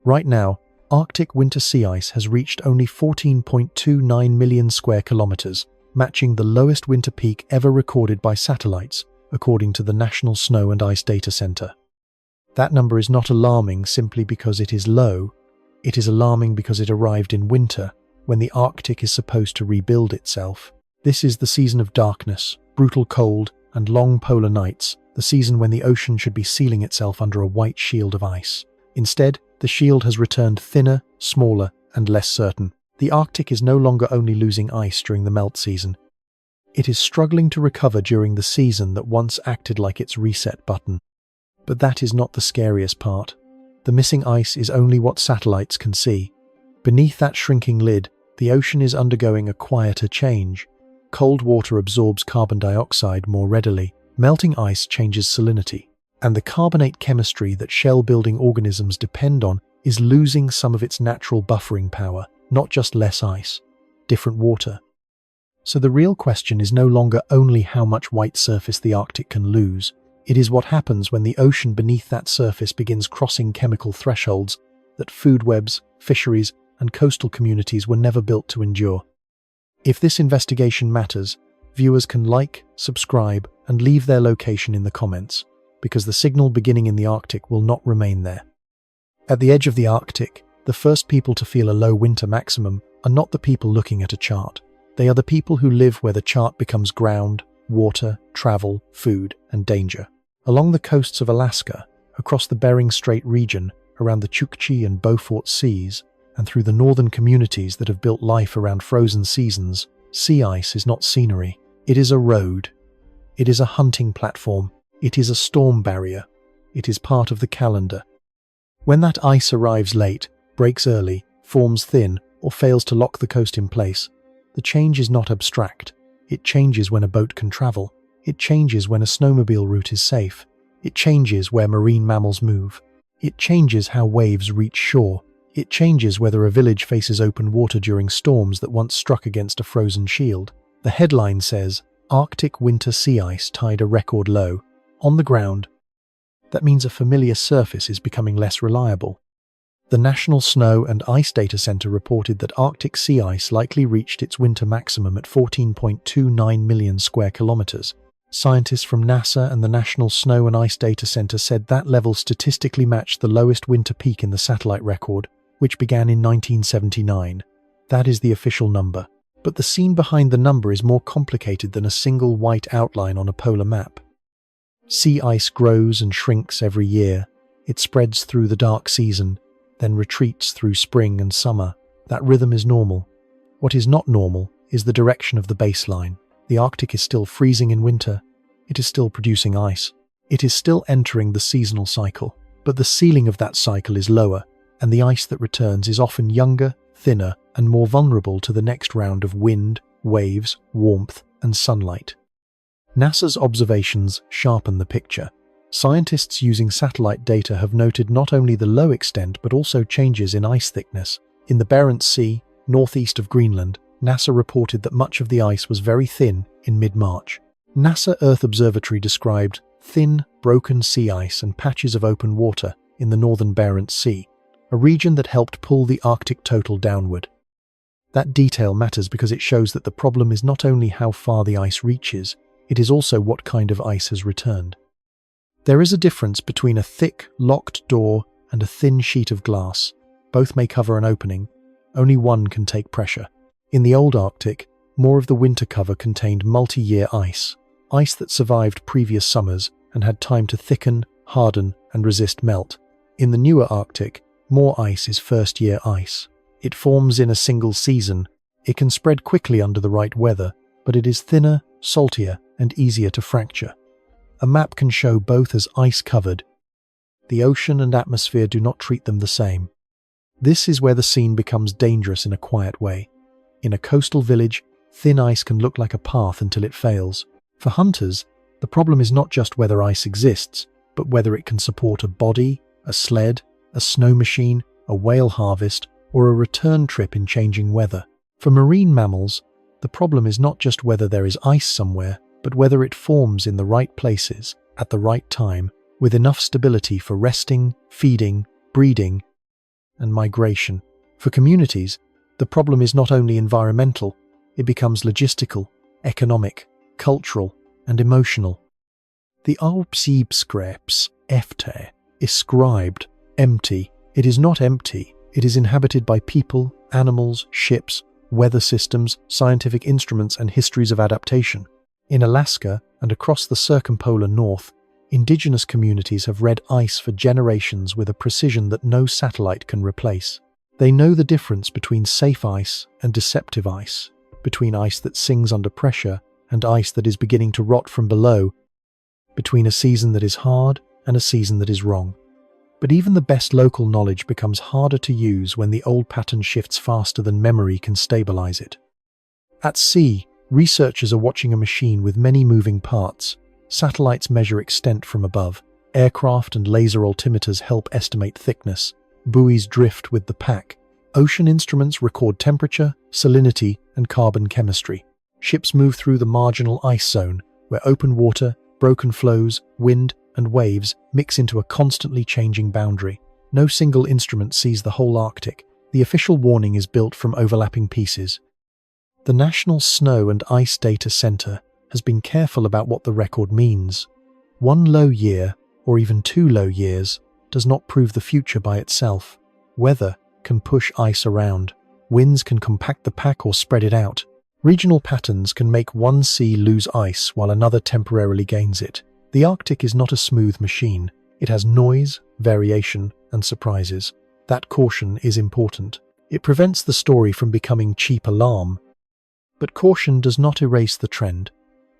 Right now, Arctic winter sea ice has reached only 14.29 million square kilometers, matching the lowest winter peak ever recorded by satellites, according to the National Snow and Ice Data Center. That number is not alarming simply because it is low. It is alarming because it arrived in winter, when the Arctic is supposed to rebuild itself. This is the season of darkness, brutal cold, and long polar nights, the season when the ocean should be sealing itself under a white shield of ice. Instead, the shield has returned thinner, smaller, and less certain. The Arctic is no longer only losing ice during the melt season. It is struggling to recover during the season that once acted like its reset button. But that is not the scariest part. The missing ice is only what satellites can see. Beneath that shrinking lid, the ocean is undergoing a quieter change. Cold water absorbs carbon dioxide more readily. Melting ice changes salinity. And the carbonate chemistry that shell-building organisms depend on is losing some of its natural buffering power, not just less ice, different water. So the real question is no longer only how much white surface the Arctic can lose. It is what happens when the ocean beneath that surface begins crossing chemical thresholds that food webs, fisheries, and coastal communities were never built to endure. If this investigation matters, viewers can like, subscribe, and leave their location in the comments, because the signal beginning in the Arctic will not remain there. At the edge of the Arctic, the first people to feel a low winter maximum are not the people looking at a chart. They are the people who live where the chart becomes ground, water, travel, food, and danger. Along the coasts of Alaska, across the Bering Strait region, around the Chukchi and Beaufort Seas, and through the northern communities that have built life around frozen seasons, sea ice is not scenery. It is a road. It is a hunting platform. It is a storm barrier. It is part of the calendar. When that ice arrives late, breaks early, forms thin, or fails to lock the coast in place, the change is not abstract. It changes when a boat can travel. It changes when a snowmobile route is safe. It changes where marine mammals move. It changes how waves reach shore. It changes whether a village faces open water during storms that once struck against a frozen shield. The headline says, Arctic winter sea ice tied a record low. On the ground, that means a familiar surface is becoming less reliable. The National Snow and Ice Data Center reported that Arctic sea ice likely reached its winter maximum at 14.29 million square kilometers. Scientists from NASA and the National Snow and Ice Data Center said that level statistically matched the lowest winter peak in the satellite record, which began in 1979. That is the official number. But the scene behind the number is more complicated than a single white outline on a polar map. Sea ice grows and shrinks every year. It spreads through the dark season, then retreats through spring and summer. That rhythm is normal. What is not normal is the direction of the baseline. The Arctic is still freezing in winter. It is still producing ice. It is still entering the seasonal cycle. But the ceiling of that cycle is lower, and the ice that returns is often younger, thinner, and more vulnerable to the next round of wind, waves, warmth, and sunlight. NASA's observations sharpen the picture. Scientists using satellite data have noted not only the low extent but also changes in ice thickness. In the Barents Sea, northeast of Greenland, NASA reported that much of the ice was very thin in mid-March. NASA Earth Observatory described thin, broken sea ice and patches of open water in the northern Barents Sea, a region that helped pull the Arctic total downward. That detail matters because it shows that the problem is not only how far the ice reaches, it is also what kind of ice has returned. There is a difference between a thick, locked door and a thin sheet of glass. Both may cover an opening. Only one can take pressure. In the old Arctic, more of the winter cover contained multi-year ice that survived previous summers and had time to thicken, harden, and resist melt. In the newer Arctic, more ice is first-year ice. It forms in a single season. It can spread quickly under the right weather, but it is thinner, saltier, and easier to fracture. A map can show both as ice-covered. The ocean and atmosphere do not treat them the same. This is where the scene becomes dangerous in a quiet way. In a coastal village, thin ice can look like a path until it fails. For hunters, the problem is not just whether ice exists, but whether it can support a body, a sled, a snow machine, a whale harvest, or a return trip in changing weather. For marine mammals, the problem is not just whether there is ice somewhere, but whether it forms in the right places, at the right time, with enough stability for resting, feeding, breeding, and migration. For communities, the problem is not only environmental, it becomes logistical, economic, cultural, and emotional. The Alpsebskrepes Efte is scribed empty. It is not empty. It is inhabited by people, animals, ships, weather systems, scientific instruments, and histories of adaptation. In Alaska and across the circumpolar north, indigenous communities have read ice for generations with a precision that no satellite can replace. They know the difference between safe ice and deceptive ice, between ice that sings under pressure and ice that is beginning to rot from below, between a season that is hard and a season that is wrong. But even the best local knowledge becomes harder to use when the old pattern shifts faster than memory can stabilize it. At sea, researchers are watching a machine with many moving parts. Satellites measure extent from above. Aircraft and laser altimeters help estimate thickness. Buoys drift with the pack. Ocean instruments record temperature, salinity, and carbon chemistry. Ships move through the marginal ice zone, where open water, broken flows, wind, and waves mix into a constantly changing boundary. No single instrument sees the whole Arctic. The official warning is built from overlapping pieces. The National Snow and Ice Data Center has been careful about what the record means. One low year, or even 2 low years, does not prove the future by itself. Weather can push ice around. Winds can compact the pack or spread it out. Regional patterns can make one sea lose ice while another temporarily gains it. The Arctic is not a smooth machine. It has noise, variation, and surprises. That caution is important. It prevents the story from becoming cheap alarm. But caution does not erase the trend.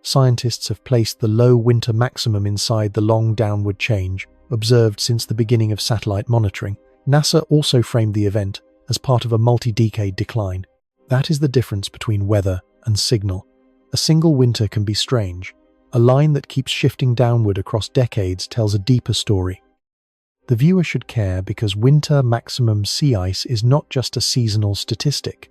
Scientists have placed the low winter maximum inside the long downward change observed since the beginning of satellite monitoring. NASA also framed the event as part of a multi-decade decline. That is the difference between weather and signal. A single winter can be strange. A line that keeps shifting downward across decades tells a deeper story. The viewer should care because winter maximum sea ice is not just a seasonal statistic.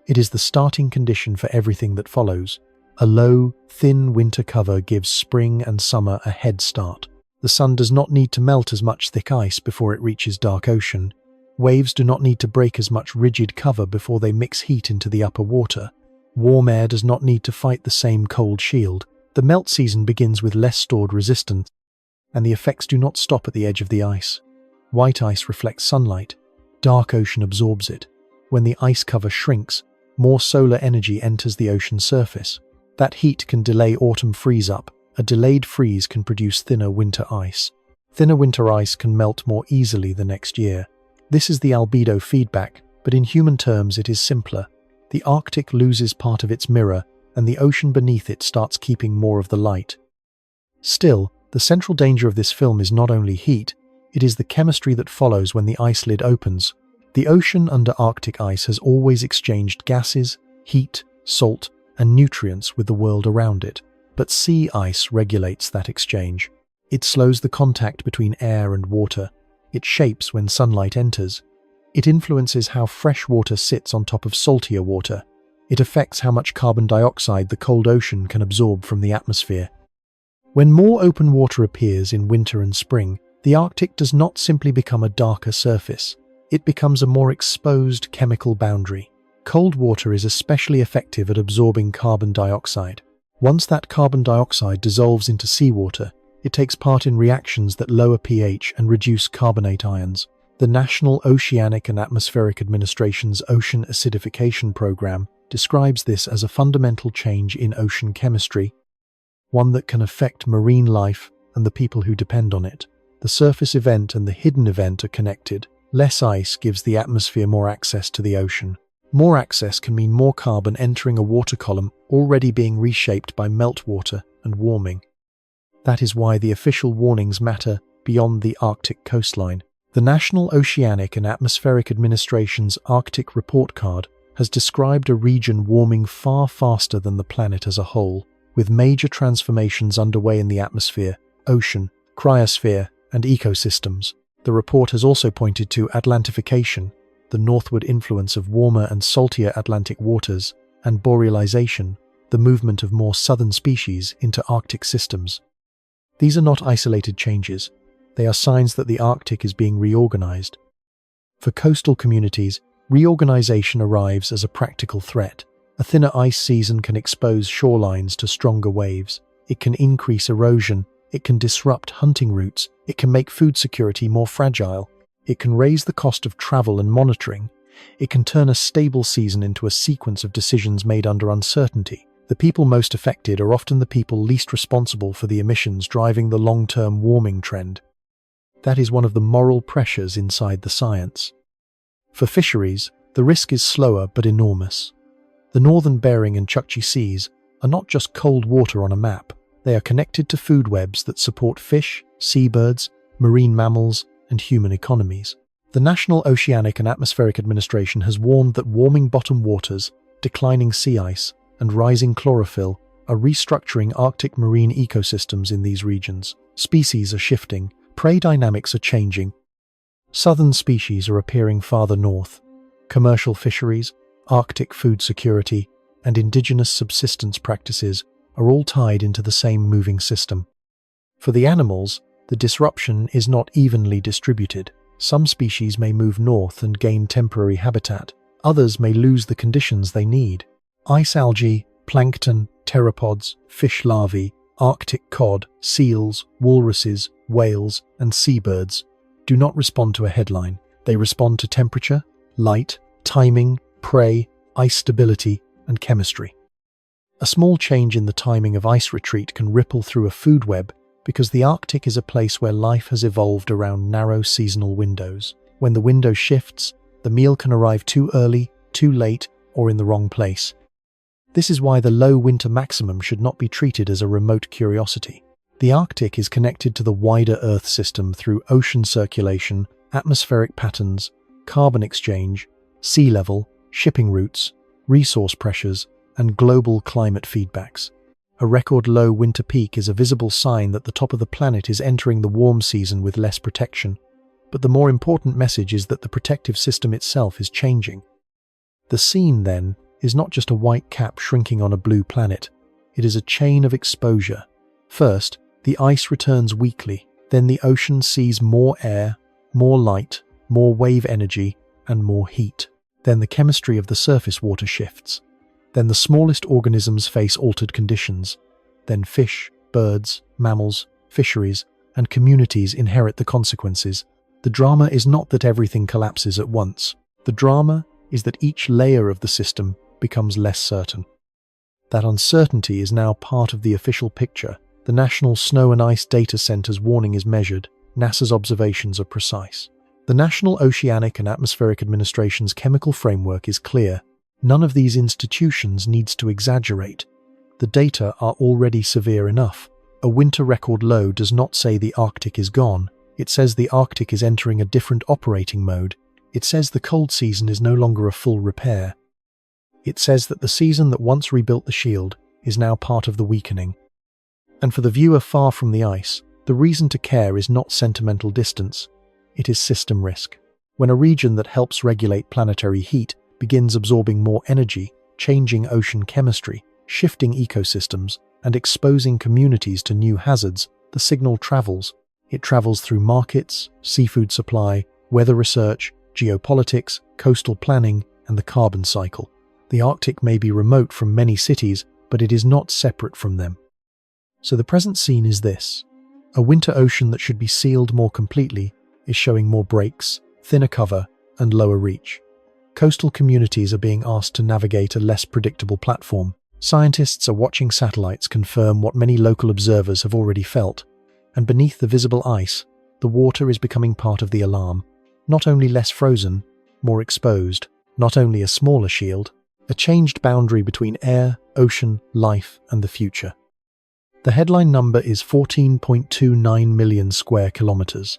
It is the starting condition for everything that follows. A low, thin winter cover gives spring and summer a head start. The sun does not need to melt as much thick ice before it reaches dark ocean. Waves do not need to break as much rigid cover before they mix heat into the upper water. Warm air does not need to fight the same cold shield. The melt season begins with less stored resistance, and the effects do not stop at the edge of the ice. White ice reflects sunlight. Dark ocean absorbs it. When the ice cover shrinks, more solar energy enters the ocean surface. That heat can delay autumn freeze-up. A delayed freeze can produce thinner winter ice. Thinner winter ice can melt more easily the next year. This is the albedo feedback, but in human terms it is simpler. The Arctic loses part of its mirror, and the ocean beneath it starts keeping more of the light. Still, the central danger of this film is not only heat, it is the chemistry that follows when the ice lid opens. The ocean under Arctic ice has always exchanged gases, heat, salt, and nutrients with the world around it. But sea ice regulates that exchange. It slows the contact between air and water. It shapes when sunlight enters. It influences how fresh water sits on top of saltier water. It affects how much carbon dioxide the cold ocean can absorb from the atmosphere. When more open water appears in winter and spring, the Arctic does not simply become a darker surface. It becomes a more exposed chemical boundary. Cold water is especially effective at absorbing carbon dioxide. Once that carbon dioxide dissolves into seawater, it takes part in reactions that lower pH and reduce carbonate ions. The National Oceanic and Atmospheric Administration's Ocean Acidification Program describes this as a fundamental change in ocean chemistry, one that can affect marine life and the people who depend on it. The surface event and the hidden event are connected. Less ice gives the atmosphere more access to the ocean. More access can mean more carbon entering a water column already being reshaped by meltwater and warming. That is why the official warnings matter beyond the Arctic coastline. The National Oceanic and Atmospheric Administration's Arctic Report Card has described a region warming far faster than the planet as a whole, with major transformations underway in the atmosphere, ocean, cryosphere, and ecosystems. The report has also pointed to Atlantification, the northward influence of warmer and saltier Atlantic waters, and borealization, the movement of more southern species into Arctic systems. These are not isolated changes. They are signs that the Arctic is being reorganized. For coastal communities, reorganization arrives as a practical threat. A thinner ice season can expose shorelines to stronger waves. It can increase erosion. It can disrupt hunting routes. It can make food security more fragile. It can raise the cost of travel and monitoring. It can turn a stable season into a sequence of decisions made under uncertainty. The people most affected are often the people least responsible for the emissions driving the long-term warming trend. That is one of the moral pressures inside the science. For fisheries, the risk is slower but enormous. The northern Bering and Chukchi seas are not just cold water on a map. They are connected to food webs that support fish, seabirds, marine mammals, and human economies. The National Oceanic and Atmospheric Administration has warned that warming bottom waters, declining sea ice, and rising chlorophyll are restructuring Arctic marine ecosystems in these regions. Species are shifting, prey dynamics are changing. Southern species are appearing farther north. Commercial fisheries, Arctic food security, and indigenous subsistence practices are all tied into the same moving system. For the animals, the disruption is not evenly distributed. Some species may move north and gain temporary habitat. Others may lose the conditions they need. Ice algae, plankton, pteropods, fish larvae, Arctic cod, seals, walruses, whales, and seabirds do not respond to a headline. They respond to temperature, light, timing, prey, ice stability, and chemistry. A small change in the timing of ice retreat can ripple through a food web because the Arctic is a place where life has evolved around narrow seasonal windows. When the window shifts, the meal can arrive too early, too late, or in the wrong place. This is why the low winter maximum should not be treated as a remote curiosity. The Arctic is connected to the wider Earth system through ocean circulation, atmospheric patterns, carbon exchange, sea level, shipping routes, resource pressures, and global climate feedbacks. A record low winter peak is a visible sign that the top of the planet is entering the warm season with less protection. But the more important message is that the protective system itself is changing. The scene, then, is not just a white cap shrinking on a blue planet. It is a chain of exposure. First, the ice returns weakly. Then the ocean sees more air, more light, more wave energy, and more heat. Then the chemistry of the surface water shifts. Then the smallest organisms face altered conditions. Then fish, birds, mammals, fisheries, and communities inherit the consequences. The drama is not that everything collapses at once. The drama is that each layer of the system becomes less certain. That uncertainty is now part of the official picture. The National Snow and Ice Data Center's warning is measured. NASA's observations are precise. The National Oceanic and Atmospheric Administration's chemical framework is clear. None of these institutions needs to exaggerate. The data are already severe enough. A winter record low does not say the Arctic is gone. It says the Arctic is entering a different operating mode. It says the cold season is no longer a full repair. It says that the season that once rebuilt the shield is now part of the weakening. And for the viewer far from the ice, the reason to care is not sentimental distance. It is system risk. When a region that helps regulate planetary heat begins absorbing more energy, changing ocean chemistry, shifting ecosystems, and exposing communities to new hazards, the signal travels. It travels through markets, seafood supply, weather research, geopolitics, coastal planning, and the carbon cycle. The Arctic may be remote from many cities, but it is not separate from them. So the present scene is this. A winter ocean that should be sealed more completely is showing more breaks, thinner cover, and lower reach. Coastal communities are being asked to navigate a less predictable platform. Scientists are watching satellites confirm what many local observers have already felt. And beneath the visible ice, the water is becoming part of the alarm. Not only less frozen, more exposed. Not only a smaller shield, a changed boundary between air, ocean, life, and the future. The headline number is 14.29 million square kilometers.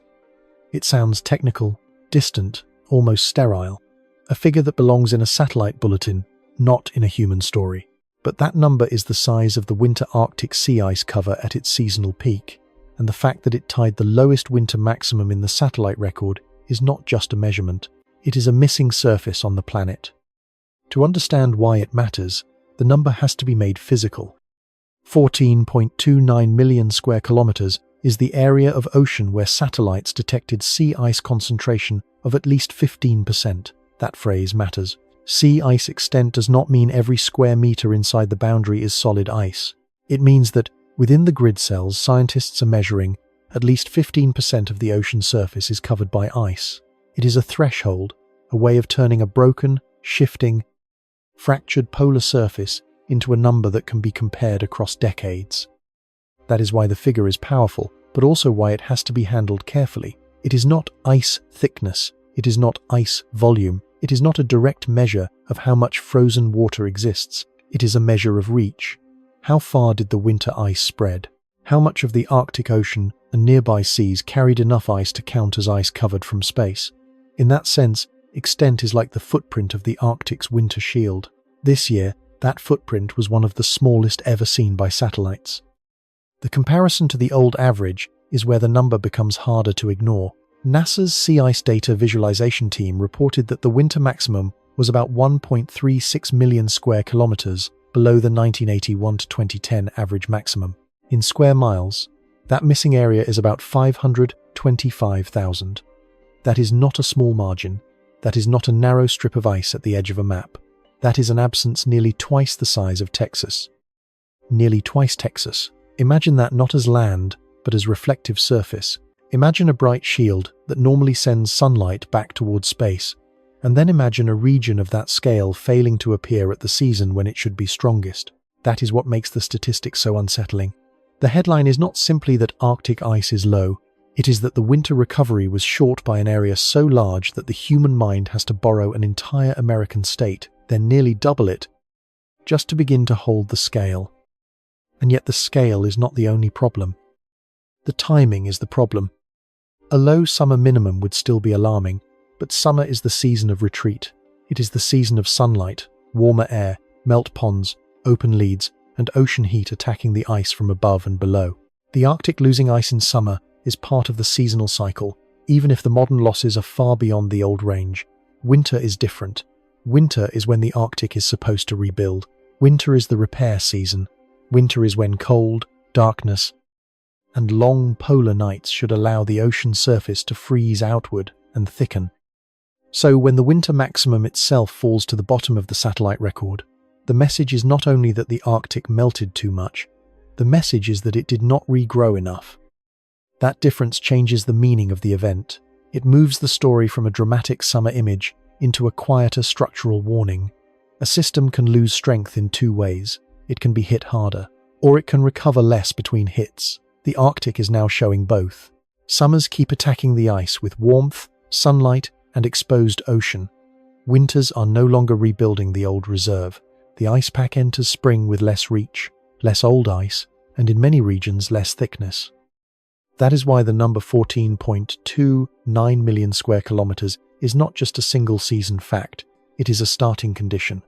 It sounds technical, distant, almost sterile. A figure that belongs in a satellite bulletin, not in a human story. But that number is the size of the winter Arctic sea ice cover at its seasonal peak, and the fact that it tied the lowest winter maximum in the satellite record is not just a measurement, it is a missing surface on the planet. To understand why it matters, the number has to be made physical. 14.29 million square kilometers is the area of ocean where satellites detected sea ice concentration of at least 15%. That phrase matters. Sea ice extent does not mean every square meter inside the boundary is solid ice. It means that, within the grid cells, scientists are measuring at least 15% of the ocean surface is covered by ice. It is a threshold, a way of turning a broken, shifting, fractured polar surface into a number that can be compared across decades. That is why the figure is powerful, but also why it has to be handled carefully. It is not ice thickness, it is not ice volume, it is not a direct measure of how much frozen water exists, it is a measure of reach. How far did the winter ice spread? How much of the Arctic Ocean and nearby seas carried enough ice to count as ice covered from space? In that sense, extent is like the footprint of the Arctic's winter shield. This year, that footprint was one of the smallest ever seen by satellites. The comparison to the old average is where the number becomes harder to ignore. NASA's Sea Ice Data Visualization team reported that the winter maximum was about 1.36 million square kilometers below the 1981 to 2010 average maximum. In square miles, that missing area is about 525,000. That is not a small margin. That is not a narrow strip of ice at the edge of a map. That is an absence nearly twice the size of Texas. Nearly twice Texas. Imagine that not as land, but as reflective surface. Imagine a bright shield that normally sends sunlight back towards space, and then imagine a region of that scale failing to appear at the season when it should be strongest. That is what makes the statistics so unsettling. The headline is not simply that Arctic ice is low, it is that the winter recovery was short by an area so large that the human mind has to borrow an entire American state, then nearly double it, just to begin to hold the scale. And yet the scale is not the only problem. The timing is the problem. A low summer minimum would still be alarming, but summer is the season of retreat. It is the season of sunlight, warmer air, melt ponds, open leads, and ocean heat attacking the ice from above and below. The Arctic losing ice in summer is part of the seasonal cycle, even if the modern losses are far beyond the old range. Winter is different. Winter is when the Arctic is supposed to rebuild. Winter is the repair season. Winter is when cold, darkness, and long polar nights should allow the ocean surface to freeze outward and thicken. So when the winter maximum itself falls to the bottom of the satellite record, the message is not only that the Arctic melted too much, the message is that it did not regrow enough. That difference changes the meaning of the event. It moves the story from a dramatic summer image into a quieter structural warning. A system can lose strength in two ways. It can be hit harder, or it can recover less between hits. The Arctic is now showing both. Summers keep attacking the ice with warmth, sunlight, and exposed ocean. Winters are no longer rebuilding the old reserve. The ice pack enters spring with less reach, less old ice, and in many regions less thickness. That is why the number 14.29 million square kilometers is not just a single season fact, it is a starting condition.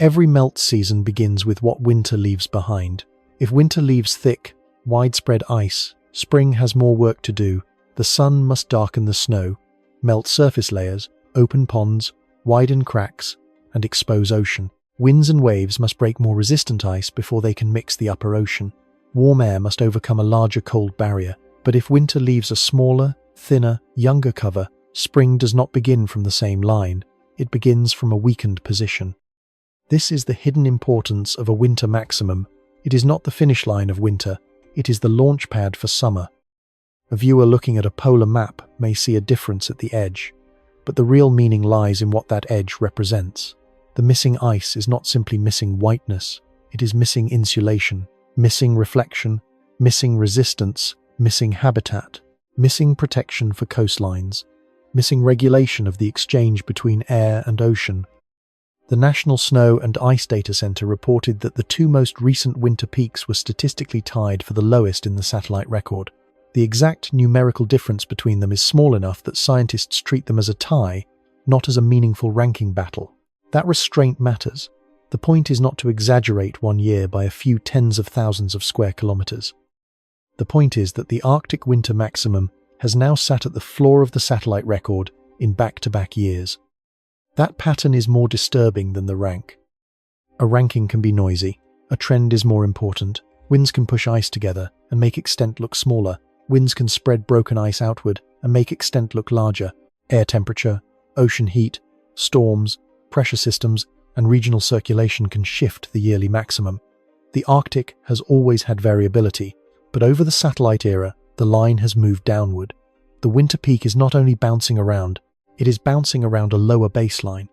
Every melt season begins with what winter leaves behind. If winter leaves thick, widespread ice, spring has more work to do. The sun must darken the snow, melt surface layers, open ponds, widen cracks, and expose ocean. Winds and waves must break more resistant ice before they can mix the upper ocean. Warm air must overcome a larger cold barrier. But if winter leaves a smaller, thinner, younger cover, spring does not begin from the same line. It begins from a weakened position. This is the hidden importance of a winter maximum. It is not the finish line of winter, it is the launch pad for summer. A viewer looking at a polar map may see a difference at the edge, but the real meaning lies in what that edge represents. The missing ice is not simply missing whiteness, it is missing insulation, missing reflection, missing resistance, missing habitat, missing protection for coastlines, missing regulation of the exchange between air and ocean. The National Snow and Ice Data Center reported that the two most recent winter peaks were statistically tied for the lowest in the satellite record. The exact numerical difference between them is small enough that scientists treat them as a tie, not as a meaningful ranking battle. That restraint matters. The point is not to exaggerate one year by a few tens of thousands of square kilometers. The point is that the Arctic winter maximum has now sat at the floor of the satellite record in back-to-back years. That pattern is more disturbing than the rank. A ranking can be noisy, a trend is more important, winds can push ice together, and make extent look smaller. Winds can spread broken ice outward and make extent look larger. Air temperature, ocean heat, storms, pressure systems, and regional circulation can shift the yearly maximum. The Arctic has always had variability, but over the satellite era, the line has moved downward. The winter peak is not only bouncing around, it is bouncing around a lower baseline.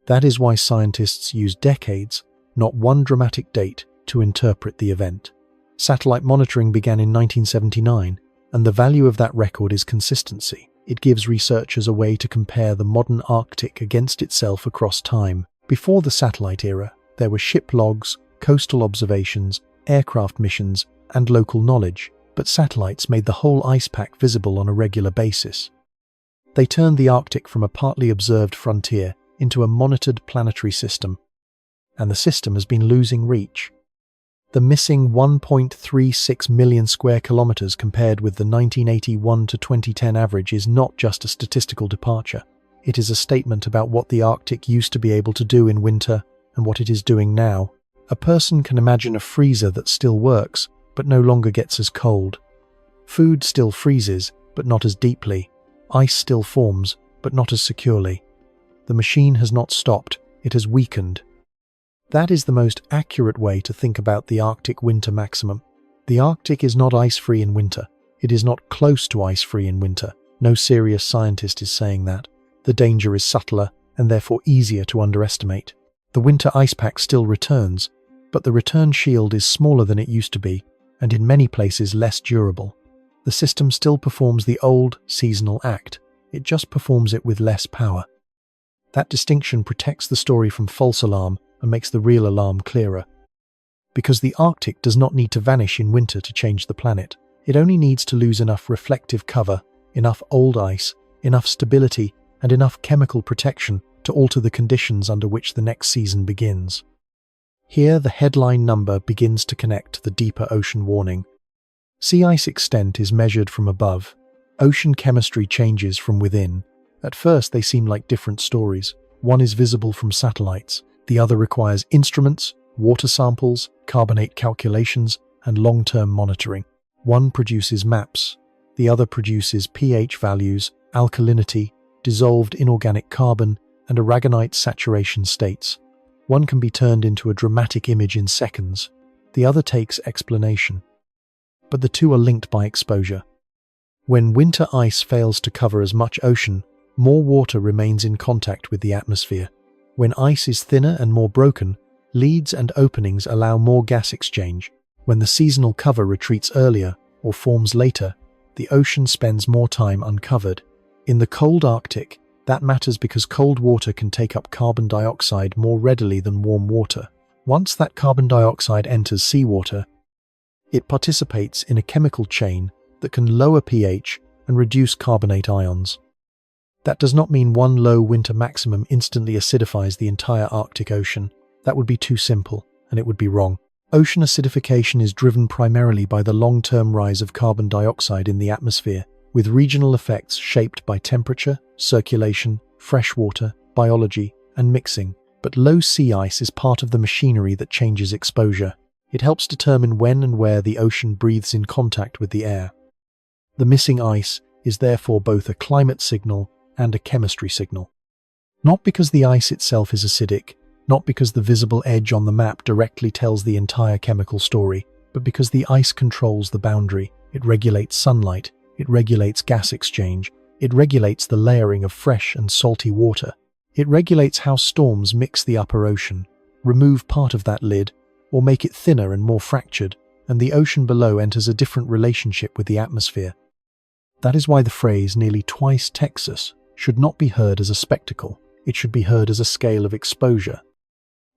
That is why scientists use decades, not one dramatic date, to interpret the event. Satellite monitoring began in 1979, and the value of that record is consistency. It gives researchers a way to compare the modern Arctic against itself across time. Before the satellite era, there were ship logs, coastal observations, aircraft missions, and local knowledge, but satellites made the whole ice pack visible on a regular basis. They turned the Arctic from a partly observed frontier into a monitored planetary system, and the system has been losing reach. The missing 1.36 million square kilometers compared with the 1981 to 2010 average is not just a statistical departure. It is a statement about what the Arctic used to be able to do in winter and what it is doing now. A person can imagine a freezer that still works, but no longer gets as cold. Food still freezes, but not as deeply. Ice still forms, but not as securely. The machine has not stopped, it has weakened. That is the most accurate way to think about the Arctic winter maximum. The Arctic is not ice-free in winter. It is not close to ice-free in winter. No serious scientist is saying that. The danger is subtler and therefore easier to underestimate. The winter ice pack still returns, but the return shield is smaller than it used to be, and in many places less durable. The system still performs the old, seasonal act. It just performs it with less power. That distinction protects the story from false alarm and makes the real alarm clearer. Because the Arctic does not need to vanish in winter to change the planet. It only needs to lose enough reflective cover, enough old ice, enough stability, and enough chemical protection to alter the conditions under which the next season begins. Here, the headline number begins to connect to the deeper ocean warning. Sea ice extent is measured from above. Ocean chemistry changes from within. At first, they seem like different stories. One is visible from satellites. The other requires instruments, water samples, carbonate calculations, and long-term monitoring. One produces maps. The other produces pH values, alkalinity, dissolved inorganic carbon, and aragonite saturation states. One can be turned into a dramatic image in seconds. The other takes explanation. But the two are linked by exposure. When winter ice fails to cover as much ocean, more water remains in contact with the atmosphere. When ice is thinner and more broken, leads and openings allow more gas exchange. When the seasonal cover retreats earlier or forms later, the ocean spends more time uncovered. In the cold Arctic, that matters because cold water can take up carbon dioxide more readily than warm water. Once that carbon dioxide enters seawater, it participates in a chemical chain that can lower pH and reduce carbonate ions. That does not mean one low winter maximum instantly acidifies the entire Arctic Ocean. That would be too simple, and it would be wrong. Ocean acidification is driven primarily by the long-term rise of carbon dioxide in the atmosphere, with regional effects shaped by temperature, circulation, freshwater, biology, and mixing. But low sea ice is part of the machinery that changes exposure. It helps determine when and where the ocean breathes in contact with the air. The missing ice is therefore both a climate signal and a chemistry signal. Not because the ice itself is acidic, not because the visible edge on the map directly tells the entire chemical story, but because the ice controls the boundary. It regulates sunlight, it regulates gas exchange, it regulates the layering of fresh and salty water. It regulates how storms mix the upper ocean, remove part of that lid, or make it thinner and more fractured, and the ocean below enters a different relationship with the atmosphere. That is why the phrase "nearly twice Texas" should not be heard as a spectacle. It should be heard as a scale of exposure.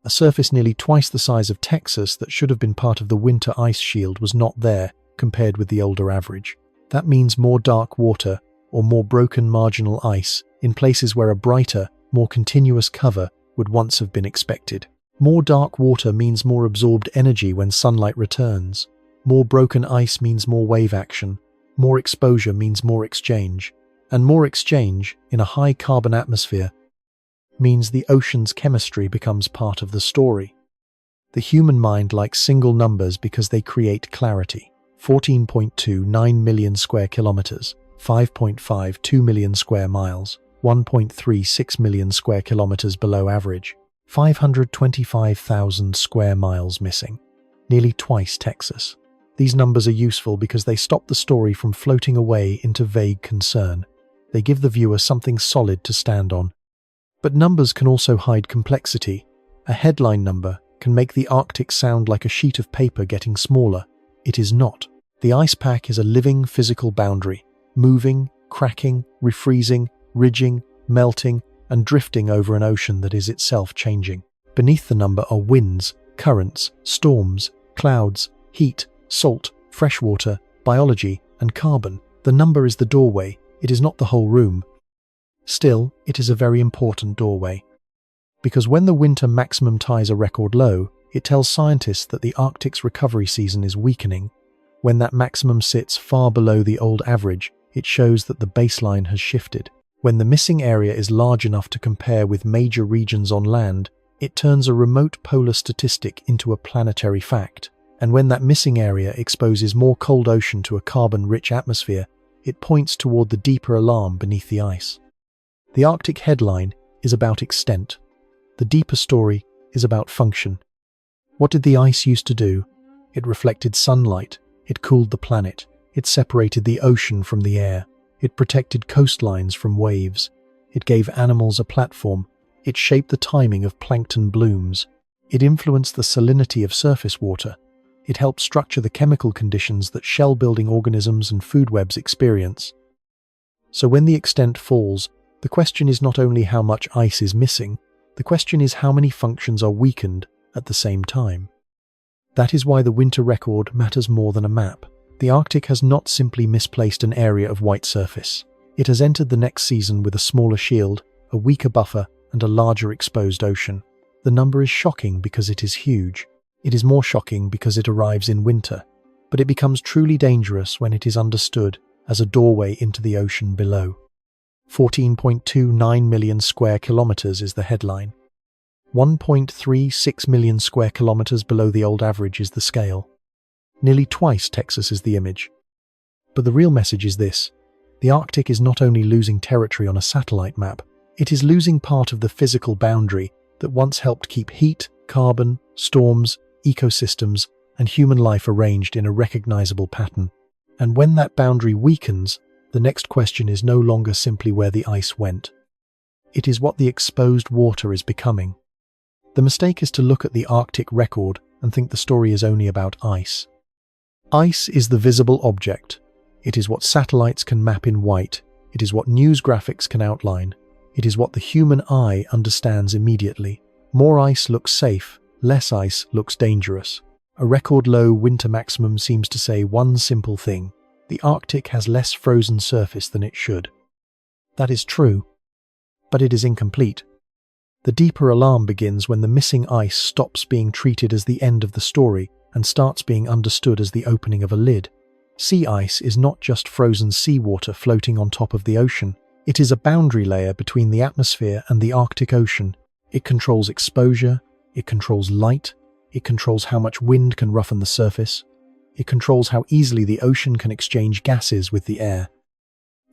A surface nearly twice the size of Texas that should have been part of the winter ice shield was not there compared with the older average. That means more dark water or more broken marginal ice in places where a brighter, more continuous cover would once have been expected. More dark water means more absorbed energy when sunlight returns. More broken ice means more wave action. More exposure means more exchange. And more exchange, in a high-carbon atmosphere, means the ocean's chemistry becomes part of the story. The human mind likes single numbers because they create clarity. 14.29 million square kilometers, 5.52 million square miles, 1.36 million square kilometers below average, 525,000 square miles missing, nearly twice Texas. These numbers are useful because they stop the story from floating away into vague concern. They give the viewer something solid to stand on. But numbers can also hide complexity. A headline number can make the Arctic sound like a sheet of paper getting smaller. It is not. The ice pack is a living physical boundary, moving, cracking, refreezing, ridging, melting, and drifting over an ocean that is itself changing. Beneath the number are winds, currents, storms, clouds, heat, salt, freshwater, biology, and carbon. The number is the doorway. It is not the whole room. Still, it is a very important doorway. Because when the winter maximum ties a record low, it tells scientists that the Arctic's recovery season is weakening. When that maximum sits far below the old average, it shows that the baseline has shifted. When the missing area is large enough to compare with major regions on land, it turns a remote polar statistic into a planetary fact. And when that missing area exposes more cold ocean to a carbon-rich atmosphere, it points toward the deeper alarm beneath the ice. The Arctic headline is about extent. The deeper story is about function. What did the ice used to do? It reflected sunlight. It cooled the planet. It separated the ocean from the air. It protected coastlines from waves. It gave animals a platform. It shaped the timing of plankton blooms. It influenced the salinity of surface water. It helped structure the chemical conditions that shell-building organisms and food webs experience. So when the extent falls, the question is not only how much ice is missing, the question is how many functions are weakened at the same time. That is why the winter record matters more than a map. The Arctic has not simply misplaced an area of white surface. It has entered the next season with a smaller shield, a weaker buffer, and a larger exposed ocean. The number is shocking because it is huge. It is more shocking because it arrives in winter. But it becomes truly dangerous when it is understood as a doorway into the ocean below. 14.29 million square kilometers is the headline. 1.36 million square kilometers below the old average is the scale. Nearly twice Texas is the image. But the real message is this: the Arctic is not only losing territory on a satellite map, it is losing part of the physical boundary that once helped keep heat, carbon, storms, ecosystems, and human life arranged in a recognizable pattern. And when that boundary weakens, the next question is no longer simply where the ice went. It is what the exposed water is becoming. The mistake is to look at the Arctic record and think the story is only about ice. Ice is the visible object. It is what satellites can map in white. It is what news graphics can outline. It is what the human eye understands immediately. More ice looks safe, less ice looks dangerous. A record low winter maximum seems to say one simple thing: the Arctic has less frozen surface than it should. That is true, but it is incomplete. The deeper alarm begins when the missing ice stops being treated as the end of the story and starts being understood as the opening of a lid. Sea ice is not just frozen seawater floating on top of the ocean. It is a boundary layer between the atmosphere and the Arctic Ocean. It controls exposure, it controls light, it controls how much wind can roughen the surface, it controls how easily the ocean can exchange gases with the air.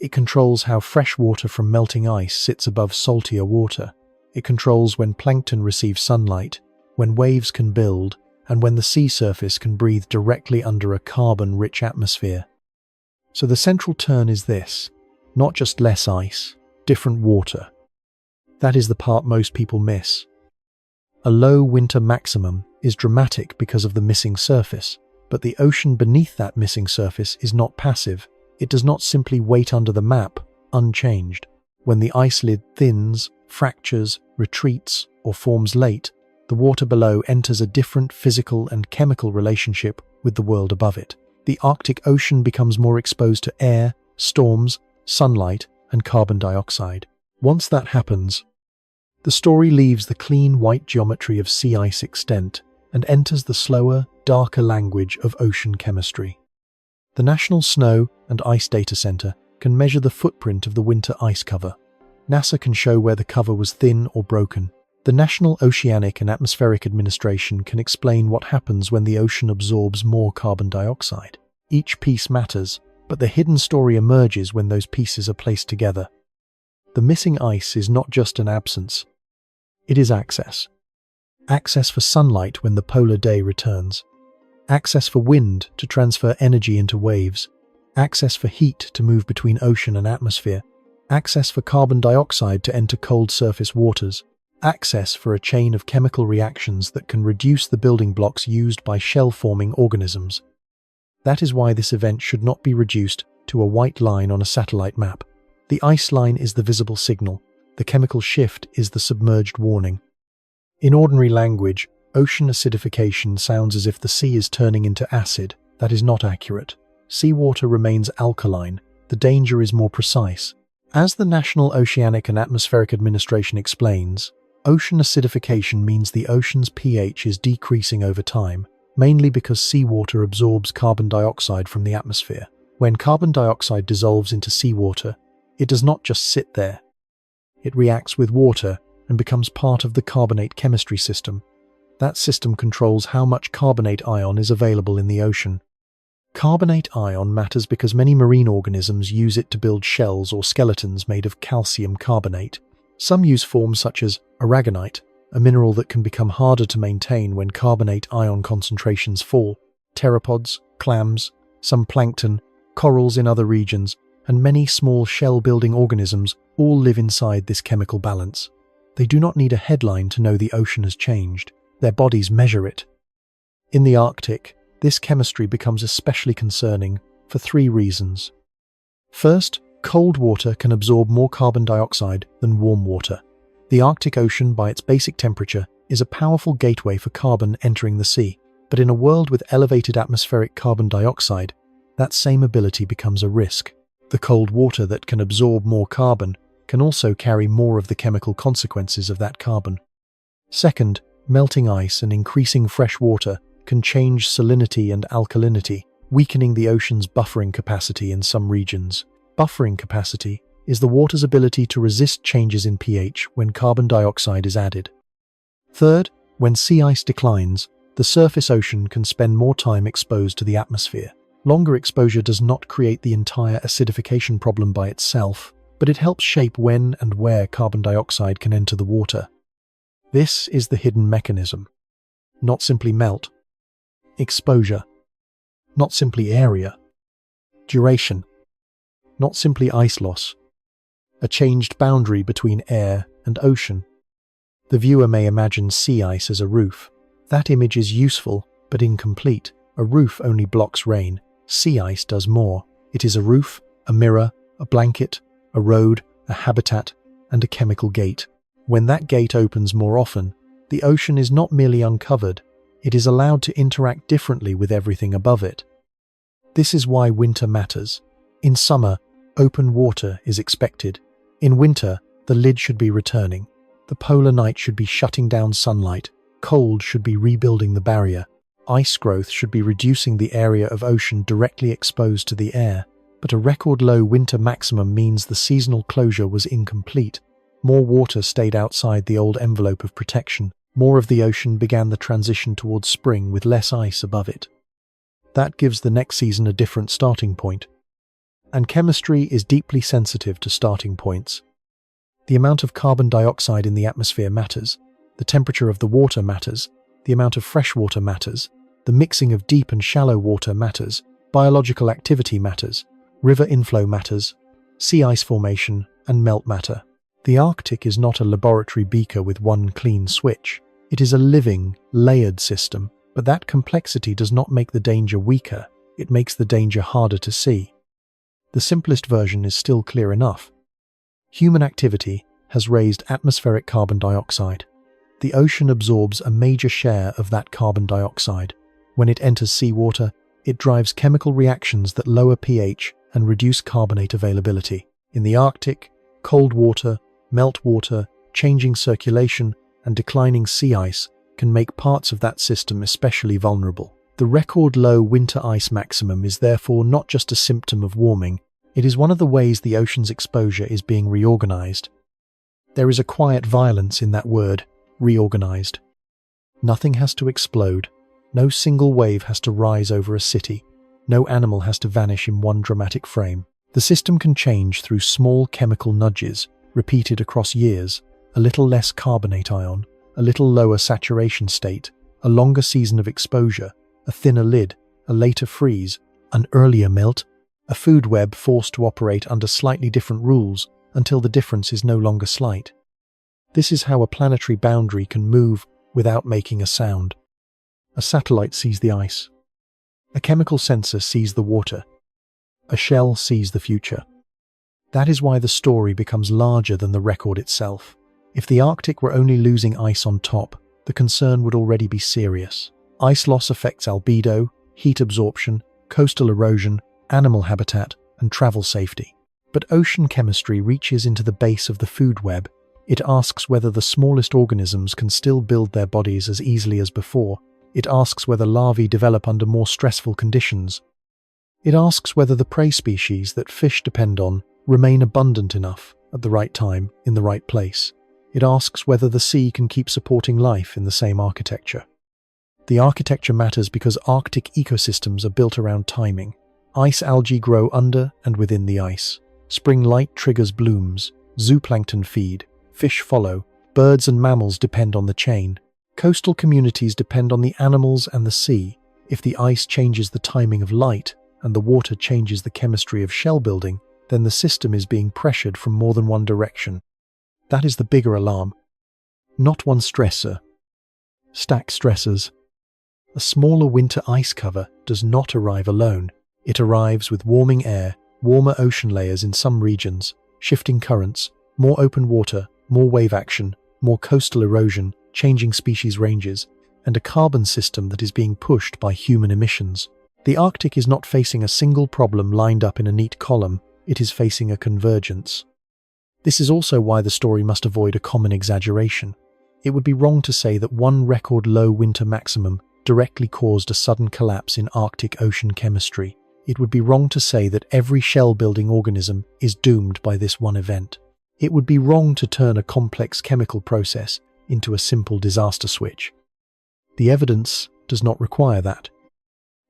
It controls how fresh water from melting ice sits above saltier water. It controls when plankton receives sunlight, when waves can build, and when the sea surface can breathe directly under a carbon-rich atmosphere. So the central turn is this: not just less ice, different water. That is the part most people miss. A low winter maximum is dramatic because of the missing surface, but the ocean beneath that missing surface is not passive. It does not simply wait under the map, unchanged. When the ice lid thins, fractures, retreats, or forms late, the water below enters a different physical and chemical relationship with the world above it. The Arctic Ocean becomes more exposed to air, storms, sunlight, and carbon dioxide. Once that happens, the story leaves the clean white geometry of sea ice extent and enters the slower, darker language of ocean chemistry. The National Snow and Ice Data Center can measure the footprint of the winter ice cover. NASA can show where the cover was thin or broken. The National Oceanic and Atmospheric Administration can explain what happens when the ocean absorbs more carbon dioxide. Each piece matters, but the hidden story emerges when those pieces are placed together. The missing ice is not just an absence. It is access. Access for sunlight when the polar day returns. Access for wind to transfer energy into waves. Access for heat to move between ocean and atmosphere. Access for carbon dioxide to enter cold surface waters. Access for a chain of chemical reactions that can reduce the building blocks used by shell-forming organisms. That is why this event should not be reduced to a white line on a satellite map. The ice line is the visible signal. The chemical shift is the submerged warning. In ordinary language, ocean acidification sounds as if the sea is turning into acid. That is not accurate. Seawater remains alkaline. The danger is more precise. As the National Oceanic and Atmospheric Administration explains, ocean acidification means the ocean's pH is decreasing over time, mainly because seawater absorbs carbon dioxide from the atmosphere. When carbon dioxide dissolves into seawater, it does not just sit there. It reacts with water and becomes part of the carbonate chemistry system. That system controls how much carbonate ion is available in the ocean. Carbonate ion matters because many marine organisms use it to build shells or skeletons made of calcium carbonate. Some use forms such as aragonite, a mineral that can become harder to maintain when carbonate ion concentrations fall. Pteropods, clams, some plankton, corals in other regions, and many small shell-building organisms all live inside this chemical balance. They do not need a headline to know the ocean has changed. Their bodies measure it. In the Arctic, this chemistry becomes especially concerning for 3 reasons. First, cold water can absorb more carbon dioxide than warm water. The Arctic Ocean, by its basic temperature, is a powerful gateway for carbon entering the sea. But in a world with elevated atmospheric carbon dioxide, that same ability becomes a risk. The cold water that can absorb more carbon can also carry more of the chemical consequences of that carbon. Second, melting ice and increasing fresh water can change salinity and alkalinity, weakening the ocean's buffering capacity in some regions. Buffering capacity is the water's ability to resist changes in pH when carbon dioxide is added. Third, when sea ice declines, the surface ocean can spend more time exposed to the atmosphere. Longer exposure does not create the entire acidification problem by itself, but it helps shape when and where carbon dioxide can enter the water. This is the hidden mechanism. Not simply melt. Exposure. Not simply area. Duration. Not simply ice loss. A changed boundary between air and ocean. The viewer may imagine sea ice as a roof. That image is useful, but incomplete. A roof only blocks rain. Sea ice does more. It is a roof, a mirror, a blanket, a road, a habitat, and a chemical gate. When that gate opens more often, the ocean is not merely uncovered, it is allowed to interact differently with everything above it. This is why winter matters. In summer, open water is expected. In winter, the lid should be returning. The polar night should be shutting down sunlight. Cold should be rebuilding the barrier. Ice growth should be reducing the area of ocean directly exposed to the air. But a record-low winter maximum means the seasonal closure was incomplete. More water stayed outside the old envelope of protection. More of the ocean began the transition towards spring with less ice above it. That gives the next season a different starting point. And chemistry is deeply sensitive to starting points. The amount of carbon dioxide in the atmosphere matters. The temperature of the water matters. The amount of fresh water matters. The mixing of deep and shallow water matters. Biological activity matters. River inflow matters. Sea ice formation and melt matter. The Arctic is not a laboratory beaker with one clean switch. It is a living, layered system, but that complexity does not make the danger weaker, it makes the danger harder to see. The simplest version is still clear enough. Human activity has raised atmospheric carbon dioxide. The ocean absorbs a major share of that carbon dioxide. When it enters seawater, it drives chemical reactions that lower pH and reduce carbonate availability. In the Arctic, cold water, meltwater, changing circulation, and declining sea ice can make parts of that system especially vulnerable. The record-low winter ice maximum is therefore not just a symptom of warming, it is one of the ways the ocean's exposure is being reorganized. There is a quiet violence in that word, reorganized. Nothing has to explode. No single wave has to rise over a city. No animal has to vanish in one dramatic frame. The system can change through small chemical nudges, repeated across years: a little less carbonate ion, a little lower saturation state, a longer season of exposure, a thinner lid, a later freeze, an earlier melt, a food web forced to operate under slightly different rules until the difference is no longer slight. This is how a planetary boundary can move without making a sound. A satellite sees the ice. A chemical sensor sees the water. A shell sees the future. That is why the story becomes larger than the record itself. If the Arctic were only losing ice on top, the concern would already be serious. Ice loss affects albedo, heat absorption, coastal erosion, animal habitat, and travel safety. But ocean chemistry reaches into the base of the food web. It asks whether the smallest organisms can still build their bodies as easily as before. It asks whether larvae develop under more stressful conditions. It asks whether the prey species that fish depend on remain abundant enough at the right time in the right place. It asks whether the sea can keep supporting life in the same architecture. The architecture matters because Arctic ecosystems are built around timing. Ice algae grow under and within the ice. Spring light triggers blooms. Zooplankton feed. Fish follow. Birds and mammals depend on the chain. Coastal communities depend on the animals and the sea. If the ice changes the timing of light and the water changes the chemistry of shell building, then the system is being pressured from more than one direction. That is the bigger alarm. Not one stressor. Stack stressors. A smaller winter ice cover does not arrive alone. It arrives with warming air, warmer ocean layers in some regions, shifting currents, more open water, more wave action, more coastal erosion, changing species ranges, and a carbon system that is being pushed by human emissions. The Arctic is not facing a single problem lined up in a neat column, it is facing a convergence. This is also why the story must avoid a common exaggeration. It would be wrong to say that one record low winter maximum directly caused a sudden collapse in Arctic ocean chemistry. It would be wrong to say that every shell-building organism is doomed by this one event. It would be wrong to turn a complex chemical process into a simple disaster switch. The evidence does not require that.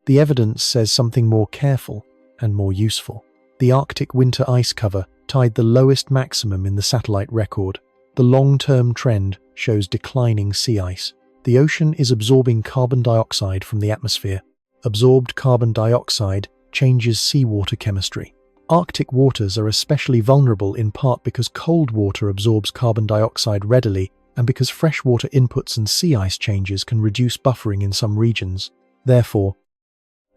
The evidence says something more careful and more useful. The Arctic winter ice cover tied the lowest maximum in the satellite record. The long-term trend shows declining sea ice. The ocean is absorbing carbon dioxide from the atmosphere. Absorbed carbon dioxide changes seawater chemistry. Arctic waters are especially vulnerable in part because cold water absorbs carbon dioxide readily and because freshwater inputs and sea ice changes can reduce buffering in some regions. Therefore,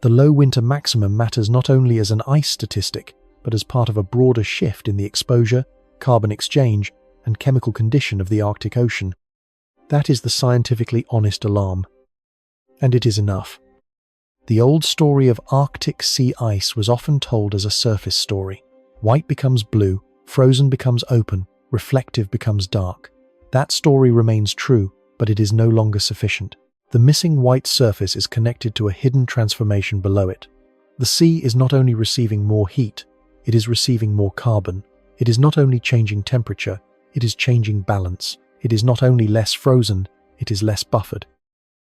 the low winter maximum matters not only as an ice statistic, but as part of a broader shift in the exposure, carbon exchange, and chemical condition of the Arctic Ocean. That is the scientifically honest alarm. And it is enough. The old story of Arctic sea ice was often told as a surface story. White becomes blue, frozen becomes open, reflective becomes dark. That story remains true, but it is no longer sufficient. The missing white surface is connected to a hidden transformation below it. The sea is not only receiving more heat, it is receiving more carbon. It is not only changing temperature, it is changing balance. It is not only less frozen, it is less buffered.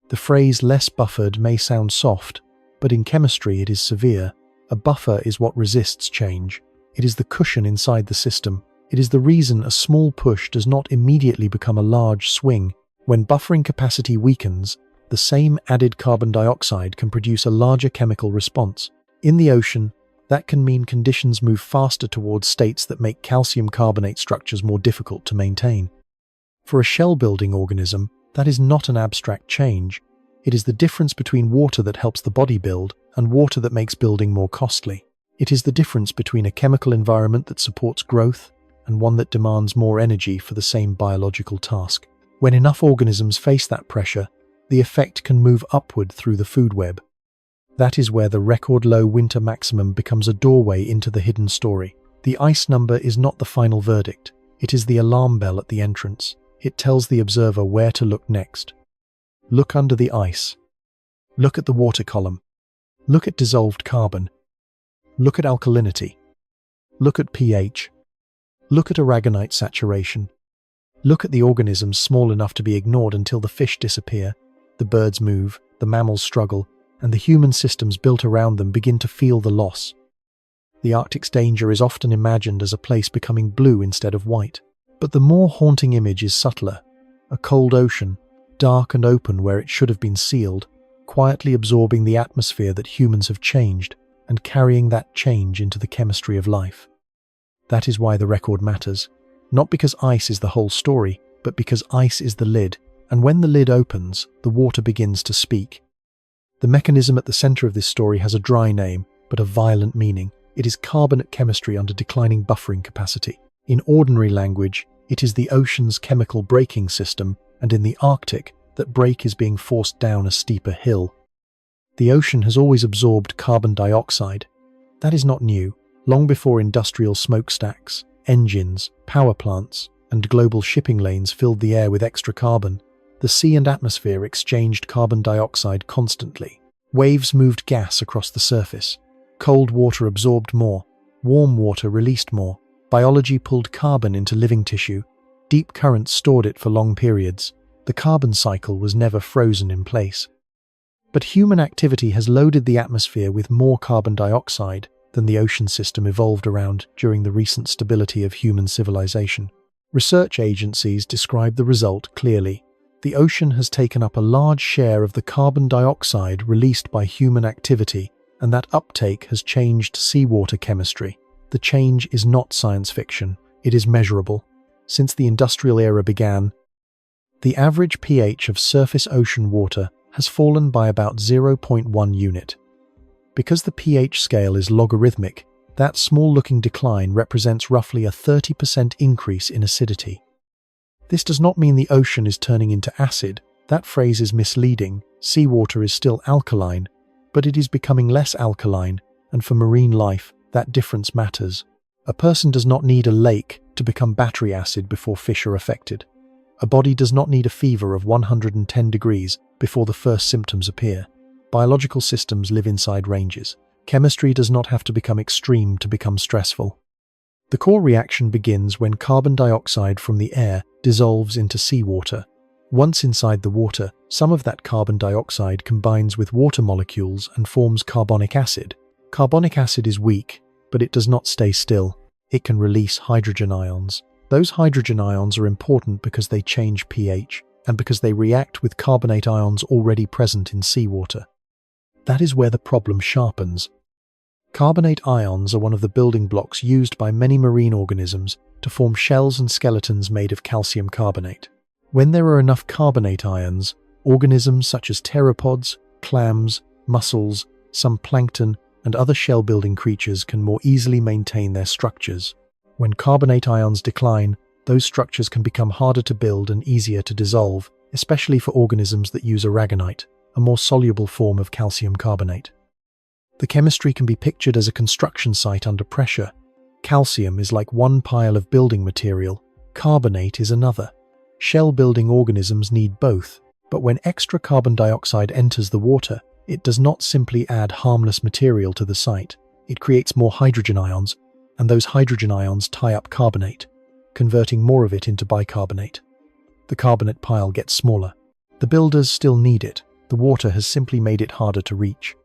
The phrase less buffered may sound soft, but in chemistry it is severe. A buffer is what resists change. It is the cushion inside the system. It is the reason a small push does not immediately become a large swing. When buffering capacity weakens, the same added carbon dioxide can produce a larger chemical response. In the ocean, that can mean conditions move faster towards states that make calcium carbonate structures more difficult to maintain. For a shell-building organism, that is not an abstract change. It is the difference between water that helps the body build and water that makes building more costly. It is the difference between a chemical environment that supports growth and one that demands more energy for the same biological task. When enough organisms face that pressure, the effect can move upward through the food web. That is where the record low winter maximum becomes a doorway into the hidden story. The ice number is not the final verdict. It is the alarm bell at the entrance. It tells the observer where to look next. Look under the ice. Look at the water column. Look at dissolved carbon. Look at alkalinity. Look at pH. Look at aragonite saturation. Look at the organisms small enough to be ignored until the fish disappear, the birds move, the mammals struggle, and the human systems built around them begin to feel the loss. The Arctic's danger is often imagined as a place becoming blue instead of white. But the more haunting image is subtler. A cold ocean, dark and open where it should have been sealed, quietly absorbing the atmosphere that humans have changed and carrying that change into the chemistry of life. That is why the record matters. Not because ice is the whole story, but because ice is the lid, and when the lid opens, the water begins to speak. The mechanism at the center of this story has a dry name, but a violent meaning. It is carbonate chemistry under declining buffering capacity. In ordinary language, it is the ocean's chemical braking system, and in the Arctic, that brake is being forced down a steeper hill. The ocean has always absorbed carbon dioxide. That is not new. Long before industrial smokestacks, engines, power plants, and global shipping lanes filled the air with extra carbon, the sea and atmosphere exchanged carbon dioxide constantly. Waves moved gas across the surface. Cold water absorbed more. Warm water released more. Biology pulled carbon into living tissue. Deep currents stored it for long periods. The carbon cycle was never frozen in place. But human activity has loaded the atmosphere with more carbon dioxide than the ocean system evolved around during the recent stability of human civilization. Research agencies describe the result clearly. The ocean has taken up a large share of the carbon dioxide released by human activity, and that uptake has changed seawater chemistry. The change is not science fiction, it is measurable. Since the industrial era began, the average pH of surface ocean water has fallen by about 0.1 unit. Because the pH scale is logarithmic, that small-looking decline represents roughly a 30% increase in acidity. This does not mean the ocean is turning into acid. That phrase is misleading. Seawater is still alkaline, but it is becoming less alkaline, and for marine life, that difference matters. A person does not need a lake to become battery acid before fish are affected. A body does not need a fever of 110 degrees before the first symptoms appear. Biological systems live inside ranges. Chemistry does not have to become extreme to become stressful. The core reaction begins when carbon dioxide from the air dissolves into seawater. Once inside the water, some of that carbon dioxide combines with water molecules and forms carbonic acid. Carbonic acid is weak, but it does not stay still. It can release hydrogen ions. Those hydrogen ions are important because they change pH, and because they react with carbonate ions already present in seawater. That is where the problem sharpens. Carbonate ions are one of the building blocks used by many marine organisms to form shells and skeletons made of calcium carbonate. When there are enough carbonate ions, organisms such as pteropods, clams, mussels, some plankton, and other shell-building creatures can more easily maintain their structures. When carbonate ions decline, those structures can become harder to build and easier to dissolve, especially for organisms that use aragonite, a more soluble form of calcium carbonate. The chemistry can be pictured as a construction site under pressure. Calcium is like one pile of building material, carbonate is another. Shell-building organisms need both, but when extra carbon dioxide enters the water, it does not simply add harmless material to the site. It creates more hydrogen ions, and those hydrogen ions tie up carbonate, converting more of it into bicarbonate. The carbonate pile gets smaller. The builders still need it. The water has simply made it harder to reach.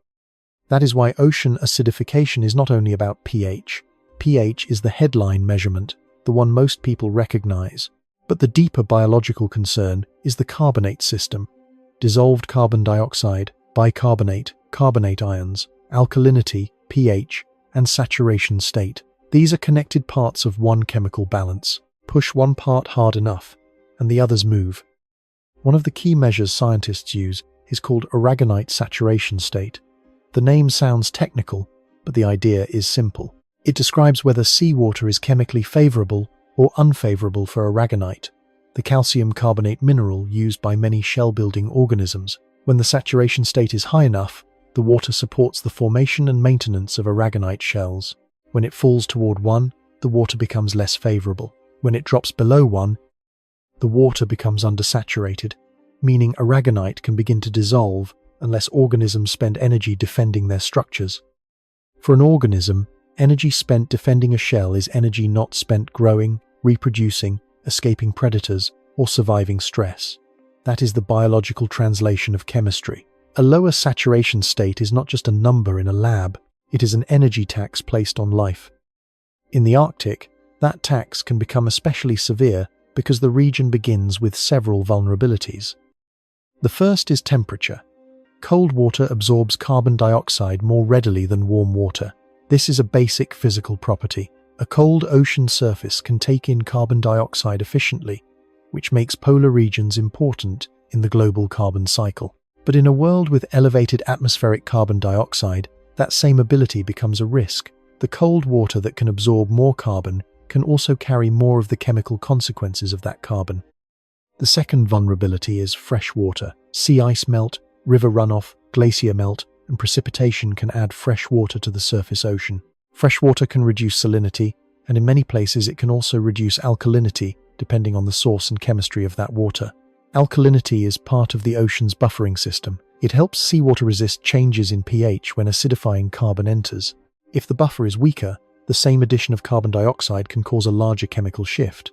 That is why ocean acidification is not only about pH. pH is the headline measurement, the one most people recognize. But the deeper biological concern is the carbonate system. Dissolved carbon dioxide, bicarbonate, carbonate ions, alkalinity, pH, and saturation state. These are connected parts of one chemical balance. Push one part hard enough, and the others move. One of the key measures scientists use is called aragonite saturation state. The name sounds technical, but the idea is simple. It describes whether seawater is chemically favorable or unfavorable for aragonite, the calcium carbonate mineral used by many shell-building organisms. When the saturation state is high enough, the water supports the formation and maintenance of aragonite shells. When it falls toward 1, the water becomes less favorable. When it drops below 1, the water becomes undersaturated, meaning aragonite can begin to dissolve unless organisms spend energy defending their structures. For an organism, energy spent defending a shell is energy not spent growing, reproducing, escaping predators, or surviving stress. That is the biological translation of chemistry. A lower saturation state is not just a number in a lab, it is an energy tax placed on life. In the Arctic, that tax can become especially severe because the region begins with several vulnerabilities. The first is temperature. Cold water absorbs carbon dioxide more readily than warm water. This is a basic physical property. A cold ocean surface can take in carbon dioxide efficiently, which makes polar regions important in the global carbon cycle. But in a world with elevated atmospheric carbon dioxide, that same ability becomes a risk. The cold water that can absorb more carbon can also carry more of the chemical consequences of that carbon. The second vulnerability is fresh water. Sea ice melt, river runoff, glacier melt, and precipitation can add fresh water to the surface ocean. Fresh water can reduce salinity, and in many places it can also reduce alkalinity, depending on the source and chemistry of that water. Alkalinity is part of the ocean's buffering system. It helps seawater resist changes in pH when acidifying carbon enters. If the buffer is weaker, the same addition of carbon dioxide can cause a larger chemical shift.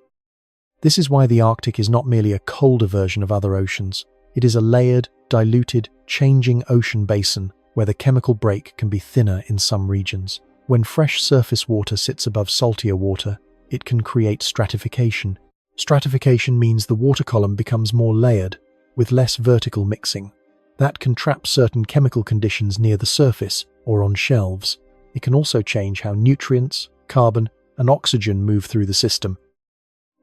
This is why the Arctic is not merely a colder version of other oceans. It is a layered, diluted, changing ocean basin where the chemical break can be thinner in some regions. When fresh surface water sits above saltier water, it can create stratification. Stratification means the water column becomes more layered, with less vertical mixing. That can trap certain chemical conditions near the surface or on shelves. It can also change how nutrients, carbon, and oxygen move through the system.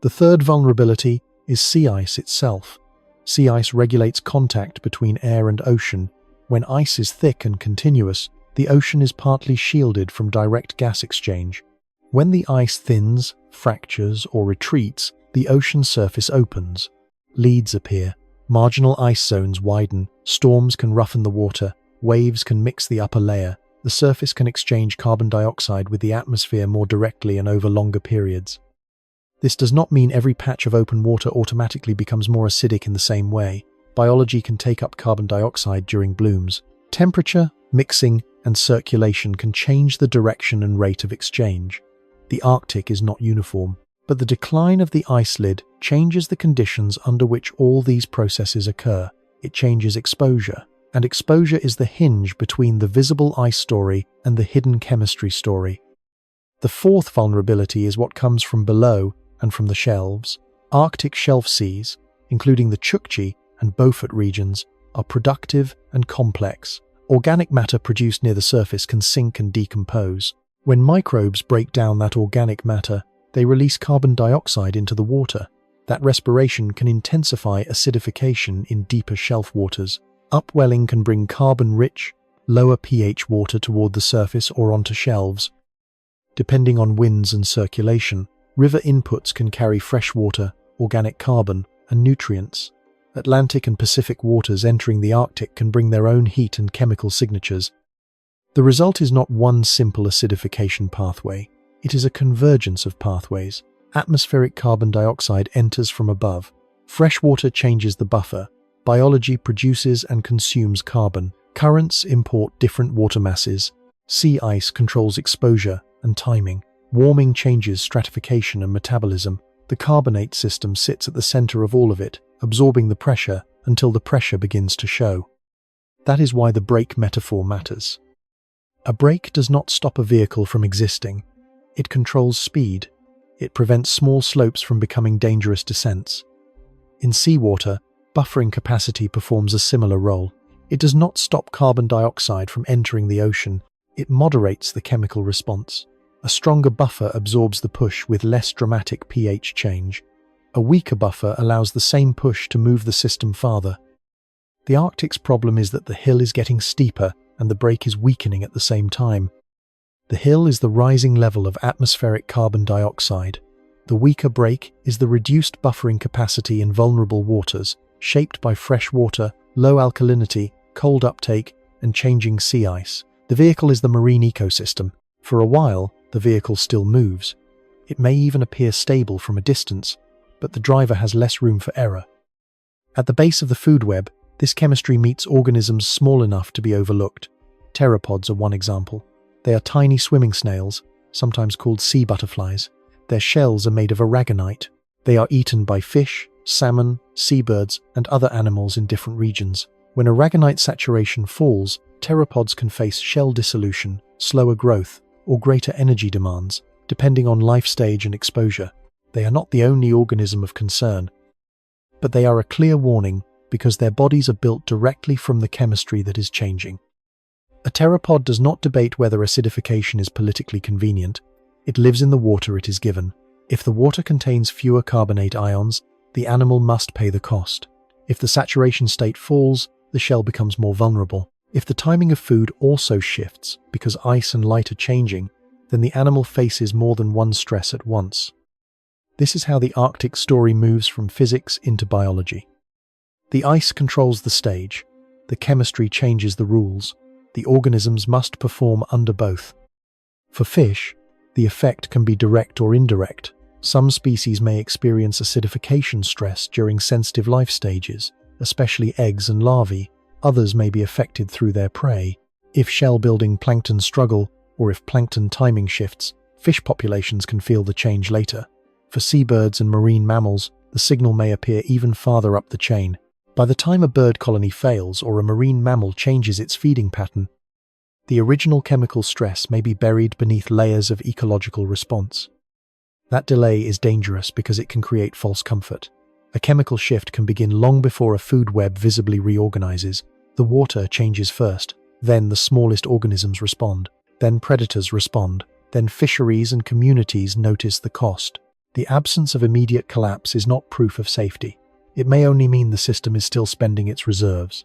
The third vulnerability is sea ice itself. Sea ice regulates contact between air and ocean. When ice is thick and continuous, the ocean is partly shielded from direct gas exchange. When the ice thins, fractures, or retreats, the ocean surface opens. Leads appear. Marginal ice zones widen. Storms can roughen the water. Waves can mix the upper layer. The surface can exchange carbon dioxide with the atmosphere more directly and over longer periods. This does not mean every patch of open water automatically becomes more acidic in the same way. Biology can take up carbon dioxide during blooms. Temperature, mixing, and circulation can change the direction and rate of exchange. The Arctic is not uniform, but the decline of the ice lid changes the conditions under which all these processes occur. It changes exposure, and exposure is the hinge between the visible ice story and the hidden chemistry story. The fourth vulnerability is what comes from below and from the shelves. Arctic shelf seas, including the Chukchi and Beaufort regions, are productive and complex. Organic matter produced near the surface can sink and decompose. When microbes break down that organic matter, they release carbon dioxide into the water. That respiration can intensify acidification in deeper shelf waters. Upwelling can bring carbon-rich, lower pH water toward the surface or onto shelves. Depending on winds and circulation, river inputs can carry fresh water, organic carbon, and nutrients. Atlantic and Pacific waters entering the Arctic can bring their own heat and chemical signatures. The result is not one simple acidification pathway. It is a convergence of pathways. Atmospheric carbon dioxide enters from above. Fresh water changes the buffer. Biology produces and consumes carbon. Currents import different water masses. Sea ice controls exposure and timing. Warming changes stratification and metabolism. The carbonate system sits at the center of all of it, absorbing the pressure until the pressure begins to show. That is why the brake metaphor matters. A brake does not stop a vehicle from existing. It controls speed. It prevents small slopes from becoming dangerous descents. In seawater, buffering capacity performs a similar role. It does not stop carbon dioxide from entering the ocean. It moderates the chemical response. A stronger buffer absorbs the push with less dramatic pH change. A weaker buffer allows the same push to move the system farther. The Arctic's problem is that the hill is getting steeper and the brake is weakening at the same time. The hill is the rising level of atmospheric carbon dioxide. The weaker brake is the reduced buffering capacity in vulnerable waters, shaped by fresh water, low alkalinity, cold uptake, and changing sea ice. The vehicle is the marine ecosystem. For a while, the vehicle still moves. It may even appear stable from a distance, but the driver has less room for error. At the base of the food web, this chemistry meets organisms small enough to be overlooked. Pteropods are one example. They are tiny swimming snails, sometimes called sea butterflies. Their shells are made of aragonite. They are eaten by fish, salmon, seabirds, and other animals in different regions. When aragonite saturation falls, pteropods can face shell dissolution, slower growth, or greater energy demands, depending on life stage and exposure. They are not the only organism of concern, but they are a clear warning because their bodies are built directly from the chemistry that is changing. A pteropod does not debate whether acidification is politically convenient. It lives in the water it is given. If the water contains fewer carbonate ions, the animal must pay the cost. If the saturation state falls, the shell becomes more vulnerable. If the timing of food also shifts because ice and light are changing, then the animal faces more than one stress at once. This is how the Arctic story moves from physics into biology. The ice controls the stage. The chemistry changes the rules. The organisms must perform under both. For fish, the effect can be direct or indirect. Some species may experience acidification stress during sensitive life stages, especially eggs and larvae. Others may be affected through their prey. If shell-building plankton struggle, or if plankton timing shifts, fish populations can feel the change later. For seabirds and marine mammals, the signal may appear even farther up the chain. By the time a bird colony fails or a marine mammal changes its feeding pattern, the original chemical stress may be buried beneath layers of ecological response. That delay is dangerous because it can create false comfort. A chemical shift can begin long before a food web visibly reorganizes. The water changes first, then the smallest organisms respond, then predators respond, then fisheries and communities notice the cost. The absence of immediate collapse is not proof of safety. It may only mean the system is still spending its reserves.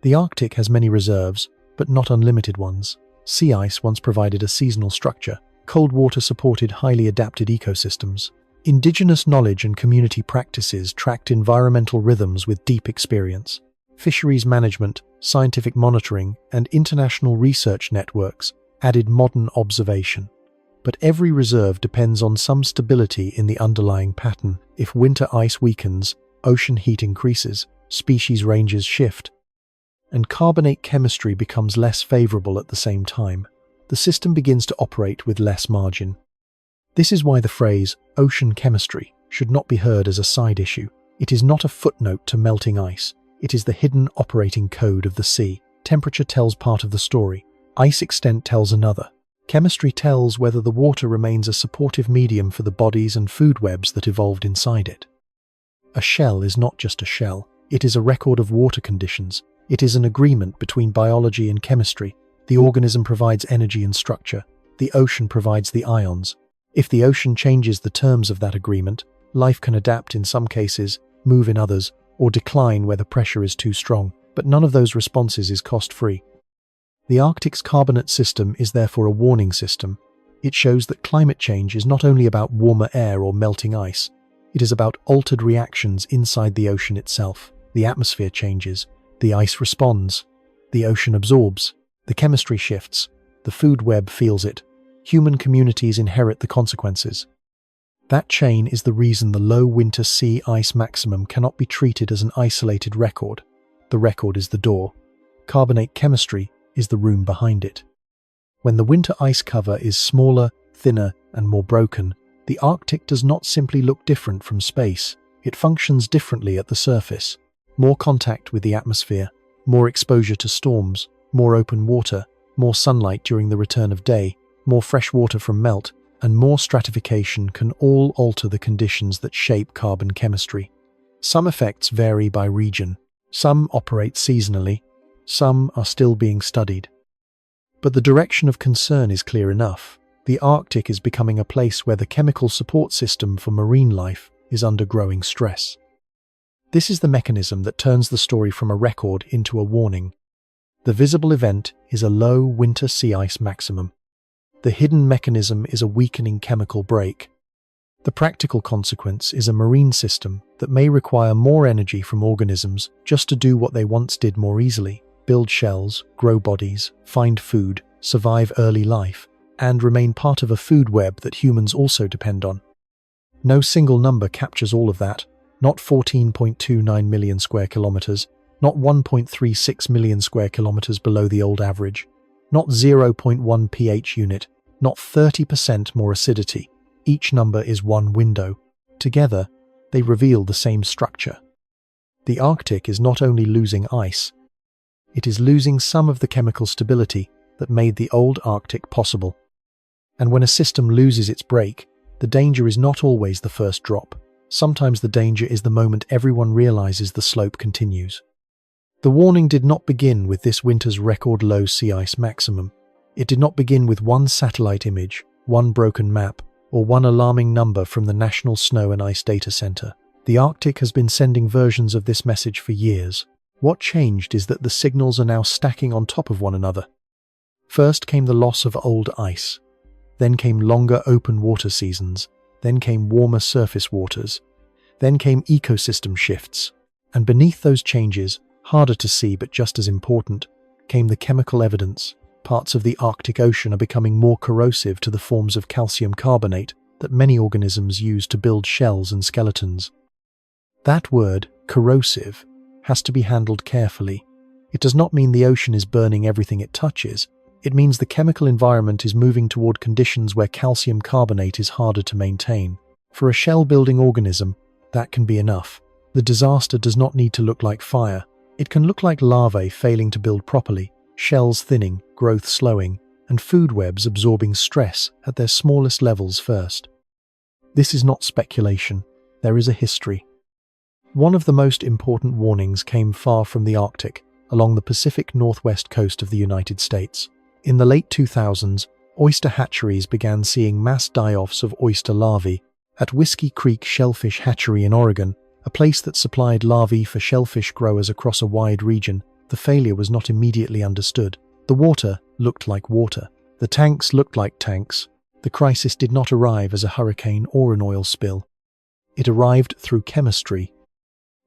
The Arctic has many reserves, but not unlimited ones. Sea ice once provided a seasonal structure. Cold water supported highly adapted ecosystems. Indigenous knowledge and community practices tracked environmental rhythms with deep experience. Fisheries management, scientific monitoring, and international research networks added modern observation. But every reserve depends on some stability in the underlying pattern. If winter ice weakens, ocean heat increases, species ranges shift, and carbonate chemistry becomes less favorable at the same time, the system begins to operate with less margin. This is why the phrase ocean chemistry should not be heard as a side issue. It is not a footnote to melting ice. It is the hidden operating code of the sea. Temperature tells part of the story. Ice extent tells another. Chemistry tells whether the water remains a supportive medium for the bodies and food webs that evolved inside it. A shell is not just a shell. It is a record of water conditions. It is an agreement between biology and chemistry. The organism provides energy and structure. The ocean provides the ions. If the ocean changes the terms of that agreement, life can adapt in some cases, move in others, or decline where the pressure is too strong. But none of those responses is cost-free. The Arctic's carbonate system is therefore a warning system. It shows that climate change is not only about warmer air or melting ice. It is about altered reactions inside the ocean itself. The atmosphere changes. The ice responds. The ocean absorbs. The chemistry shifts. The food web feels it. Human communities inherit the consequences. That chain is the reason the low winter sea ice maximum cannot be treated as an isolated record. The record is the door. Carbonate chemistry is the room behind it. When the winter ice cover is smaller, thinner, and more broken, the Arctic does not simply look different from space. It functions differently at the surface. More contact with the atmosphere, more exposure to storms, more open water, more sunlight during the return of day, more fresh water from melt, and more stratification can all alter the conditions that shape carbon chemistry. Some effects vary by region. Some operate seasonally. Some are still being studied. But the direction of concern is clear enough. The Arctic is becoming a place where the chemical support system for marine life is under growing stress. This is the mechanism that turns the story from a record into a warning. The visible event is a low winter sea ice maximum. The hidden mechanism is a weakening chemical break. The practical consequence is a marine system that may require more energy from organisms just to do what they once did more easily: build shells, grow bodies, find food, survive early life, and remain part of a food web that humans also depend on. No single number captures all of that. Not 14.29 million square kilometers, not 1.36 million square kilometers below the old average, not 0.1 pH unit, not 30% more acidity. Each number is one window. Together, they reveal the same structure. The Arctic is not only losing ice, it is losing some of the chemical stability that made the old Arctic possible. And when a system loses its break, the danger is not always the first drop. Sometimes the danger is the moment everyone realizes the slope continues. The warning did not begin with this winter's record low sea ice maximum. It did not begin with one satellite image, one broken map, or one alarming number from the National Snow and Ice Data Center. The Arctic has been sending versions of this message for years. What changed is that the signals are now stacking on top of one another. First came the loss of old ice. Then came longer open water seasons. Then came warmer surface waters. Then came ecosystem shifts. And beneath those changes, harder to see but just as important, came the chemical evidence. Parts of the Arctic Ocean are becoming more corrosive to the forms of calcium carbonate that many organisms use to build shells and skeletons. That word, corrosive, has to be handled carefully. It does not mean the ocean is burning everything it touches. It means the chemical environment is moving toward conditions where calcium carbonate is harder to maintain. For a shell-building organism, that can be enough. The disaster does not need to look like fire. It can look like larvae failing to build properly, shells thinning, growth slowing, and food webs absorbing stress at their smallest levels first. This is not speculation. There is a history. One of the most important warnings came far from the Arctic, along the Pacific Northwest coast of the United States. In the late 2000s, oyster hatcheries began seeing mass die-offs of oyster larvae. At Whiskey Creek Shellfish Hatchery in Oregon, a place that supplied larvae for shellfish growers across a wide region, the failure was not immediately understood. The water looked like water. The tanks looked like tanks. The crisis did not arrive as a hurricane or an oil spill. It arrived through chemistry.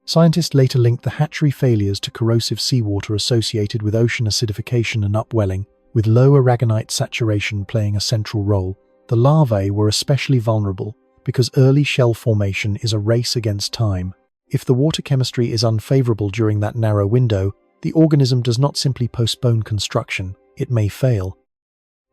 Scientists later linked the hatchery failures to corrosive seawater associated with ocean acidification and upwelling, with low aragonite saturation playing a central role. The larvae were especially vulnerable because early shell formation is a race against time. If the water chemistry is unfavorable during that narrow window, the organism does not simply postpone construction, it may fail.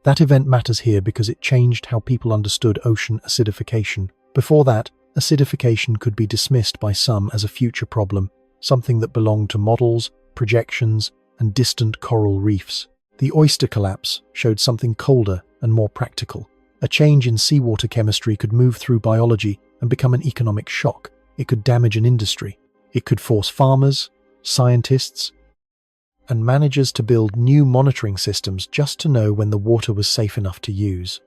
That event matters here because it changed how people understood ocean acidification. Before that, acidification could be dismissed by some as a future problem, something that belonged to models, projections, and distant coral reefs. The oyster collapse showed something colder and more practical. A change in seawater chemistry could move through biology and become an economic shock. It could damage an industry. It could force farmers, scientists, and managers to build new monitoring systems just to know when the water was safe enough to use.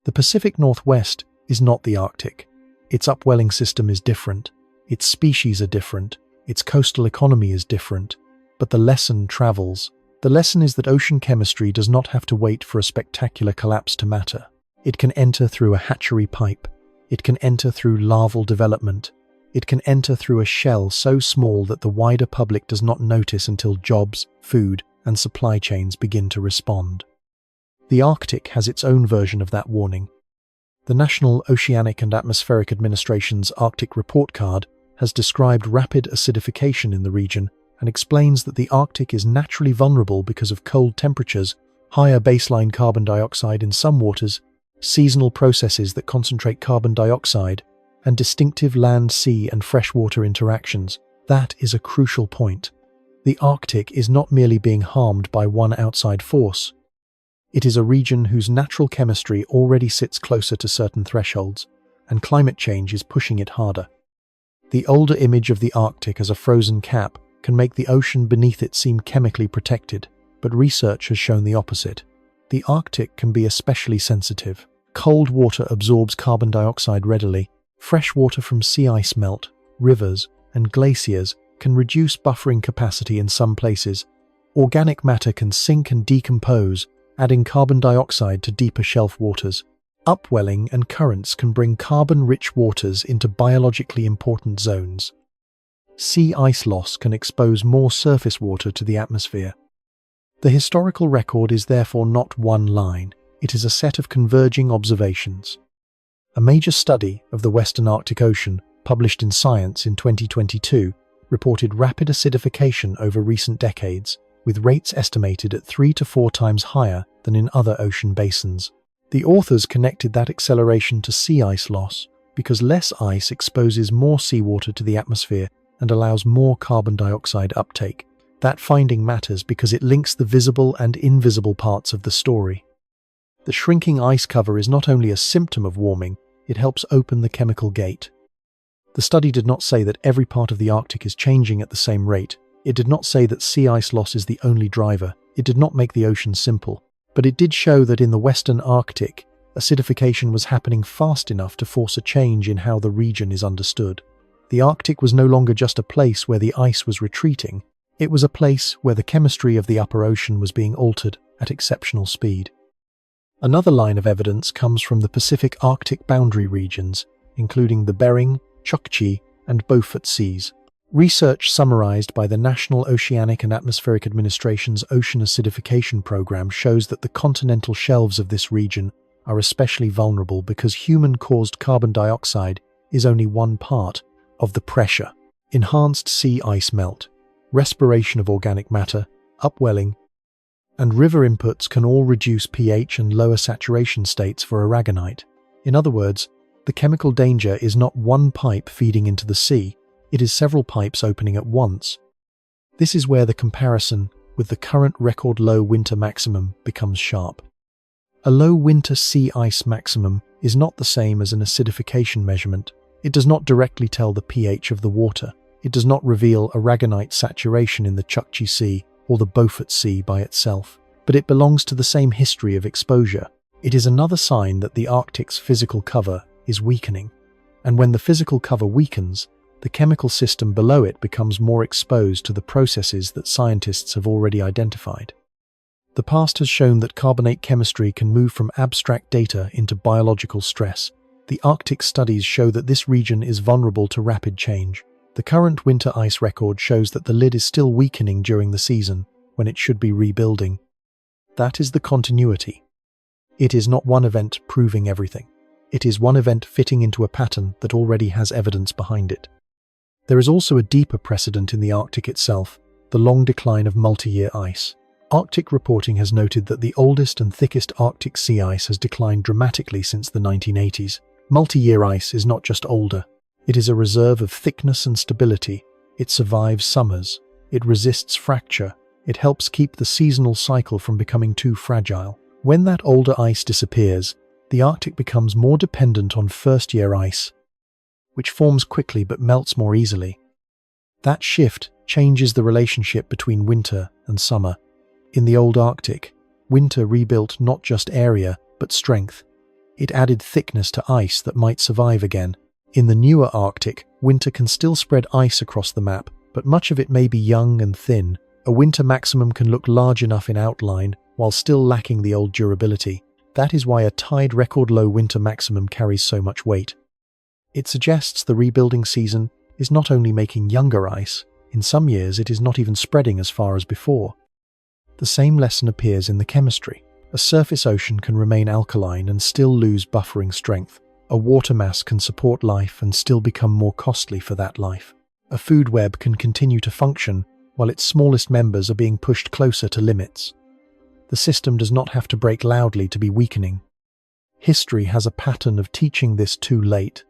The Pacific Northwest is not the Arctic. Its upwelling system is different. Its species are different. Its coastal economy is different. But the lesson travels. The lesson is that ocean chemistry does not have to wait for a spectacular collapse to matter. It can enter through a hatchery pipe. It can enter through larval development. It can enter through a shell so small that the wider public does not notice until jobs, food, and supply chains begin to respond. The Arctic has its own version of that warning. The National Oceanic and Atmospheric Administration's Arctic Report Card has described rapid acidification in the region and explains that the Arctic is naturally vulnerable because of cold temperatures, higher baseline carbon dioxide in some waters, seasonal processes that concentrate carbon dioxide, and distinctive land-sea and freshwater interactions. That is a crucial point. The Arctic is not merely being harmed by one outside force. It is a region whose natural chemistry already sits closer to certain thresholds, and climate change is pushing it harder. The older image of the Arctic as a frozen cap can make the ocean beneath it seem chemically protected, but research has shown the opposite. The Arctic can be especially sensitive. Cold water absorbs carbon dioxide readily. Fresh water from sea ice melt, rivers, and glaciers can reduce buffering capacity in some places. Organic matter can sink and decompose, adding carbon dioxide to deeper shelf waters. Upwelling and currents can bring carbon-rich waters into biologically important zones. Sea ice loss can expose more surface water to the atmosphere. The historical record is therefore not one line, it is a set of converging observations. A major study of the Western Arctic Ocean, published in Science in 2022, reported rapid acidification over recent decades, with rates estimated at 3 to 4 times higher than in other ocean basins. The authors connected that acceleration to sea ice loss because less ice exposes more seawater to the atmosphere, and allows more carbon dioxide uptake. That finding matters because it links the visible and invisible parts of the story. The shrinking ice cover is not only a symptom of warming, it helps open the chemical gate. The study did not say that every part of the Arctic is changing at the same rate. It did not say that sea ice loss is the only driver. It did not make the ocean simple. But it did show that in the Western Arctic, acidification was happening fast enough to force a change in how the region is understood. The Arctic was no longer just a place where the ice was retreating. It was a place where the chemistry of the upper ocean was being altered at exceptional speed. Another line of evidence comes from the Pacific Arctic boundary regions, including the Bering, Chukchi, and Beaufort Seas. Research summarized by the National Oceanic and Atmospheric Administration's Ocean Acidification Program shows that the continental shelves of this region are especially vulnerable because human-caused carbon dioxide is only one part of the pressure. Enhanced sea ice melt, respiration of organic matter, upwelling, and river inputs can all reduce pH and lower saturation states for aragonite. In other words, the chemical danger is not one pipe feeding into the sea, it is several pipes opening at once. This is where the comparison with the current record low winter maximum becomes sharp. A low winter sea ice maximum is not the same as an acidification measurement. It does not directly tell the pH of the water. It does not reveal aragonite saturation in the Chukchi Sea or the Beaufort Sea by itself, but it belongs to the same history of exposure. It is another sign that the Arctic's physical cover is weakening, and when the physical cover weakens, the chemical system below it becomes more exposed to the processes that scientists have already identified. The past has shown that carbonate chemistry can move from abstract data into biological stress. The Arctic studies show that this region is vulnerable to rapid change. The current winter ice record shows that the lid is still weakening during the season, when it should be rebuilding. That is the continuity. It is not one event proving everything. It is one event fitting into a pattern that already has evidence behind it. There is also a deeper precedent in the Arctic itself, the long decline of multi-year ice. Arctic reporting has noted that the oldest and thickest Arctic sea ice has declined dramatically since the 1980s. Multi-year ice is not just older. It is a reserve of thickness and stability. It survives summers. It resists fracture. It helps keep the seasonal cycle from becoming too fragile. When that older ice disappears, the Arctic becomes more dependent on first-year ice, which forms quickly but melts more easily. That shift changes the relationship between winter and summer. In the old Arctic, winter rebuilt not just area, but strength. It added thickness to ice that might survive again. In the newer Arctic, winter can still spread ice across the map, but much of it may be young and thin. A winter maximum can look large enough in outline, while still lacking the old durability. That is why a tide record low winter maximum carries so much weight. It suggests the rebuilding season is not only making younger ice, in some years it is not even spreading as far as before. The same lesson appears in the chemistry. A surface ocean can remain alkaline and still lose buffering strength. A water mass can support life and still become more costly for that life. A food web can continue to function while its smallest members are being pushed closer to limits. The system does not have to break loudly to be weakening. History has a pattern of teaching this too late.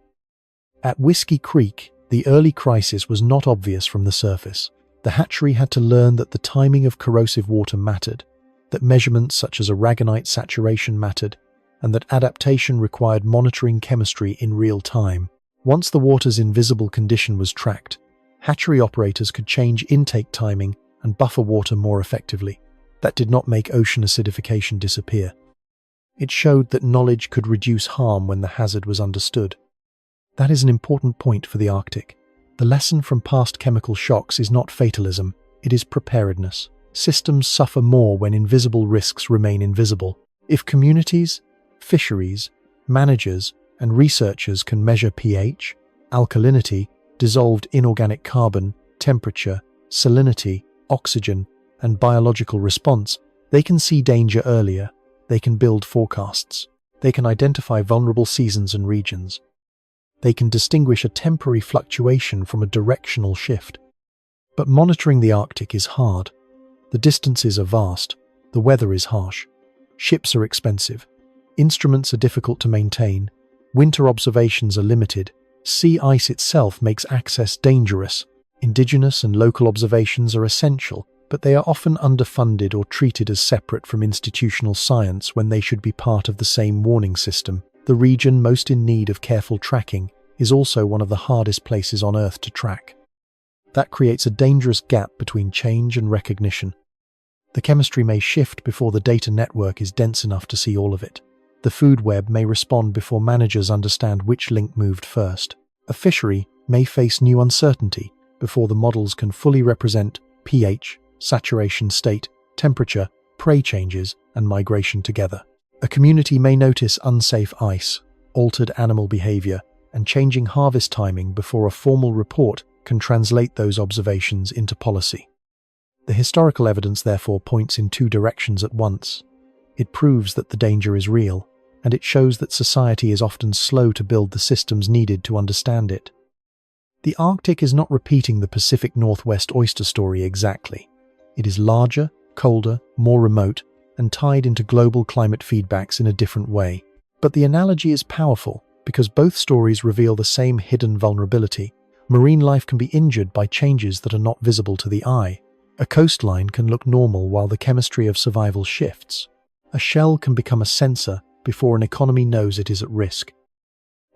At Whiskey Creek, the early crisis was not obvious from the surface. The hatchery had to learn that the timing of corrosive water mattered, that measurements such as aragonite saturation mattered, and that adaptation required monitoring chemistry in real time. Once the water's invisible condition was tracked, hatchery operators could change intake timing and buffer water more effectively. That did not make ocean acidification disappear. It showed that knowledge could reduce harm when the hazard was understood. That is an important point for the Arctic. The lesson from past chemical shocks is not fatalism, it is preparedness. Systems suffer more when invisible risks remain invisible. If communities, fisheries, managers, and researchers can measure pH, alkalinity, dissolved inorganic carbon, temperature, salinity, oxygen, and biological response, they can see danger earlier, they can build forecasts, they can identify vulnerable seasons and regions. They can distinguish a temporary fluctuation from a directional shift. But monitoring the Arctic is hard. The distances are vast, the weather is harsh, ships are expensive, instruments are difficult to maintain, winter observations are limited, sea ice itself makes access dangerous. Indigenous and local observations are essential, but they are often underfunded or treated as separate from institutional science when they should be part of the same warning system. The region most in need of careful tracking is also one of the hardest places on Earth to track. That creates a dangerous gap between change and recognition. The chemistry may shift before the data network is dense enough to see all of it. The food web may respond before managers understand which link moved first. A fishery may face new uncertainty before the models can fully represent pH, saturation state, temperature, prey changes, and migration together. A community may notice unsafe ice, altered animal behavior, and changing harvest timing before a formal report can translate those observations into policy. The historical evidence therefore points in two directions at once. It proves that the danger is real, and it shows that society is often slow to build the systems needed to understand it. The Arctic is not repeating the Pacific Northwest oyster story exactly. It is larger, colder, more remote, and tied into global climate feedbacks in a different way. But the analogy is powerful because both stories reveal the same hidden vulnerability. Marine life can be injured by changes that are not visible to the eye. A coastline can look normal while the chemistry of survival shifts. A shell can become a sensor before an economy knows it is at risk.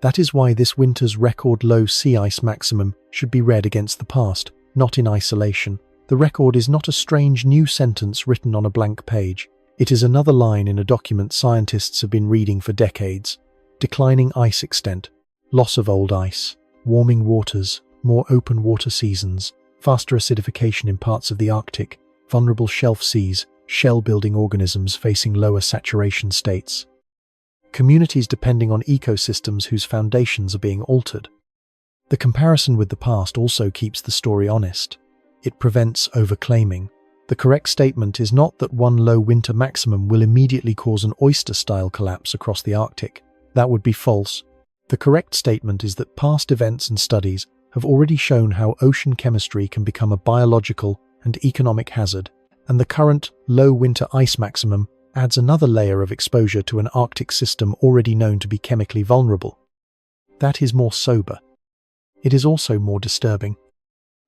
That is why this winter's record low sea ice maximum should be read against the past, not in isolation. The record is not a strange new sentence written on a blank page. It is another line in a document scientists have been reading for decades. Declining ice extent, loss of old ice, warming waters, more open water seasons, faster acidification in parts of the Arctic, vulnerable shelf seas, shell-building organisms facing lower saturation states. Communities depending on ecosystems whose foundations are being altered. The comparison with the past also keeps the story honest. It prevents overclaiming. The correct statement is not that one low winter maximum will immediately cause an oyster-style collapse across the Arctic. That would be false. The correct statement is that past events and studies have already shown how ocean chemistry can become a biological and economic hazard, and the current low winter ice maximum adds another layer of exposure to an Arctic system already known to be chemically vulnerable. That is more sober. It is also more disturbing.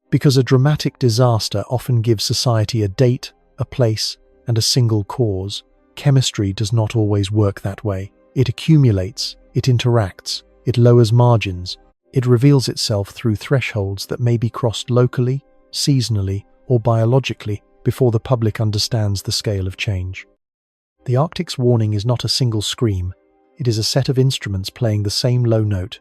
Because a dramatic disaster often gives society a date, a place, and a single cause, chemistry does not always work that way. It accumulates, it interacts, it lowers margins, it reveals itself through thresholds that may be crossed locally, seasonally, or biologically before the public understands the scale of change. The Arctic's warning is not a single scream, it is a set of instruments playing the same low note.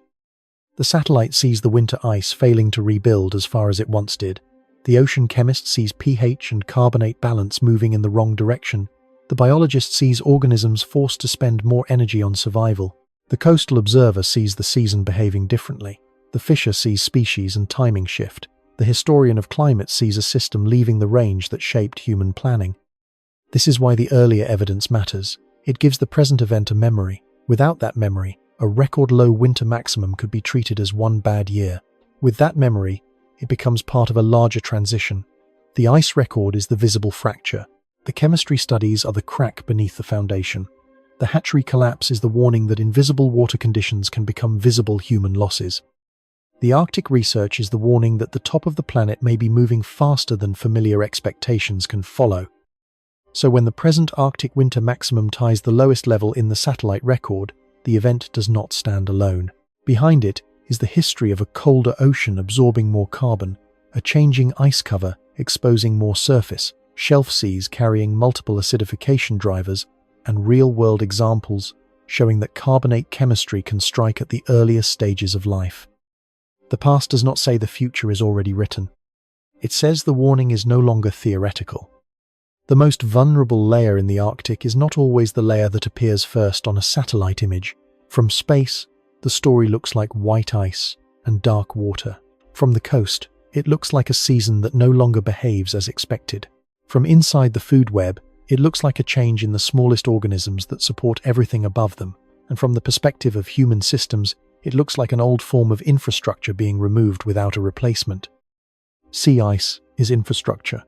The satellite sees the winter ice failing to rebuild as far as it once did. The ocean chemist sees pH and carbonate balance moving in the wrong direction. The biologist sees organisms forced to spend more energy on survival. The coastal observer sees the season behaving differently. The fisher sees species and timing shift. The historian of climate sees a system leaving the range that shaped human planning. This is why the earlier evidence matters. It gives the present event a memory. Without that memory, a record low winter maximum could be treated as one bad year. With that memory, it becomes part of a larger transition. The ice record is the visible fracture. The chemistry studies are the crack beneath the foundation. The hatchery collapse is the warning that invisible water conditions can become visible human losses. The Arctic research is the warning that the top of the planet may be moving faster than familiar expectations can follow. So when the present Arctic winter maximum ties the lowest level in the satellite record, the event does not stand alone. Behind it is the history of a colder ocean absorbing more carbon, a changing ice cover exposing more surface, shelf seas carrying multiple acidification drivers, and real-world examples showing that carbonate chemistry can strike at the earliest stages of life. The past does not say the future is already written. It says the warning is no longer theoretical. The most vulnerable layer in the Arctic is not always the layer that appears first on a satellite image. From space, the story looks like white ice and dark water. From the coast, it looks like a season that no longer behaves as expected. From inside the food web, it looks like a change in the smallest organisms that support everything above them. And from the perspective of human systems, it looks like an old form of infrastructure being removed without a replacement. Sea ice is infrastructure.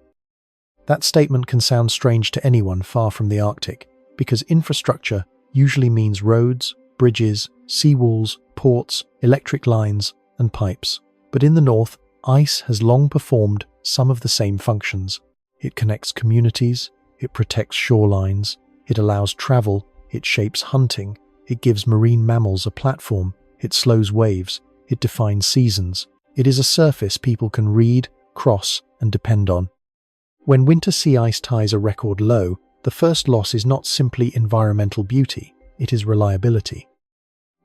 That statement can sound strange to anyone far from the Arctic, because infrastructure usually means roads, bridges, seawalls, ports, electric lines, and pipes. But in the north, Ice has long performed some of the same functions. It connects communities, it protects shorelines, it allows travel, it shapes hunting, it gives marine mammals a platform, it slows waves, it defines seasons. It is a surface people can read, cross, and depend on. When winter sea ice ties a record low, the first loss is not simply environmental beauty, it is reliability.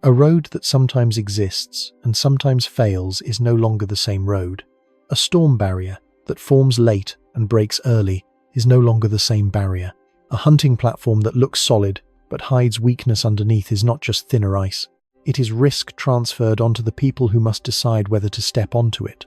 A road that sometimes exists and sometimes fails is no longer the same road. A storm barrier that forms late and breaks early is no longer the same barrier. A hunting platform that looks solid but hides weakness underneath is not just thinner ice. It is risk transferred onto the people who must decide whether to step onto it.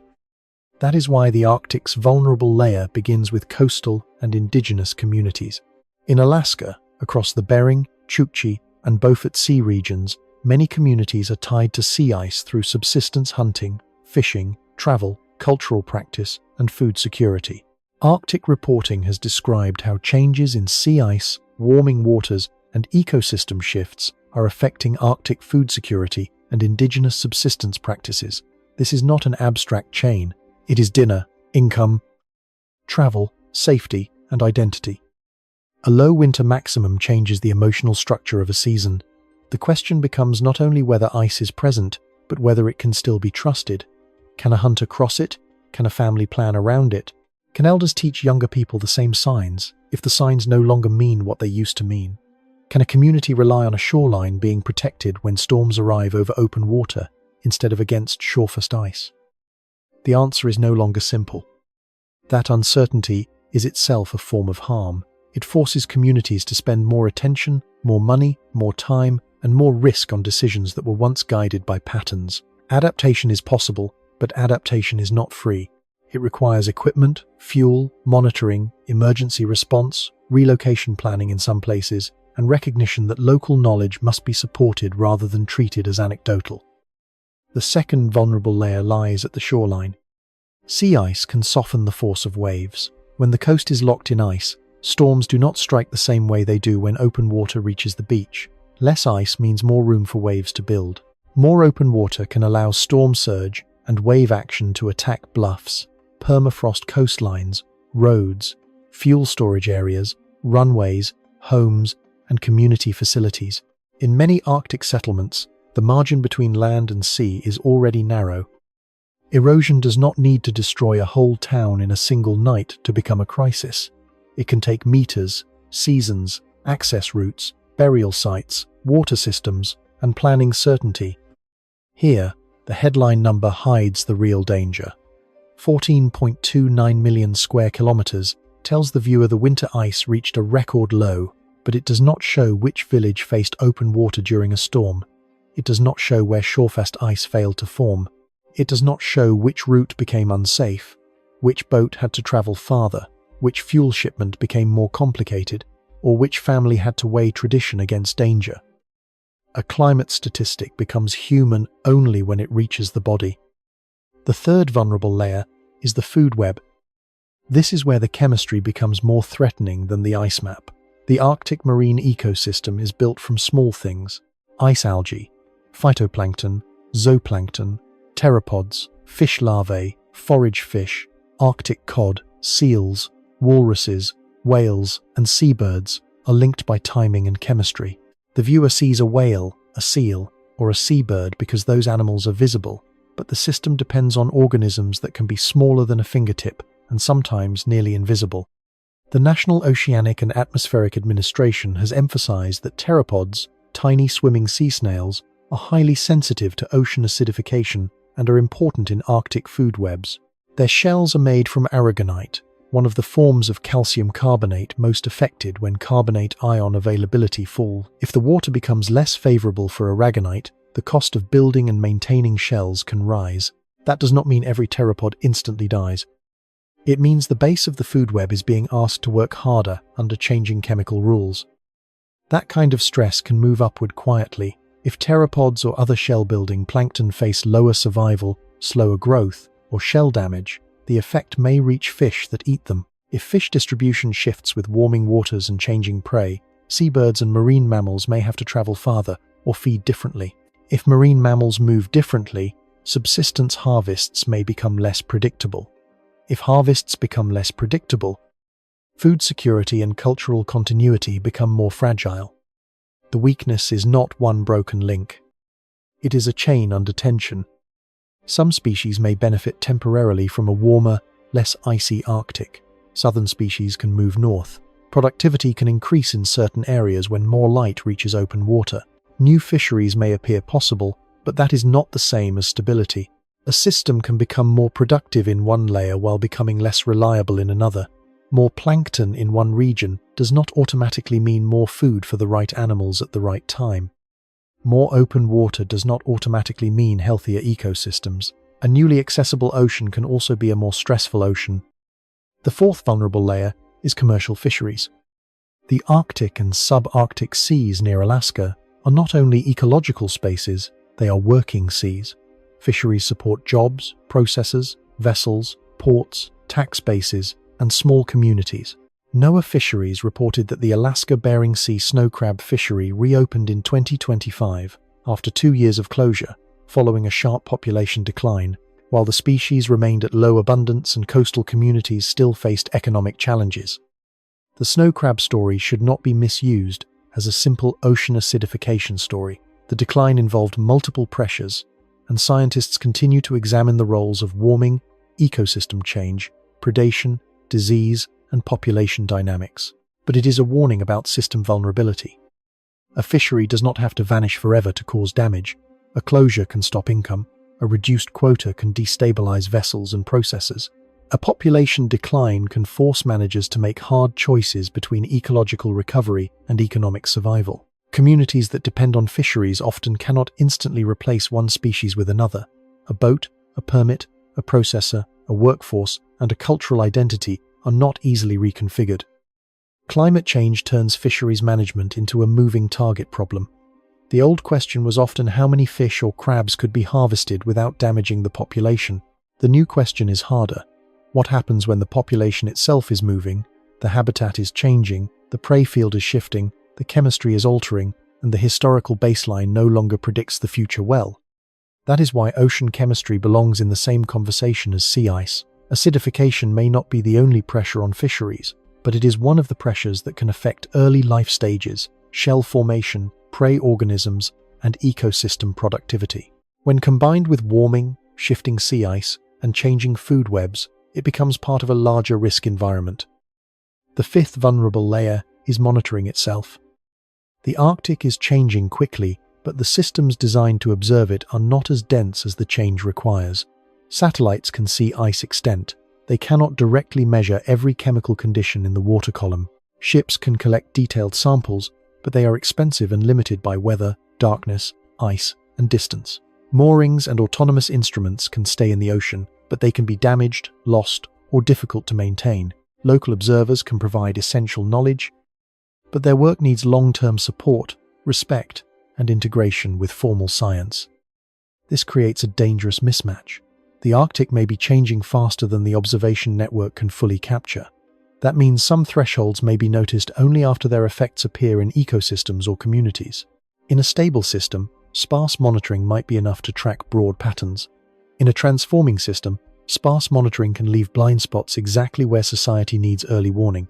That is why the Arctic's vulnerable layer begins with coastal and indigenous communities. In Alaska, across the Bering, Chukchi, and Beaufort Sea regions, many communities are tied to sea ice through subsistence hunting, fishing, travel, cultural practice, and food security. Arctic reporting has described how changes in sea ice, warming waters, and ecosystem shifts are affecting Arctic food security and indigenous subsistence practices. This is not an abstract chain. It is dinner, income, travel, safety, and identity. A low winter maximum changes the emotional structure of a season. The question becomes not only whether ice is present, but whether it can still be trusted. Can a hunter cross it? Can a family plan around it? Can elders teach younger people the same signs, if the signs no longer mean what they used to mean? Can a community rely on a shoreline being protected when storms arrive over open water instead of against shorefast ice? The answer is no longer simple. That uncertainty is itself a form of harm. It forces communities to spend more attention, more money, more time, and more risk on decisions that were once guided by patterns. Adaptation is possible, but adaptation is not free. It requires equipment, fuel, monitoring, emergency response, relocation planning in some places, and recognition that local knowledge must be supported rather than treated as anecdotal. The second vulnerable layer lies at the shoreline. Sea ice can soften the force of waves. When the coast is locked in ice, storms do not strike the same way they do when open water reaches the beach. Less ice means more room for waves to build. More open water can allow storm surge and wave action to attack bluffs, permafrost coastlines, roads, fuel storage areas, runways, homes, and community facilities. In many Arctic settlements, the margin between land and sea is already narrow. Erosion does not need to destroy a whole town in a single night to become a crisis. It can take meters, seasons, access routes, burial sites, water systems, and planning certainty. Here, the headline number hides the real danger. 14.29 million square kilometers tells the viewer the winter ice reached a record low, but it does not show which village faced open water during a storm. It does not show where shorefast ice failed to form. It does not show which route became unsafe, which boat had to travel farther, which fuel shipment became more complicated, or which family had to weigh tradition against danger. A climate statistic becomes human only when it reaches the body. The third vulnerable layer is the food web. This is where the chemistry becomes more threatening than the ice map. The Arctic marine ecosystem is built from small things: ice algae, phytoplankton, zooplankton, pteropods, fish larvae, forage fish, Arctic cod, seals, walruses, whales, and seabirds are linked by timing and chemistry. The viewer sees a whale, a seal, or a seabird because those animals are visible, but the system depends on organisms that can be smaller than a fingertip and sometimes nearly invisible. The National Oceanic and Atmospheric Administration has emphasized that pteropods, tiny swimming sea snails, are highly sensitive to ocean acidification and are important in Arctic food webs. Their shells are made from aragonite, one of the forms of calcium carbonate most affected when carbonate ion availability falls. If the water becomes less favorable for aragonite, the cost of building and maintaining shells can rise. That does not mean every pteropod instantly dies. It means the base of the food web is being asked to work harder under changing chemical rules. That kind of stress can move upward quietly. If pteropods or other shell-building plankton face lower survival, slower growth, or shell damage, the effect may reach fish that eat them. If fish distribution shifts with warming waters and changing prey, seabirds and marine mammals may have to travel farther or feed differently. If marine mammals move differently, subsistence harvests may become less predictable. If harvests become less predictable, food security and cultural continuity become more fragile. The weakness is not one broken link. It is a chain under tension. Some species may benefit temporarily from a warmer, less icy Arctic. Southern species can move north. Productivity can increase in certain areas when more light reaches open water. New fisheries may appear possible, but that is not the same as stability. A system can become more productive in one layer while becoming less reliable in another. More plankton in one region does not automatically mean more food for the right animals at the right time. More open water does not automatically mean healthier ecosystems. A newly accessible ocean can also be a more stressful ocean. The fourth vulnerable layer is commercial fisheries. The Arctic and subarctic seas near Alaska are not only ecological spaces, they are working seas. Fisheries support jobs, processors, vessels, ports, tax bases, and small communities. NOAA Fisheries reported that the Alaska Bering Sea snow crab fishery reopened in 2025 after 2 years of closure, following a sharp population decline, while the species remained at low abundance and coastal communities still faced economic challenges. The snow crab story should not be misused as a simple ocean acidification story. The decline involved multiple pressures, and scientists continue to examine the roles of warming, ecosystem change, predation, disease, and population dynamics. But it is a warning about system vulnerability. A fishery does not have to vanish forever to cause damage. A closure can stop income. A reduced quota can destabilize vessels and processors. A population decline can force managers to make hard choices between ecological recovery and economic survival. Communities that depend on fisheries often cannot instantly replace one species with another. A boat, a permit, a processor, a workforce, and a cultural identity are not easily reconfigured. Climate change turns fisheries management into a moving target problem. The old question was often how many fish or crabs could be harvested without damaging the population. The new question is harder. What happens when the population itself is moving, the habitat is changing, the prey field is shifting, the chemistry is altering, and the historical baseline no longer predicts the future well? That is why ocean chemistry belongs in the same conversation as sea ice. Acidification may not be the only pressure on fisheries, but it is one of the pressures that can affect early life stages, shell formation, prey organisms, and ecosystem productivity. When combined with warming, shifting sea ice, and changing food webs, it becomes part of a larger risk environment. The fifth vulnerable layer is monitoring itself. The Arctic is changing quickly, but the systems designed to observe it are not as dense as the change requires. Satellites can see ice extent. They cannot directly measure every chemical condition in the water column. Ships can collect detailed samples, but they are expensive and limited by weather, darkness, ice, and distance. Moorings and autonomous instruments can stay in the ocean, but they can be damaged, lost, or difficult to maintain. Local observers can provide essential knowledge, but their work needs long-term support, respect, and integration with formal science. This creates a dangerous mismatch. The Arctic may be changing faster than the observation network can fully capture. That means some thresholds may be noticed only after their effects appear in ecosystems or communities. In a stable system, sparse monitoring might be enough to track broad patterns. In a transforming system, sparse monitoring can leave blind spots exactly where society needs early warning.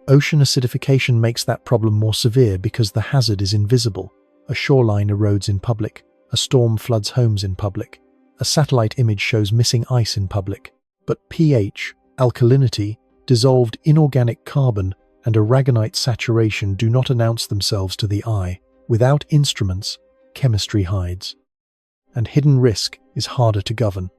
Ocean acidification makes that problem more severe because the hazard is invisible. A shoreline erodes in public. A storm floods homes in public. A satellite image shows missing ice in public. But pH, alkalinity, dissolved inorganic carbon, and aragonite saturation do not announce themselves to the eye. Without instruments, chemistry hides. And hidden risk is harder to govern.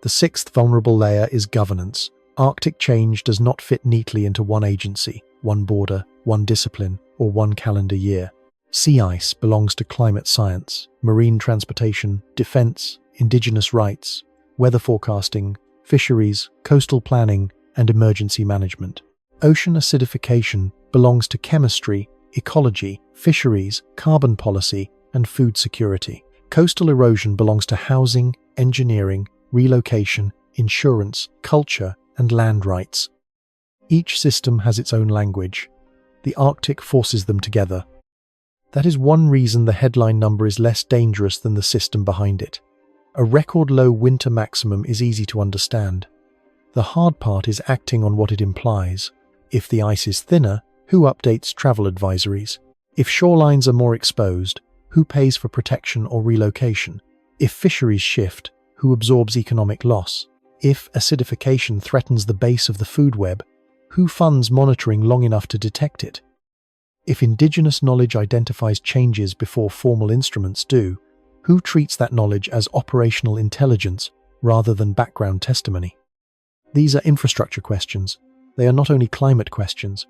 The sixth vulnerable layer is governance. Arctic change does not fit neatly into one agency, one border, one discipline, or one calendar year. Sea ice belongs to climate science, marine transportation, defense, indigenous rights, weather forecasting, fisheries, coastal planning, and emergency management. Ocean acidification belongs to chemistry, ecology, fisheries, carbon policy, and food security. Coastal erosion belongs to housing, engineering, relocation, insurance, culture, and land rights. Each system has its own language. The Arctic forces them together. That is one reason the headline number is less dangerous than the system behind it. A record-low winter maximum is easy to understand. The hard part is acting on what it implies. If the ice is thinner, who updates travel advisories? If shorelines are more exposed, who pays for protection or relocation? If fisheries shift, who absorbs economic loss? If acidification threatens the base of the food web, who funds monitoring long enough to detect it? If indigenous knowledge identifies changes before formal instruments do, who treats that knowledge as operational intelligence rather than background testimony? These are infrastructure questions. They are not only climate questions.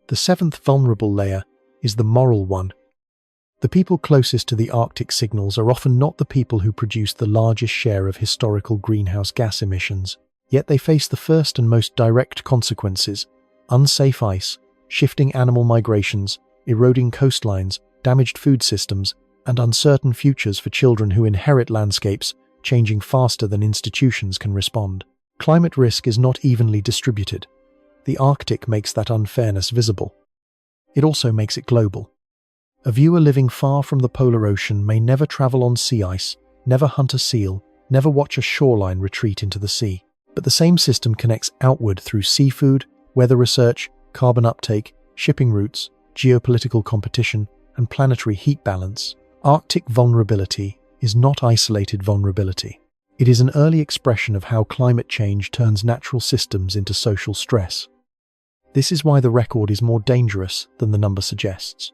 The seventh vulnerable layer is the moral one. The people closest to the Arctic signals are often not the people who produce the largest share of historical greenhouse gas emissions, yet they face the first and most direct consequences: unsafe ice, shifting animal migrations, eroding coastlines, damaged food systems, and uncertain futures for children who inherit landscapes changing faster than institutions can respond. Climate risk is not evenly distributed. The Arctic makes that unfairness visible. It also makes it global. A viewer living far from the polar ocean may never travel on sea ice, never hunt a seal, never watch a shoreline retreat into the sea. But the same system connects outward through seafood, weather research, carbon uptake, shipping routes, geopolitical competition, and planetary heat balance. Arctic vulnerability is not isolated vulnerability. It is an early expression of how climate change turns natural systems into social stress. This is why the record is more dangerous than the number suggests.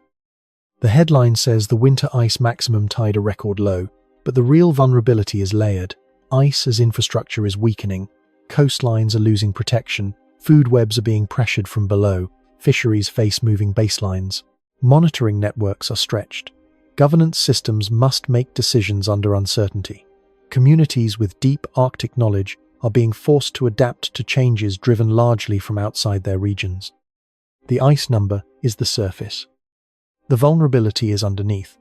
The headline says the winter ice maximum tied a record low, but the real vulnerability is layered. Ice as infrastructure is weakening, coastlines are losing protection, food webs are being pressured from below, fisheries face moving baselines, monitoring networks are stretched. Governance systems must make decisions under uncertainty. Communities with deep Arctic knowledge are being forced to adapt to changes driven largely from outside their regions. The ice number is the surface. The vulnerability is underneath.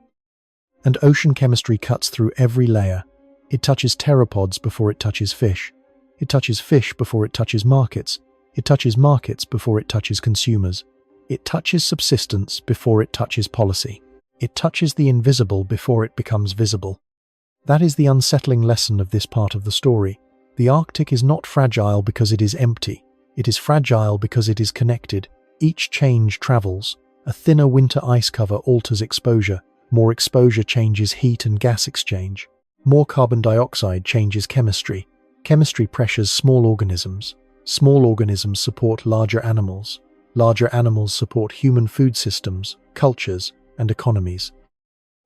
And ocean chemistry cuts through every layer. It touches pteropods before it touches fish. It touches fish before it touches markets. It touches markets before it touches consumers. It touches subsistence before it touches policy. It touches the invisible before it becomes visible. That is the unsettling lesson of this part of the story. The Arctic is not fragile because it is empty. It is fragile because it is connected. Each change travels. A thinner winter ice cover alters exposure. More exposure changes heat and gas exchange. More carbon dioxide changes chemistry. Chemistry pressures small organisms. Small organisms support larger animals. Larger animals support human food systems, cultures, and economies.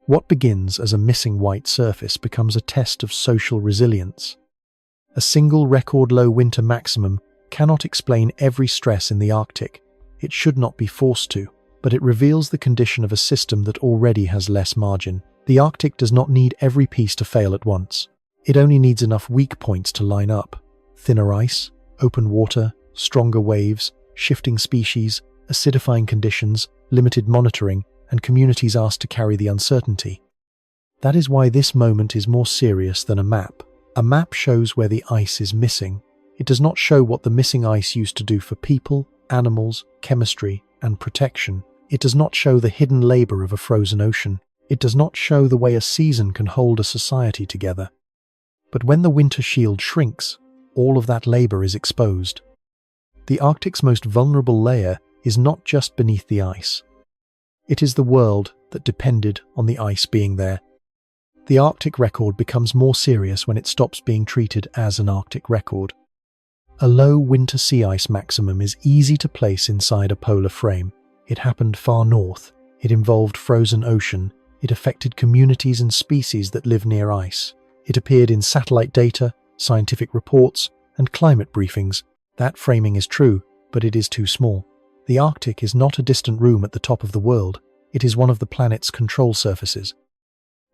What begins as a missing white surface becomes a test of social resilience. A single record-low winter maximum cannot explain every stress in the Arctic. It should not be forced to, but it reveals the condition of a system that already has less margin. The Arctic does not need every piece to fail at once. It only needs enough weak points to line up. Thinner ice, open water, stronger waves, shifting species, acidifying conditions, limited monitoring, and communities asked to carry the uncertainty. That is why this moment is more serious than a map. A map shows where the ice is missing. It does not show what the missing ice used to do for people, animals, chemistry, and protection. It does not show the hidden labor of a frozen ocean. It does not show the way a season can hold a society together. But when the winter shield shrinks, all of that labor is exposed. The Arctic's most vulnerable layer is not just beneath the ice. It is the world that depended on the ice being there. The Arctic record becomes more serious when it stops being treated as an Arctic record. A low winter sea ice maximum is easy to place inside a polar frame. It happened far north. It involved frozen ocean. It affected communities and species that live near ice. It appeared in satellite data, scientific reports, and climate briefings. That framing is true, but it is too small. The Arctic is not a distant room at the top of the world. It is one of the planet's control surfaces.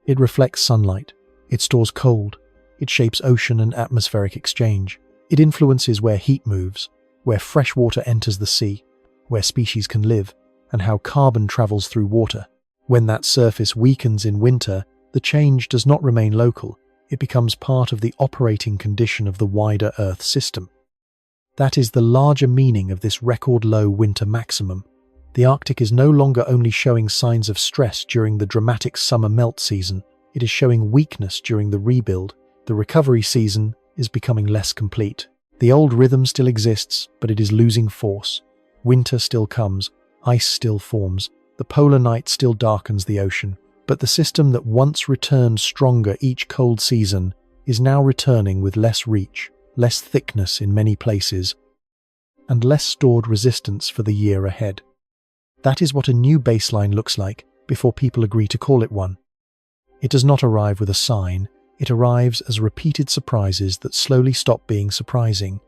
It reflects sunlight. It stores cold. It shapes ocean and atmospheric exchange. It influences where heat moves, where fresh water enters the sea, where species can live, and how carbon travels through water. When that surface weakens in winter, the change does not remain local. It becomes part of the operating condition of the wider Earth system. That is the larger meaning of this record-low winter maximum. The Arctic is no longer only showing signs of stress during the dramatic summer melt season, it is showing weakness during the rebuild. The recovery season is becoming less complete. The old rhythm still exists, but it is losing force. Winter still comes, ice still forms, the polar night still darkens the ocean, but the system that once returned stronger each cold season is now returning with less reach, less thickness in many places, and less stored resistance for the year ahead. That is what a new baseline looks like before people agree to call it one. It does not arrive with a sign, it arrives as repeated surprises that slowly stop being surprising.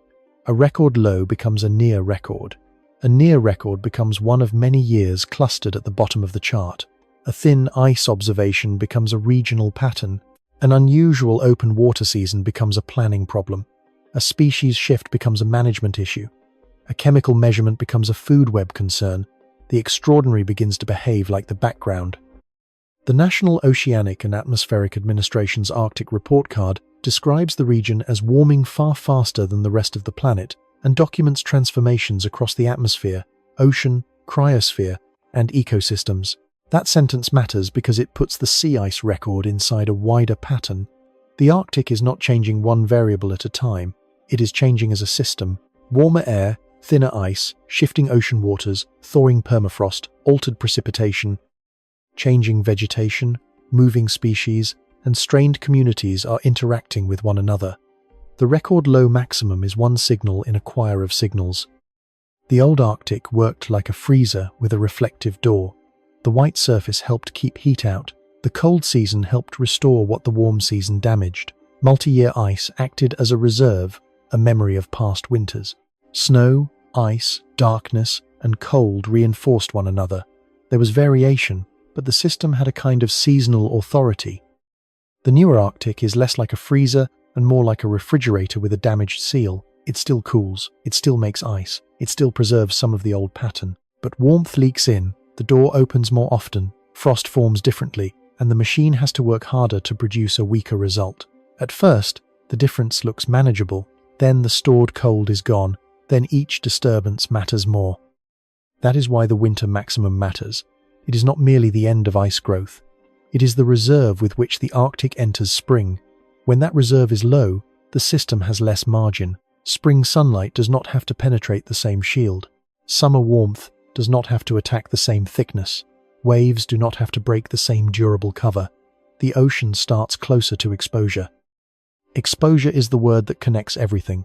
A record low becomes a near record. A near record becomes one of many years clustered at the bottom of the chart. A thin ice observation becomes a regional pattern. An unusual open water season becomes a planning problem. A species shift becomes a management issue. A chemical measurement becomes a food web concern. The extraordinary begins to behave like the background. The National Oceanic and Atmospheric Administration's Arctic Report Card describes the region as warming far faster than the rest of the planet and documents transformations across the atmosphere, ocean, cryosphere, and ecosystems. That sentence matters because it puts the sea ice record inside a wider pattern. The Arctic is not changing one variable at a time. It is changing as a system. Warmer air, thinner ice, shifting ocean waters, thawing permafrost, altered precipitation, changing vegetation, moving species, and strained communities are interacting with one another. The record low maximum is one signal in a choir of signals. The old Arctic worked like a freezer with a reflective door. The white surface helped keep heat out. The cold season helped restore what the warm season damaged. Multi-year ice acted as a reserve, a memory of past winters. Snow, ice, darkness, and cold reinforced one another. There was variation, but the system had a kind of seasonal authority. The newer Arctic is less like a freezer and more like a refrigerator with a damaged seal. It still cools, it still makes ice, it still preserves some of the old pattern. But warmth leaks in, the door opens more often, frost forms differently, and the machine has to work harder to produce a weaker result. At first, the difference looks manageable, then the stored cold is gone, then each disturbance matters more. That is why the winter maximum matters. It is not merely the end of ice growth. It is the reserve with which the Arctic enters spring. When that reserve is low, the system has less margin. Spring sunlight does not have to penetrate the same shield. Summer warmth does not have to attack the same thickness. Waves do not have to break the same durable cover. The ocean starts closer to exposure. Exposure is the word that connects everything.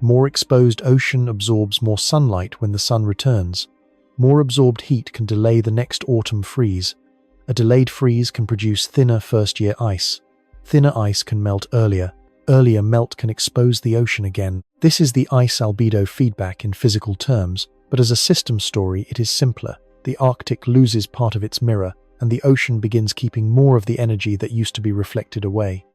More exposed ocean absorbs more sunlight when the sun returns. More absorbed heat can delay the next autumn freeze. A delayed freeze can produce thinner first-year ice. Thinner ice can melt earlier. Earlier melt can expose the ocean again. This is the ice albedo feedback in physical terms, but as a system story it is simpler. The Arctic loses part of its mirror, and the ocean begins keeping more of the energy that used to be reflected away.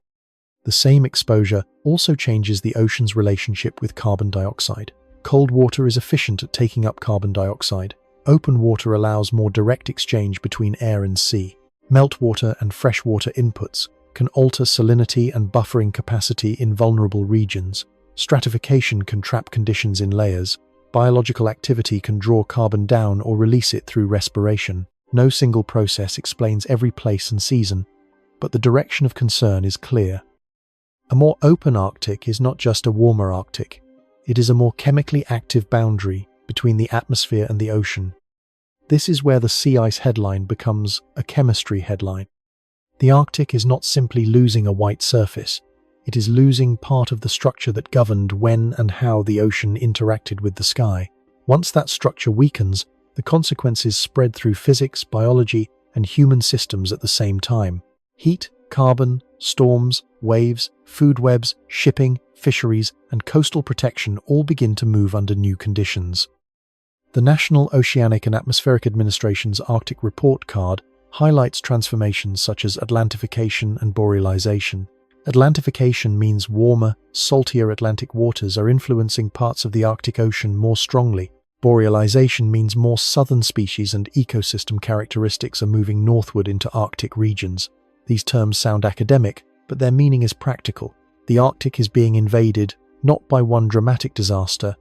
The same exposure also changes the ocean's relationship with carbon dioxide. Cold water is efficient at taking up carbon dioxide. Open water allows more direct exchange between air and sea. Meltwater and freshwater inputs can alter salinity and buffering capacity in vulnerable regions. Stratification can trap conditions in layers. Biological activity can draw carbon down or release it through respiration. No single process explains every place and season, but the direction of concern is clear. A more open Arctic is not just a warmer Arctic. It is a more chemically active boundary between the atmosphere and the ocean. This is where the sea ice headline becomes a chemistry headline. The Arctic is not simply losing a white surface. It is losing part of the structure that governed when and how the ocean interacted with the sky. Once that structure weakens, the consequences spread through physics, biology, and human systems at the same time. Heat, carbon, storms, waves, food webs, shipping, fisheries, and coastal protection all begin to move under new conditions. The National Oceanic and Atmospheric Administration's Arctic Report Card highlights transformations such as Atlantification and borealization. Atlantification means warmer, saltier Atlantic waters are influencing parts of the Arctic Ocean more strongly. Borealization means more southern species and ecosystem characteristics are moving northward into Arctic regions. These terms sound academic, but their meaning is practical. The Arctic is being invaded not by one dramatic disaster,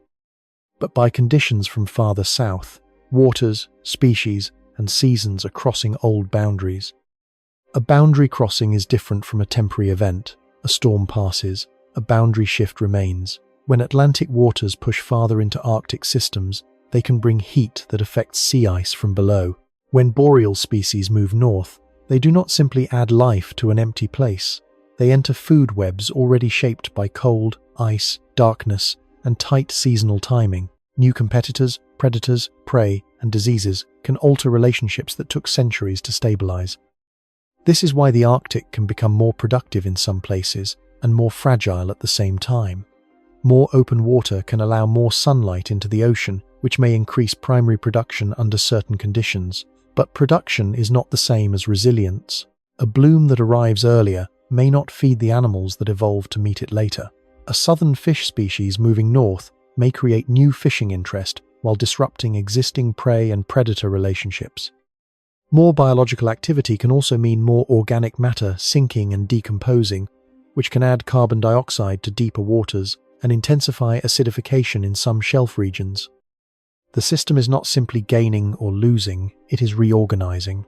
but by conditions from farther south. Waters, species, and seasons are crossing old boundaries. A boundary crossing is different from a temporary event. A storm passes, a boundary shift remains. When Atlantic waters push farther into Arctic systems, they can bring heat that affects sea ice from below. When boreal species move north, they do not simply add life to an empty place. They enter food webs already shaped by cold, ice, darkness, and tight seasonal timing. New competitors, predators, prey, and diseases can alter relationships that took centuries to stabilize. This is why the Arctic can become more productive in some places and more fragile at the same time. More open water can allow more sunlight into the ocean, which may increase primary production under certain conditions. But production is not the same as resilience. A bloom that arrives earlier may not feed the animals that evolve to meet it later. A southern fish species moving north may create new fishing interest while disrupting existing prey and predator relationships. More biological activity can also mean more organic matter sinking and decomposing, which can add carbon dioxide to deeper waters and intensify acidification in some shelf regions. The system is not simply gaining or losing, it is reorganizing.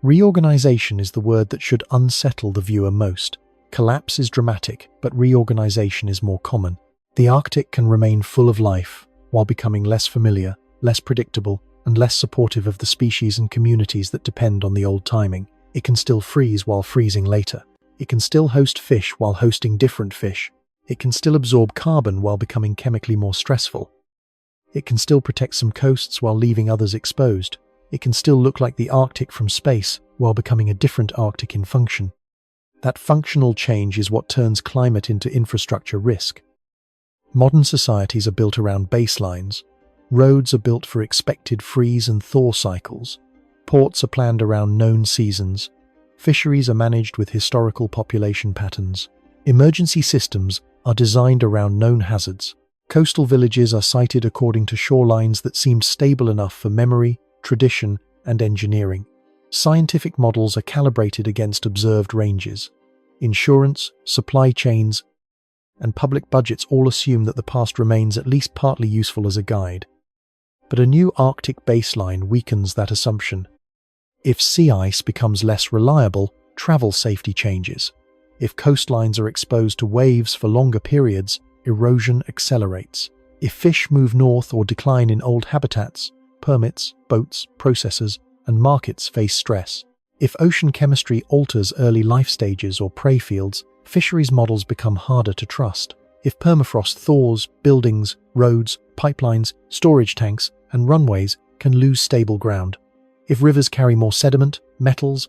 Reorganization is the word that should unsettle the viewer most. Collapse is dramatic, but reorganization is more common. The Arctic can remain full of life, while becoming less familiar, less predictable, and less supportive of the species and communities that depend on the old timing. It can still freeze while freezing later. It can still host fish while hosting different fish. It can still absorb carbon while becoming chemically more stressful. It can still protect some coasts while leaving others exposed. It can still look like the Arctic from space while becoming a different Arctic in function. That functional change is what turns climate into infrastructure risk. Modern societies are built around baselines. Roads are built for expected freeze and thaw cycles. Ports are planned around known seasons. Fisheries are managed with historical population patterns. Emergency systems are designed around known hazards. Coastal villages are sited according to shorelines that seemed stable enough for memory, tradition, and engineering. Scientific models are calibrated against observed ranges. Insurance, supply chains, and public budgets all assume that the past remains at least partly useful as a guide. But a new Arctic baseline weakens that assumption. If sea ice becomes less reliable, travel safety changes. If coastlines are exposed to waves for longer periods, erosion accelerates. If fish move north or decline in old habitats, permits, boats, processors, and markets face stress. If ocean chemistry alters early life stages or prey fields, fisheries models become harder to trust. If permafrost thaws, buildings, roads, pipelines, storage tanks, and runways can lose stable ground. If rivers carry more sediment, metals,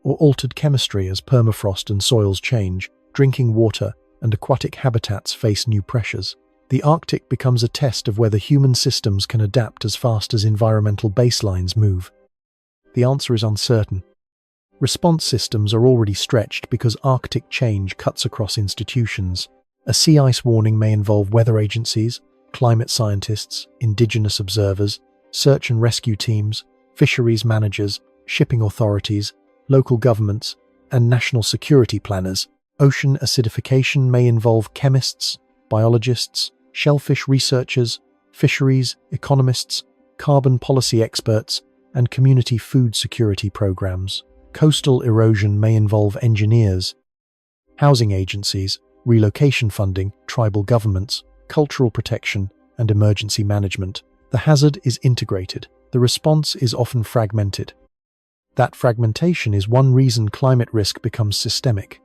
or altered chemistry as permafrost and soils change, drinking water and aquatic habitats face new pressures. The Arctic becomes a test of whether human systems can adapt as fast as environmental baselines move. The answer is uncertain. Response systems are already stretched because Arctic change cuts across institutions. A sea ice warning may involve weather agencies, climate scientists, indigenous observers, search and rescue teams, fisheries managers, shipping authorities, local governments, and national security planners. Ocean acidification may involve chemists, biologists, shellfish researchers, fisheries, economists, carbon policy experts, and community food security programs. Coastal erosion may involve engineers, housing agencies, relocation funding, tribal governments, cultural protection, and emergency management. The hazard is integrated. The response is often fragmented. That fragmentation is one reason climate risk becomes systemic.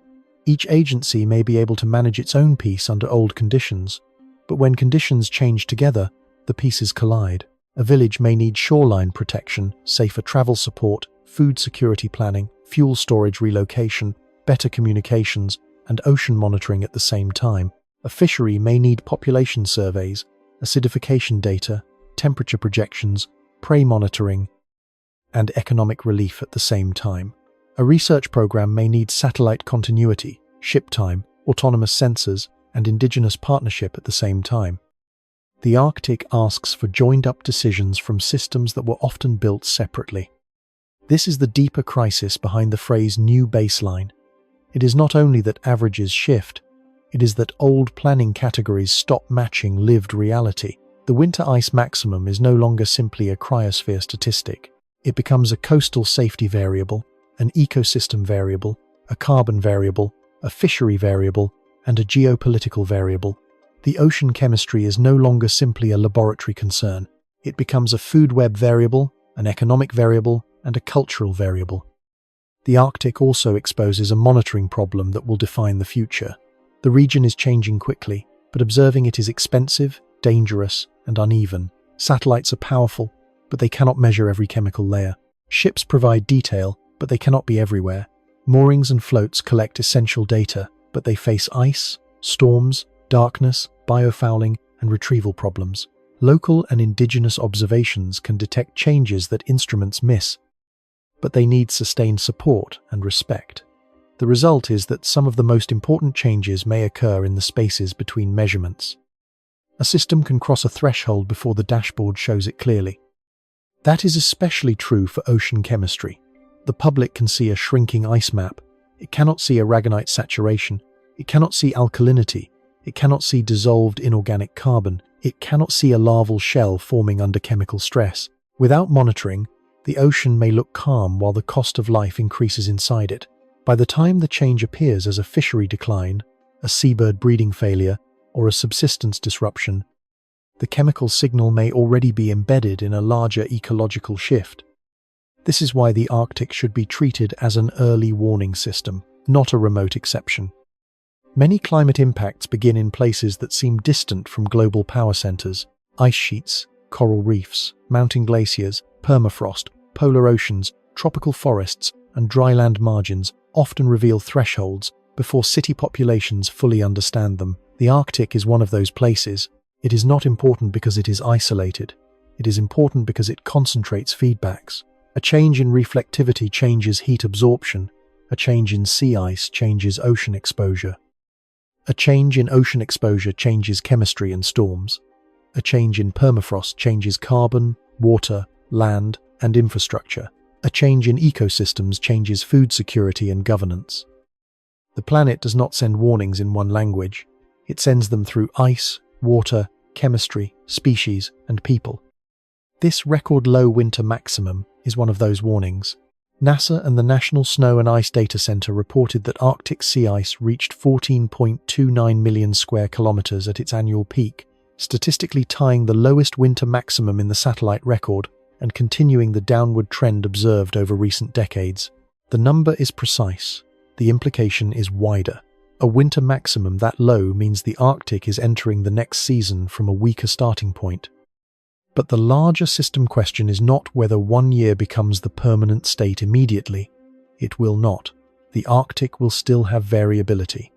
Each agency may be able to manage its own piece under old conditions, but when conditions change together, the pieces collide. A village may need shoreline protection, safer travel support, food security planning, fuel storage relocation, better communications, and ocean monitoring at the same time. A fishery may need population surveys, acidification data, temperature projections, prey monitoring, and economic relief at the same time. A research program may need satellite continuity, ship time, autonomous sensors, and indigenous partnership at the same time. The Arctic asks for joined-up decisions from systems that were often built separately. This is the deeper crisis behind the phrase new baseline. It is not only that averages shift, it is that old planning categories stop matching lived reality. The winter ice maximum is no longer simply a cryosphere statistic. It becomes a coastal safety variable, an ecosystem variable, a carbon variable, a fishery variable, and a geopolitical variable. The ocean chemistry is no longer simply a laboratory concern. It becomes a food web variable, an economic variable, and a cultural variable. The Arctic also exposes a monitoring problem that will define the future. The region is changing quickly, but observing it is expensive, dangerous, and uneven. Satellites are powerful, but they cannot measure every chemical layer. Ships provide detail, but they cannot be everywhere. Moorings and floats collect essential data, but they face ice, storms, darkness, biofouling, and retrieval problems. Local and indigenous observations can detect changes that instruments miss, but they need sustained support and respect. The result is that some of the most important changes may occur in the spaces between measurements. A system can cross a threshold before the dashboard shows it clearly. That is especially true for ocean chemistry. The public can see a shrinking ice map. It cannot see aragonite saturation. It cannot see alkalinity. It cannot see dissolved inorganic carbon. It cannot see a larval shell forming under chemical stress. Without monitoring, the ocean may look calm while the cost of life increases inside it. By the time the change appears as a fishery decline, a seabird breeding failure, or a subsistence disruption, the chemical signal may already be embedded in a larger ecological shift. This is why the Arctic should be treated as an early warning system, not a remote exception. Many climate impacts begin in places that seem distant from global power centers: ice sheets, coral reefs, mountain glaciers, permafrost, polar oceans, tropical forests, and dryland margins often reveal thresholds before city populations fully understand them. The Arctic is one of those places. It is not important because it is isolated. It is important because it concentrates feedbacks. A change in reflectivity changes heat absorption. A change in sea ice changes ocean exposure. A change in ocean exposure changes chemistry and storms. A change in permafrost changes carbon, water, land, and infrastructure. A change in ecosystems changes food security and governance. The planet does not send warnings in one language. It sends them through ice, water, chemistry, species, and people. This record low winter maximum is one of those warnings. NASA and the National Snow and Ice Data Center reported that Arctic sea ice reached 14.29 million square kilometers at its annual peak, statistically tying the lowest winter maximum in the satellite record and continuing the downward trend observed over recent decades. The number is precise. The implication is wider. A winter maximum that low means the Arctic is entering the next season from a weaker starting point. But the larger system question is not whether one year becomes the permanent state immediately. It will not. The Arctic will still have variability.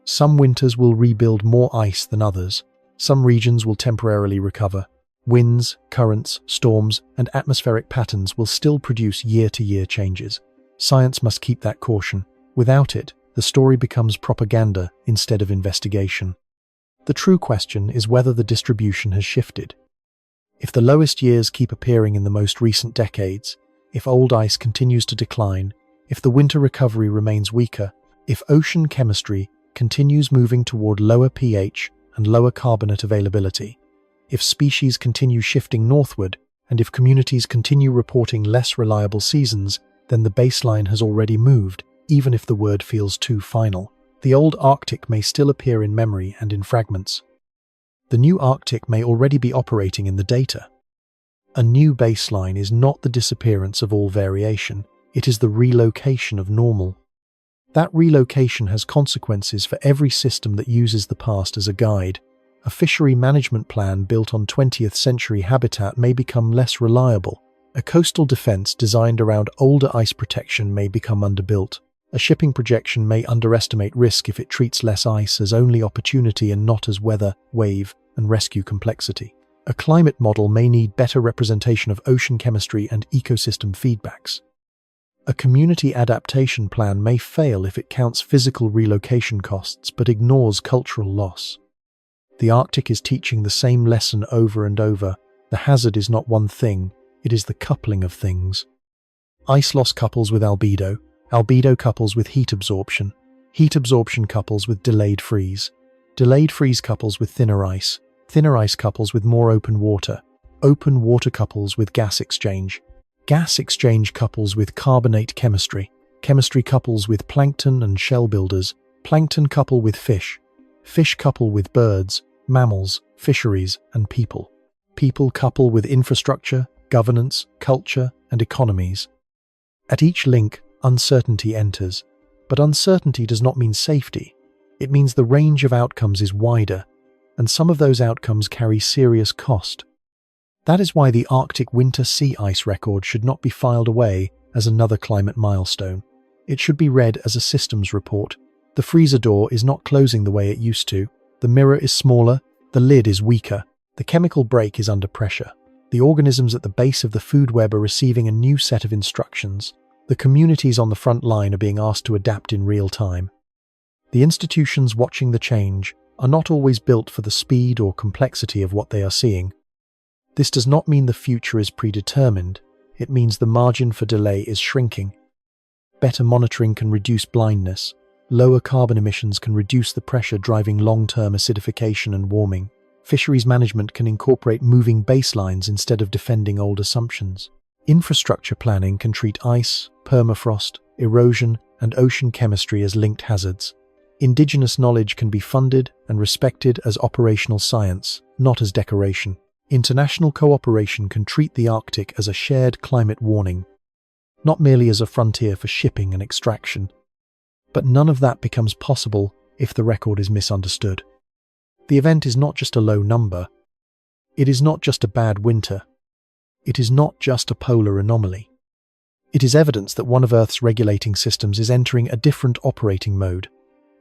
Some winters will rebuild more ice than others. Some regions will temporarily recover. Winds, currents, storms, and atmospheric patterns will still produce year-to-year changes. Science must keep that caution. Without it, the story becomes propaganda instead of investigation. The true question is whether the distribution has shifted. If the lowest years keep appearing in the most recent decades, if old ice continues to decline, if the winter recovery remains weaker, if ocean chemistry continues moving toward lower pH and lower carbonate availability, if species continue shifting northward, and if communities continue reporting less reliable seasons, then the baseline has already moved, even if the word feels too final. The old Arctic may still appear in memory and in fragments. The new Arctic may already be operating in the data. A new baseline is not the disappearance of all variation, it is the relocation of normal. That relocation has consequences for every system that uses the past as a guide. A fishery management plan built on 20th century habitat may become less reliable. A coastal defense designed around older ice protection may become underbuilt. A shipping projection may underestimate risk if it treats less ice as only opportunity and not as weather, wave, and rescue complexity. A climate model may need better representation of ocean chemistry and ecosystem feedbacks. A community adaptation plan may fail if it counts physical relocation costs but ignores cultural loss. The Arctic is teaching the same lesson over and over. The hazard is not one thing, it is the coupling of things. Ice loss couples with albedo. Albedo couples with heat absorption couples with delayed freeze couples with thinner ice couples with more open water couples with gas exchange couples with carbonate chemistry couples with plankton and shell builders, Plankton couple with fish. Fish couple with birds, mammals, fisheries, and people. People couple with infrastructure, governance, culture, and economies. At each link, uncertainty enters. But uncertainty does not mean safety. It means the range of outcomes is wider, and some of those outcomes carry serious cost. That is why the Arctic winter sea ice record should not be filed away as another climate milestone. It should be read as a systems report. The freezer door is not closing the way it used to. The mirror is smaller, the lid is weaker, the chemical brake is under pressure. The organisms at the base of the food web are receiving a new set of instructions. The communities on the front line are being asked to adapt in real time. The institutions watching the change are not always built for the speed or complexity of what they are seeing. This does not mean the future is predetermined. It means the margin for delay is shrinking. Better monitoring can reduce blindness. Lower carbon emissions can reduce the pressure driving long-term acidification and warming. Fisheries management can incorporate moving baselines instead of defending old assumptions. Infrastructure planning can treat ice, permafrost, erosion, and ocean chemistry as linked hazards. Indigenous knowledge can be funded and respected as operational science, not as decoration. International cooperation can treat the Arctic as a shared climate warning, not merely as a frontier for shipping and extraction. But none of that becomes possible if the record is misunderstood. The event is not just a low number. It is not just a bad winter. It is not just a polar anomaly. It is evidence that one of Earth's regulating systems is entering a different operating mode.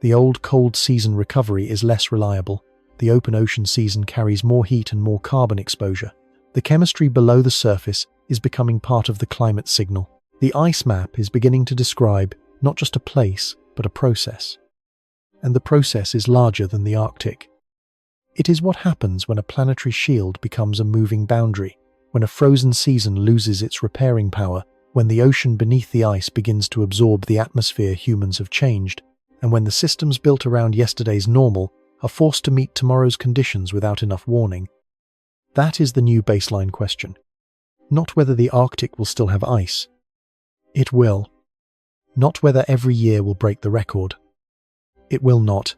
The old cold season recovery is less reliable. The open ocean season carries more heat and more carbon exposure. The chemistry below the surface is becoming part of the climate signal. The ice map is beginning to describe not just a place, but a process. And the process is larger than the Arctic. It is what happens when a planetary shield becomes a moving boundary, when a frozen season loses its repairing power, when the ocean beneath the ice begins to absorb the atmosphere humans have changed, and when the systems built around yesterday's normal are forced to meet tomorrow's conditions without enough warning. That is the new baseline question. Not whether the Arctic will still have ice. It will. Not whether every year will break the record. It will not.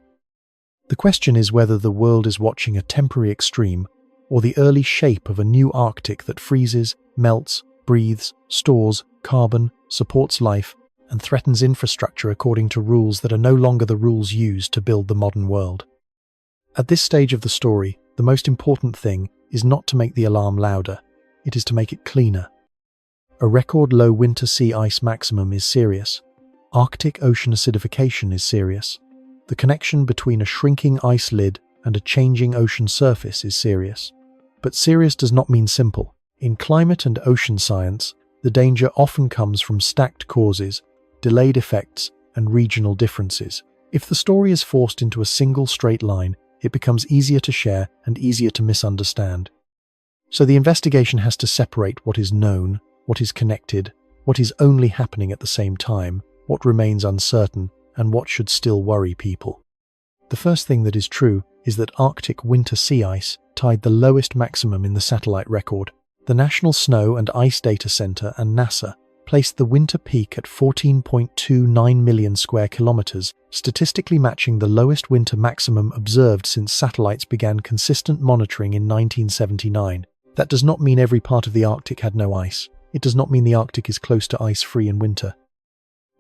The question is whether the world is watching a temporary extreme or the early shape of a new Arctic that freezes, melts, breathes, stores carbon, supports life, and threatens infrastructure according to rules that are no longer the rules used to build the modern world. At this stage of the story, the most important thing is not to make the alarm louder, it is to make it cleaner. A record low winter sea ice maximum is serious. Arctic ocean acidification is serious. The connection between a shrinking ice lid and a changing ocean surface is serious. But serious does not mean simple. In climate and ocean science, the danger often comes from stacked causes, delayed effects, and regional differences. If the story is forced into a single straight line, it becomes easier to share and easier to misunderstand. So the investigation has to separate what is known, what is connected, what is only happening at the same time, what remains uncertain, and what should still worry people. The first thing that is true is that Arctic winter sea ice tied the lowest maximum in the satellite record. The National Snow and Ice Data Center and NASA placed the winter peak at 14.29 million square kilometers, statistically matching the lowest winter maximum observed since satellites began consistent monitoring in 1979. That does not mean every part of the Arctic had no ice. It does not mean the Arctic is close to ice-free in winter.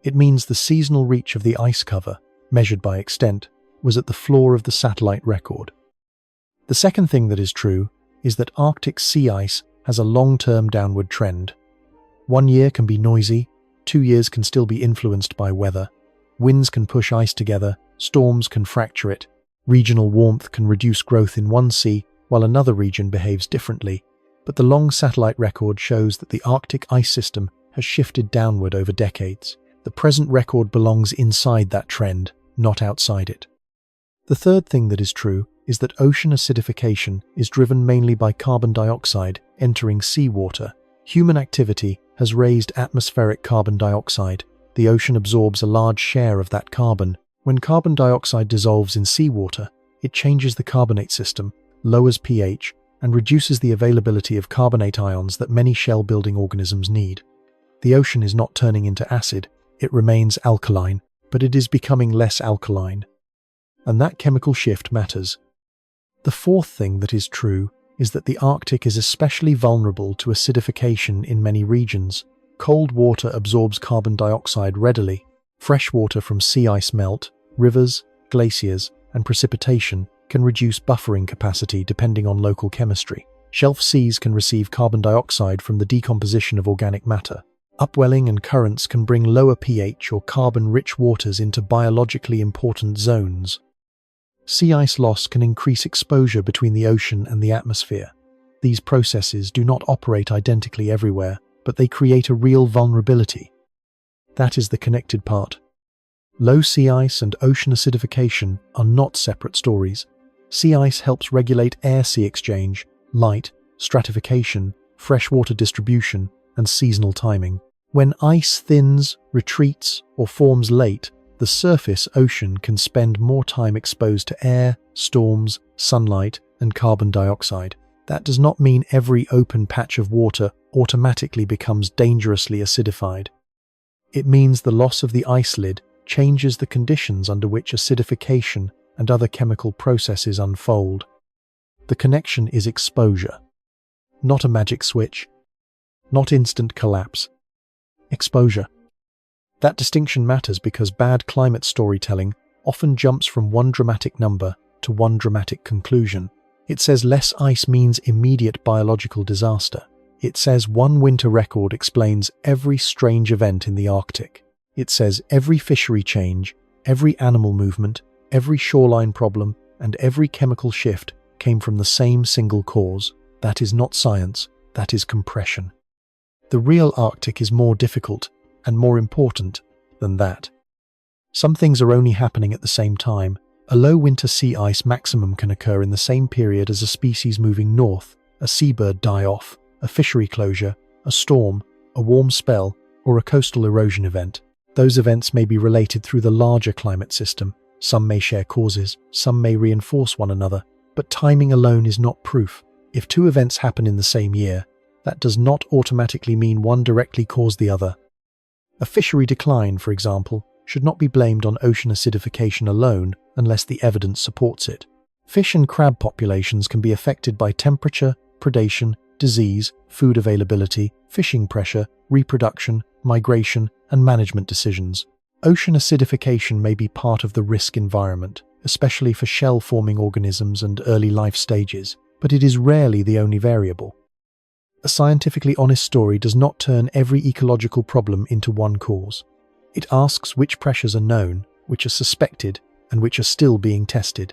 It means the seasonal reach of the ice cover, measured by extent, was at the floor of the satellite record. The second thing that is true is that Arctic sea ice has a long-term downward trend. 1 year can be noisy, 2 years can still be influenced by weather, winds can push ice together, storms can fracture it, regional warmth can reduce growth in one sea while another region behaves differently, but the long satellite record shows that the Arctic ice system has shifted downward over decades. The present record belongs inside that trend, not outside it. The third thing that is true is that ocean acidification is driven mainly by carbon dioxide entering seawater. Human activity has raised atmospheric carbon dioxide. The ocean absorbs a large share of that carbon. When carbon dioxide dissolves in seawater, it changes the carbonate system, lowers pH, and reduces the availability of carbonate ions that many shell-building organisms need. The ocean is not turning into acid, it remains alkaline. but it is becoming less alkaline. And that chemical shift matters. The fourth thing that is true is that the Arctic is especially vulnerable to acidification in many regions. Cold water absorbs carbon dioxide readily. Fresh water from sea ice melt, rivers, glaciers, and precipitation can reduce buffering capacity depending on local chemistry. Shelf seas can receive carbon dioxide from the decomposition of organic matter. Upwelling and currents can bring lower pH or carbon-rich waters into biologically important zones. Sea ice loss can increase exposure between the ocean and the atmosphere. These processes do not operate identically everywhere, but they create a real vulnerability. That is the connected part. Low sea ice and ocean acidification are not separate stories. Sea ice helps regulate air-sea exchange, light, stratification, freshwater distribution, and seasonal timing. When ice thins, retreats, or forms late, the surface ocean can spend more time exposed to air, storms, sunlight, and carbon dioxide. That does not mean every open patch of water automatically becomes dangerously acidified. It means the loss of the ice lid changes the conditions under which acidification and other chemical processes unfold. The connection is exposure. Not a magic switch. Not instant collapse. Exposure. That distinction matters because bad climate storytelling often jumps from one dramatic number to one dramatic conclusion. It says less ice means immediate biological disaster. It says one winter record explains every strange event in the Arctic. It says every fishery change, every animal movement, every shoreline problem, and every chemical shift came from the same single cause. That is not science, that is compression. The real Arctic is more difficult and more important than that. Some things are only happening at the same time. A low winter sea ice maximum can occur in the same period as a species moving north, a seabird die-off, a fishery closure, a storm, a warm spell, or a coastal erosion event. Those events may be related through the larger climate system. Some may share causes, some may reinforce one another, but timing alone is not proof. If two events happen in the same year, that does not automatically mean one directly caused the other. A fishery decline, for example, should not be blamed on ocean acidification alone unless the evidence supports it. Fish and crab populations can be affected by temperature, predation, disease, food availability, fishing pressure, reproduction, migration, and management decisions. Ocean acidification may be part of the risk environment, especially for shell-forming organisms and early life stages, but it is rarely the only variable. A scientifically honest story does not turn every ecological problem into one cause. It asks which pressures are known, which are suspected, and which are still being tested.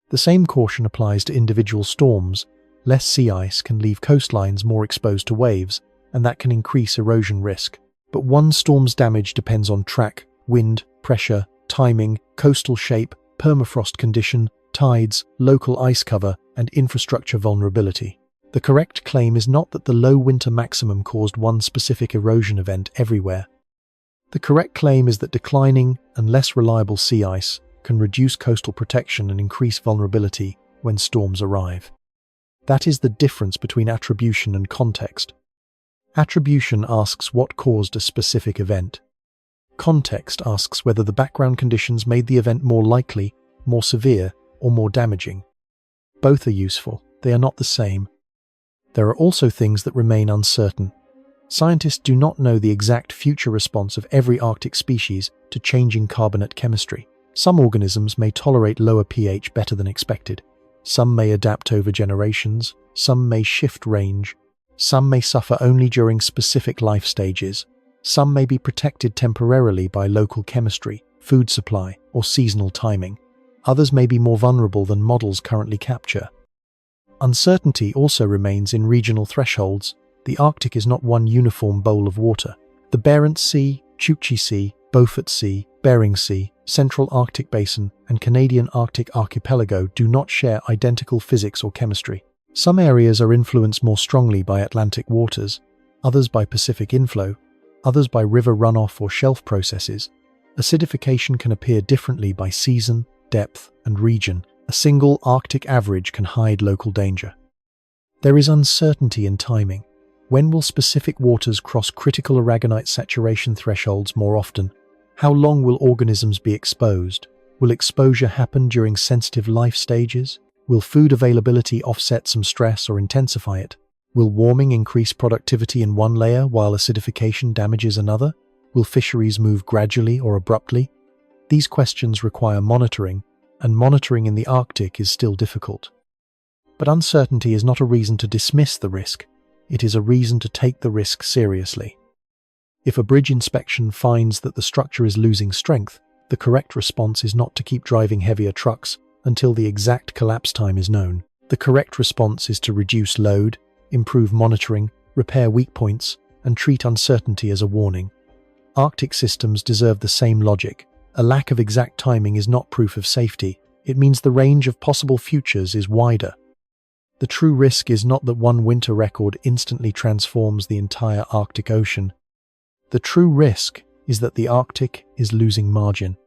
The same caution applies to individual storms. Less sea ice can leave coastlines more exposed to waves, and that can increase erosion risk. But one storm's damage depends on track, wind, pressure, timing, coastal shape, permafrost condition, tides, local ice cover, and infrastructure vulnerability. The correct claim is not that the low winter maximum caused one specific erosion event everywhere. The correct claim is that declining and less reliable sea ice can reduce coastal protection and increase vulnerability when storms arrive. That is the difference between attribution and context. Attribution asks what caused a specific event. Context asks whether the background conditions made the event more likely, more severe, or more damaging. Both are useful. They are not the same. There are also things that remain uncertain. Scientists do not know the exact future response of every Arctic species to changing carbonate chemistry. Some organisms may tolerate lower pH better than expected. Some may adapt over generations. Some may shift range. Some may suffer only during specific life stages. Some may be protected temporarily by local chemistry, food supply, or seasonal timing. Others may be more vulnerable than models currently capture. Uncertainty also remains in regional thresholds. The Arctic is not one uniform bowl of water. The Barents Sea, Chukchi Sea, Beaufort Sea, Bering Sea, Central Arctic Basin, and Canadian Arctic Archipelago do not share identical physics or chemistry. Some areas are influenced more strongly by Atlantic waters, others by Pacific inflow, others by river runoff or shelf processes. Acidification can appear differently by season, depth, and region. A single Arctic average can hide local danger. There is uncertainty in timing. When will specific waters cross critical aragonite saturation thresholds more often? How long will organisms be exposed? Will exposure happen during sensitive life stages? Will food availability offset some stress or intensify it? Will warming increase productivity in one layer while acidification damages another? Will fisheries move gradually or abruptly? These questions require monitoring, and monitoring in the Arctic is still difficult. But uncertainty is not a reason to dismiss the risk. It is a reason to take the risk seriously. If a bridge inspection finds that the structure is losing strength, the correct response is not to keep driving heavier trucks until the exact collapse time is known. The correct response is to reduce load, improve monitoring, repair weak points, and treat uncertainty as a warning. Arctic systems deserve the same logic. A lack of exact timing is not proof of safety. It means the range of possible futures is wider. The true risk is not that one winter record instantly transforms the entire Arctic Ocean. The true risk is that the Arctic is losing margin.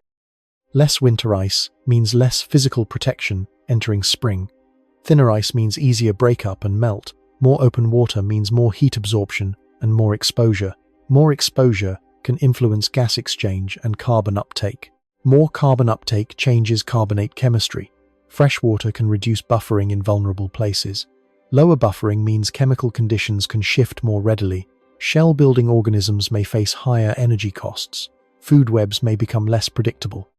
Less winter ice means less physical protection entering spring. Thinner ice means easier breakup and melt. More open water means more heat absorption and more exposure. More exposure can influence gas exchange and carbon uptake. More carbon uptake changes carbonate chemistry. Fresh water can reduce buffering in vulnerable places. Lower buffering means chemical conditions can shift more readily. Shell-building organisms may face higher energy costs. Food webs may become less predictable.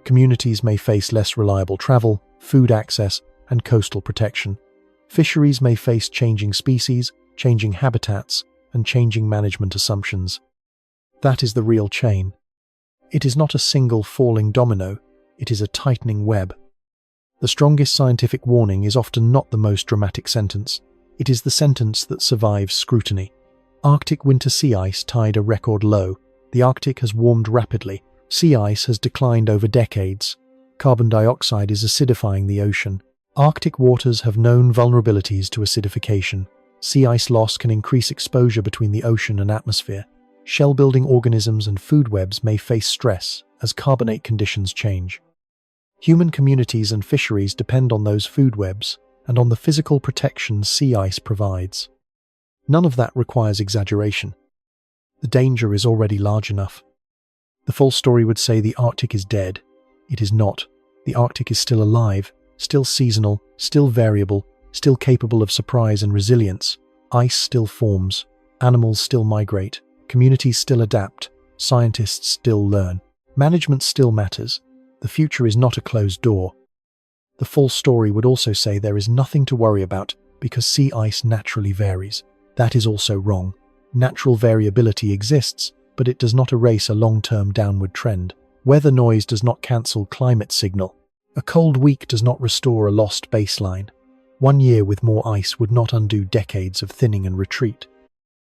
Communities may face less reliable travel, food access, and coastal protection. Fisheries may face changing species, changing habitats, and changing management assumptions. That is the real chain. It is not a single falling domino, it is a tightening web. The strongest scientific warning is often not the most dramatic sentence. It is the sentence that survives scrutiny. Arctic winter sea ice tied a record low. The Arctic has warmed rapidly. Sea ice has declined over decades. Carbon dioxide is acidifying the ocean. Arctic waters have known vulnerabilities to acidification. Sea ice loss can increase exposure between the ocean and atmosphere. Shell-building organisms and food webs may face stress as carbonate conditions change. Human communities and fisheries depend on those food webs and on the physical protection sea ice provides. None of that requires exaggeration. The danger is already large enough. The full story would say the Arctic is dead. It is not. The Arctic is still alive, still seasonal, still variable, still capable of surprise and resilience. Ice still forms. Animals still migrate. Communities still adapt. Scientists still learn. Management still matters. The future is not a closed door. The full story would also say there is nothing to worry about because sea ice naturally varies. That is also wrong. Natural variability exists, but it does not erase a long-term downward trend. Weather noise does not cancel climate signal. A cold week does not restore a lost baseline. 1 year with more ice would not undo decades of thinning and retreat.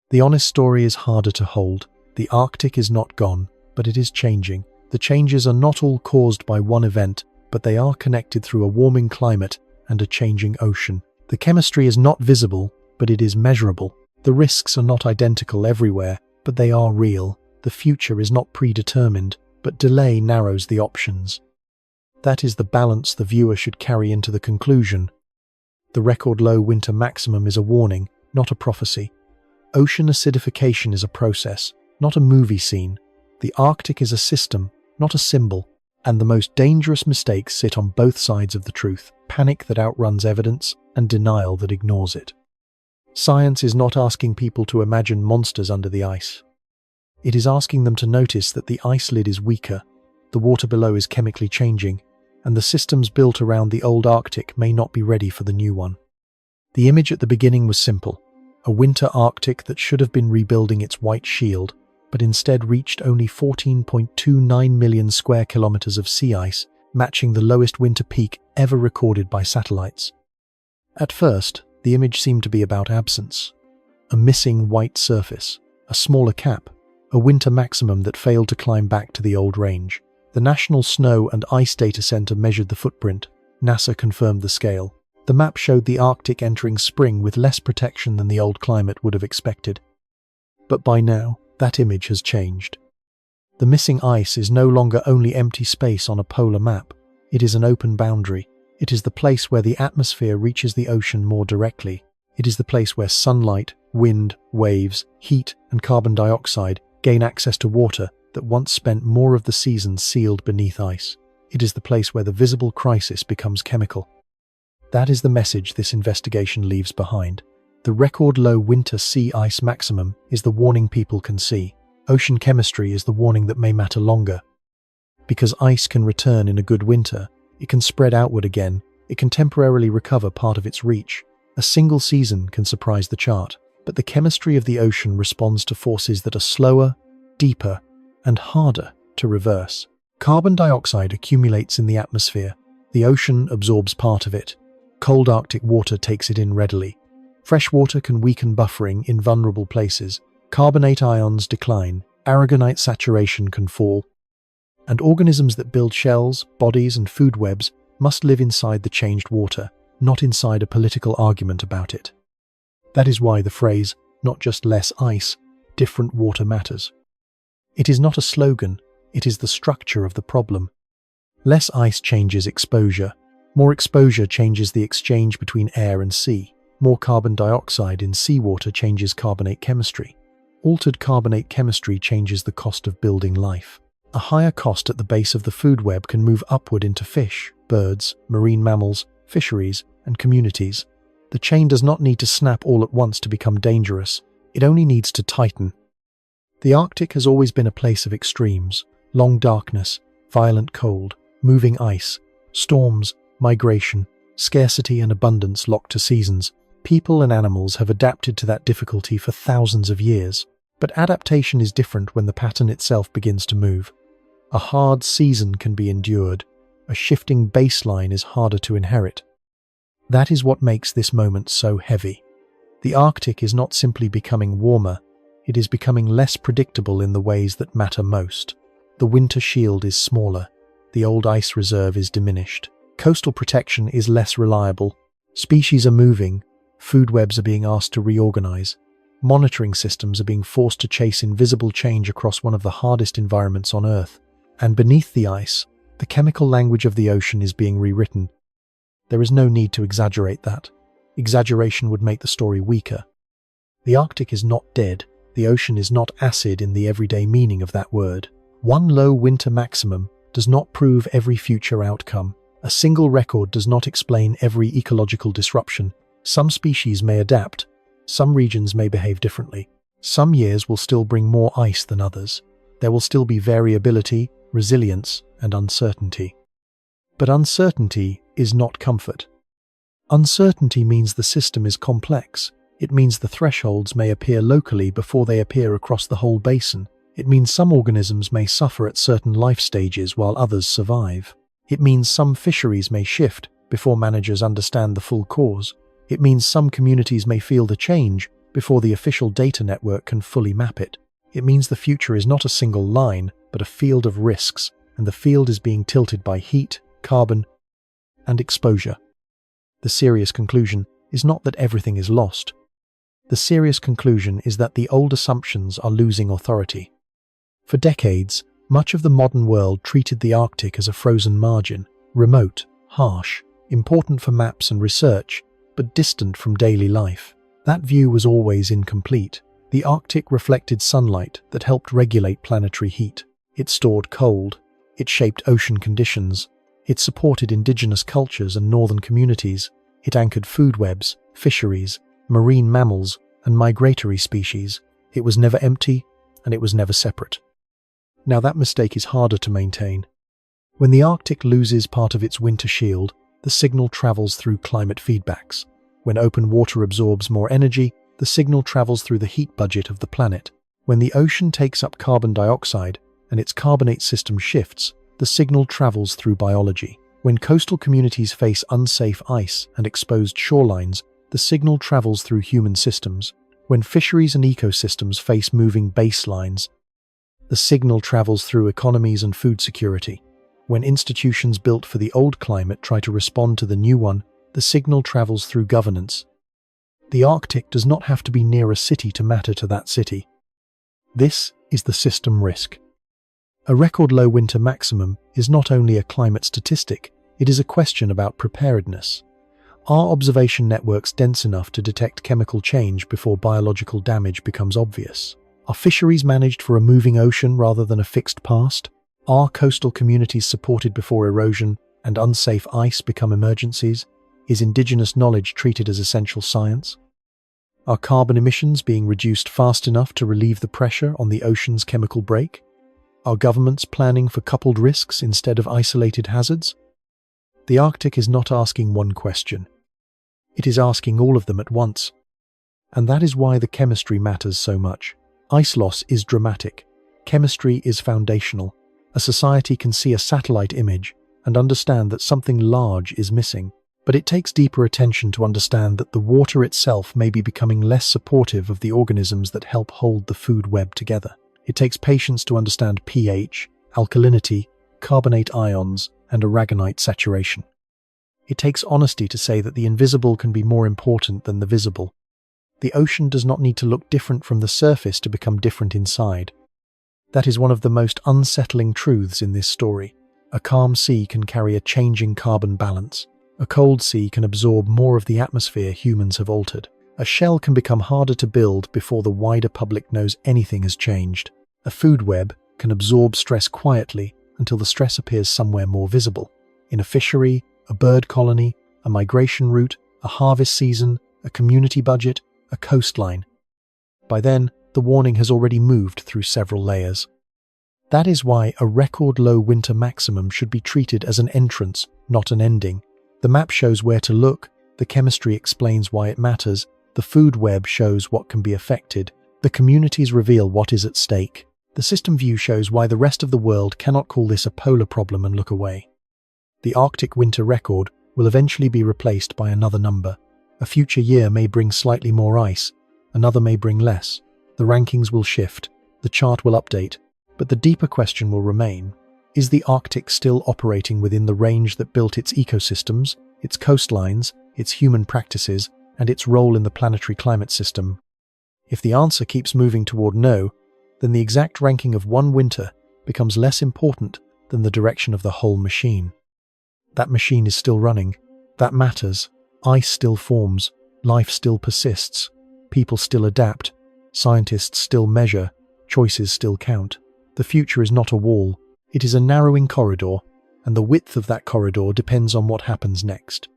The honest story is harder to hold. The Arctic is not gone, but it is changing. The changes are not all caused by one event, but they are connected through a warming climate and a changing ocean. The chemistry is not visible, but it is measurable. The risks are not identical everywhere, but they are real. The future is not predetermined, but delay narrows the options. That is the balance the viewer should carry into the conclusion. The record low winter maximum is a warning, not a prophecy. Ocean acidification is a process, not a movie scene. The Arctic is a system, not a symbol. And the most dangerous mistakes sit on both sides of the truth: panic that outruns evidence and denial that ignores it. Science is not asking people to imagine monsters under the ice. It is asking them to notice that the ice lid is weaker, the water below is chemically changing, and the systems built around the old Arctic may not be ready for the new one. The image at the beginning was simple: a winter Arctic that should have been rebuilding its white shield, but instead reached only 14.29 million square kilometers of sea ice, matching the lowest winter peak ever recorded by satellites. At first, the image seemed to be about absence. A missing white surface, a smaller cap, a winter maximum that failed to climb back to the old range. The National Snow and Ice Data Center measured the footprint. NASA confirmed the scale. The map showed the Arctic entering spring with less protection than the old climate would have expected. But by now, that image has changed. The missing ice is no longer only empty space on a polar map. It is an open boundary. It is the place where the atmosphere reaches the ocean more directly. It is the place where sunlight, wind, waves, heat, and carbon dioxide gain access to water that once spent more of the season sealed beneath ice. It is the place where the visible crisis becomes chemical. That is the message this investigation leaves behind. The record-low winter sea ice maximum is the warning people can see. Ocean chemistry is the warning that may matter longer. Because ice can return in a good winter, it can spread outward again, it can temporarily recover part of its reach. A single season can surprise the chart, but the chemistry of the ocean responds to forces that are slower, deeper, and harder to reverse. Carbon dioxide accumulates in the atmosphere. The ocean absorbs part of it. Cold Arctic water takes it in readily. Fresh water can weaken buffering in vulnerable places. Carbonate ions decline. Aragonite saturation can fall. And organisms that build shells, bodies, and food webs must live inside the changed water, not inside a political argument about it. That is why the phrase, not just less ice, different water matters. It is not a slogan, it is the structure of the problem. Less ice changes exposure. More exposure changes the exchange between air and sea. More carbon dioxide in seawater changes carbonate chemistry. Altered carbonate chemistry changes the cost of building life. A higher cost at the base of the food web can move upward into fish, birds, marine mammals, fisheries, and communities. The chain does not need to snap all at once to become dangerous. It only needs to tighten. The Arctic has always been a place of extremes. Long darkness, violent cold, moving ice, storms, migration, scarcity and abundance locked to seasons. People and animals have adapted to that difficulty for thousands of years. But adaptation is different when the pattern itself begins to move. A hard season can be endured. A shifting baseline is harder to inherit. That is what makes this moment so heavy. The Arctic is not simply becoming warmer, it is becoming less predictable in the ways that matter most. The winter shield is smaller. The old ice reserve is diminished. Coastal protection is less reliable. Species are moving. Food webs are being asked to reorganize. Monitoring systems are being forced to chase invisible change across one of the hardest environments on Earth. And beneath the ice, the chemical language of the ocean is being rewritten. There is no need to exaggerate that. Exaggeration would make the story weaker. The Arctic is not dead. The ocean is not acid in the everyday meaning of that word. One low winter maximum does not prove every future outcome. A single record does not explain every ecological disruption. Some species may adapt. Some regions may behave differently. Some years will still bring more ice than others. There will still be variability, resilience, and uncertainty. But uncertainty is not comfort. Uncertainty means the system is complex. It means the thresholds may appear locally before they appear across the whole basin. It means some organisms may suffer at certain life stages while others survive. It means some fisheries may shift before managers understand the full cause. It means some communities may feel the change before the official data network can fully map it. It means the future is not a single line, but a field of risks, and the field is being tilted by heat, carbon, and exposure. The serious conclusion is not that everything is lost. The serious conclusion is that the old assumptions are losing authority. For decades, much of the modern world treated the Arctic as a frozen margin, remote, harsh, important for maps and research, but distant from daily life. That view was always incomplete. The Arctic reflected sunlight that helped regulate planetary heat. It stored cold. It shaped ocean conditions. It supported indigenous cultures and northern communities. It anchored food webs, fisheries, marine mammals, and migratory species. It was never empty, and it was never separate. Now that mistake is harder to maintain. When the Arctic loses part of its winter shield, the signal travels through climate feedbacks. When open water absorbs more energy, the signal travels through the heat budget of the planet. When the ocean takes up carbon dioxide and its carbonate system shifts, the signal travels through biology. When coastal communities face unsafe ice and exposed shorelines, the signal travels through human systems. When fisheries and ecosystems face moving baselines, the signal travels through economies and food security. When institutions built for the old climate try to respond to the new one, the signal travels through governance. The Arctic does not have to be near a city to matter to that city. This is the system risk. A record low winter maximum is not only a climate statistic, it is a question about preparedness. Are observation networks dense enough to detect chemical change before biological damage becomes obvious? Are fisheries managed for a moving ocean rather than a fixed past? Are coastal communities supported before erosion and unsafe ice become emergencies? Is indigenous knowledge treated as essential science? Are carbon emissions being reduced fast enough to relieve the pressure on the ocean's chemical break? Are governments planning for coupled risks instead of isolated hazards? The Arctic is not asking one question. It is asking all of them at once. And that is why the chemistry matters so much. Ice loss is dramatic. Chemistry is foundational. A society can see a satellite image and understand that something large is missing. But it takes deeper attention to understand that the water itself may be becoming less supportive of the organisms that help hold the food web together. It takes patience to understand pH, alkalinity, carbonate ions, and aragonite saturation. It takes honesty to say that the invisible can be more important than the visible. The ocean does not need to look different from the surface to become different inside. That is one of the most unsettling truths in this story. A calm sea can carry a changing carbon balance. A cold sea can absorb more of the atmosphere humans have altered. A shell can become harder to build before the wider public knows anything has changed. A food web can absorb stress quietly until the stress appears somewhere more visible. In a fishery, a bird colony, a migration route, a harvest season, a community budget, a coastline. By then, the warning has already moved through several layers. That is why a record-low winter maximum should be treated as an entrance, not an ending. The map shows where to look, the chemistry explains why it matters, the food web shows what can be affected, the communities reveal what is at stake. The system view shows why the rest of the world cannot call this a polar problem and look away. The Arctic winter record will eventually be replaced by another number. A future year may bring slightly more ice, another may bring less. The rankings will shift, the chart will update, but the deeper question will remain. Is the Arctic still operating within the range that built its ecosystems, its coastlines, its human practices, and its role in the planetary climate system? If the answer keeps moving toward no, then the exact ranking of one winter becomes less important than the direction of the whole machine. That machine is still running. That matters. Ice still forms. Life still persists. People still adapt. Scientists still measure. Choices still count. The future is not a wall. It is a narrowing corridor, and the width of that corridor depends on what happens next.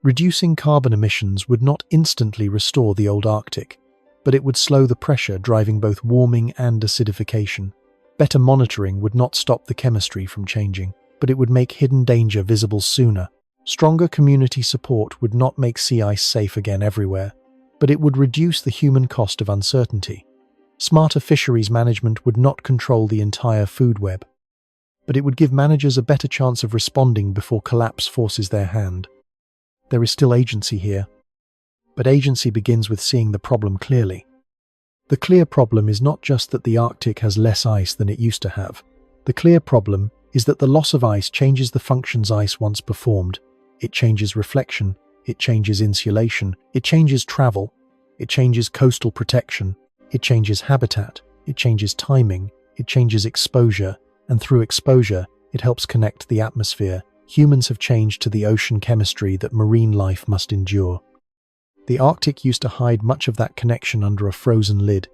Reducing carbon emissions would not instantly restore the old Arctic, but it would slow the pressure driving both warming and acidification. Better monitoring would not stop the chemistry from changing, but it would make hidden danger visible sooner. Stronger community support would not make sea ice safe again everywhere, but it would reduce the human cost of uncertainty. Smarter fisheries management would not control the entire food web, but it would give managers a better chance of responding before collapse forces their hand. There is still agency here, but agency begins with seeing the problem clearly. The clear problem is not just that the Arctic has less ice than it used to have. The clear problem is that the loss of ice changes the functions ice once performed. It changes reflection, it changes insulation, it changes travel, it changes coastal protection, it changes habitat, it changes timing, it changes exposure, and through exposure, it helps connect the atmosphere. Humans have changed to the ocean chemistry that marine life must endure. The Arctic used to hide much of that connection under a frozen lid.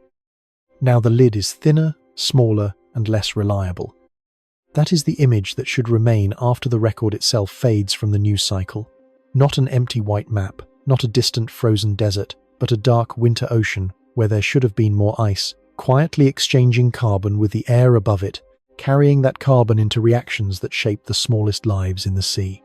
Now the lid is thinner, smaller, and less reliable. That is the image that should remain after the record itself fades from the news cycle. Not an empty white map, not a distant frozen desert, but a dark winter ocean where there should have been more ice, quietly exchanging carbon with the air above it, carrying that carbon into reactions that shape the smallest lives in the sea.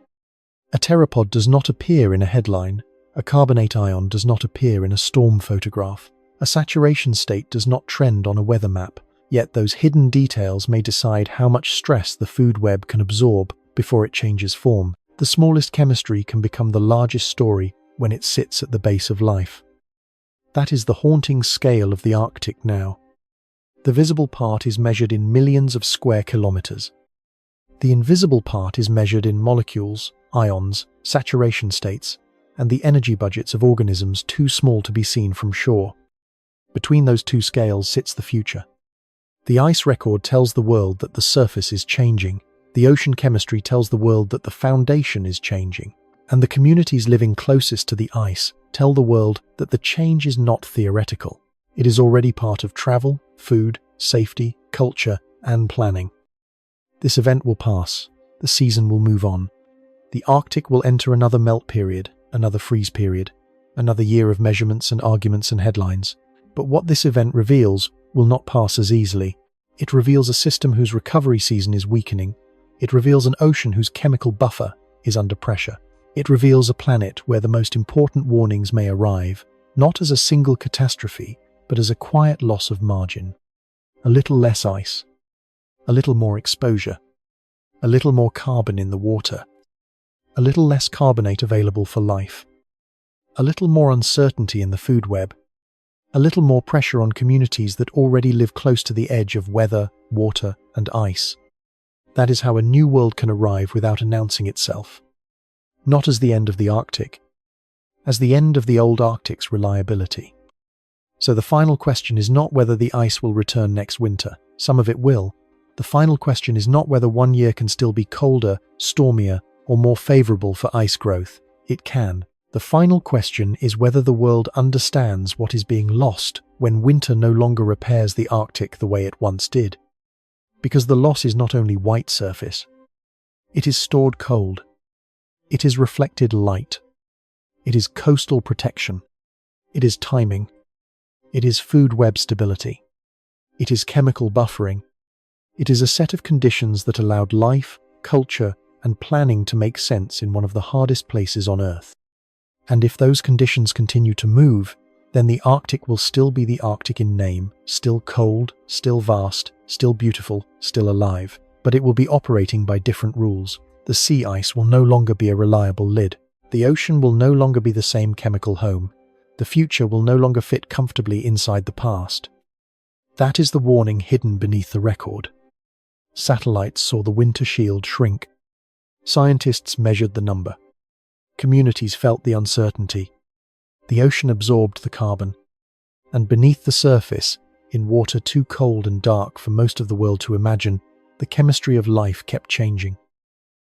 A pteropod does not appear in a headline. A carbonate ion does not appear in a storm photograph. A saturation state does not trend on a weather map. Yet those hidden details may decide how much stress the food web can absorb before it changes form. The smallest chemistry can become the largest story when it sits at the base of life. That is the haunting scale of the Arctic now. The visible part is measured in millions of square kilometers. The invisible part is measured in molecules, ions, saturation states, and the energy budgets of organisms too small to be seen from shore. Between those two scales sits the future. The ice record tells the world that the surface is changing. The ocean chemistry tells the world that the foundation is changing. And the communities living closest to the ice tell the world that the change is not theoretical. It is already part of travel, food, safety, culture, and planning. This event will pass. The season will move on. The Arctic will enter another melt period, another freeze period, another year of measurements and arguments and headlines. But what this event reveals will not pass as easily. It reveals a system whose recovery season is weakening. It reveals an ocean whose chemical buffer is under pressure. It reveals a planet where the most important warnings may arrive, not as a single catastrophe, but as a quiet loss of margin. A little less ice, a little more exposure, a little more carbon in the water, a little less carbonate available for life, a little more uncertainty in the food web, a little more pressure on communities that already live close to the edge of weather, water, and ice. That is how a new world can arrive without announcing itself. Not as the end of the Arctic, as the end of the old Arctic's reliability. So the final question is not whether the ice will return next winter. Some of it will. The final question is not whether one year can still be colder, stormier, or more favorable for ice growth. It can. The final question is whether the world understands what is being lost when winter no longer repairs the Arctic the way it once did. Because the loss is not only white surface. It is stored cold. It is reflected light. It is coastal protection. It is timing. It is food web stability. It is chemical buffering. It is a set of conditions that allowed life, culture, and planning to make sense in one of the hardest places on Earth. And if those conditions continue to move, then the Arctic will still be the Arctic in name, still cold, still vast, still beautiful, still alive. But it will be operating by different rules. The sea ice will no longer be a reliable lid. The ocean will no longer be the same chemical home. The future will no longer fit comfortably inside the past. That is the warning hidden beneath the record. Satellites saw the winter shield shrink. Scientists measured the number. Communities felt the uncertainty. The ocean absorbed the carbon. And beneath the surface, in water too cold and dark for most of the world to imagine, the chemistry of life kept changing.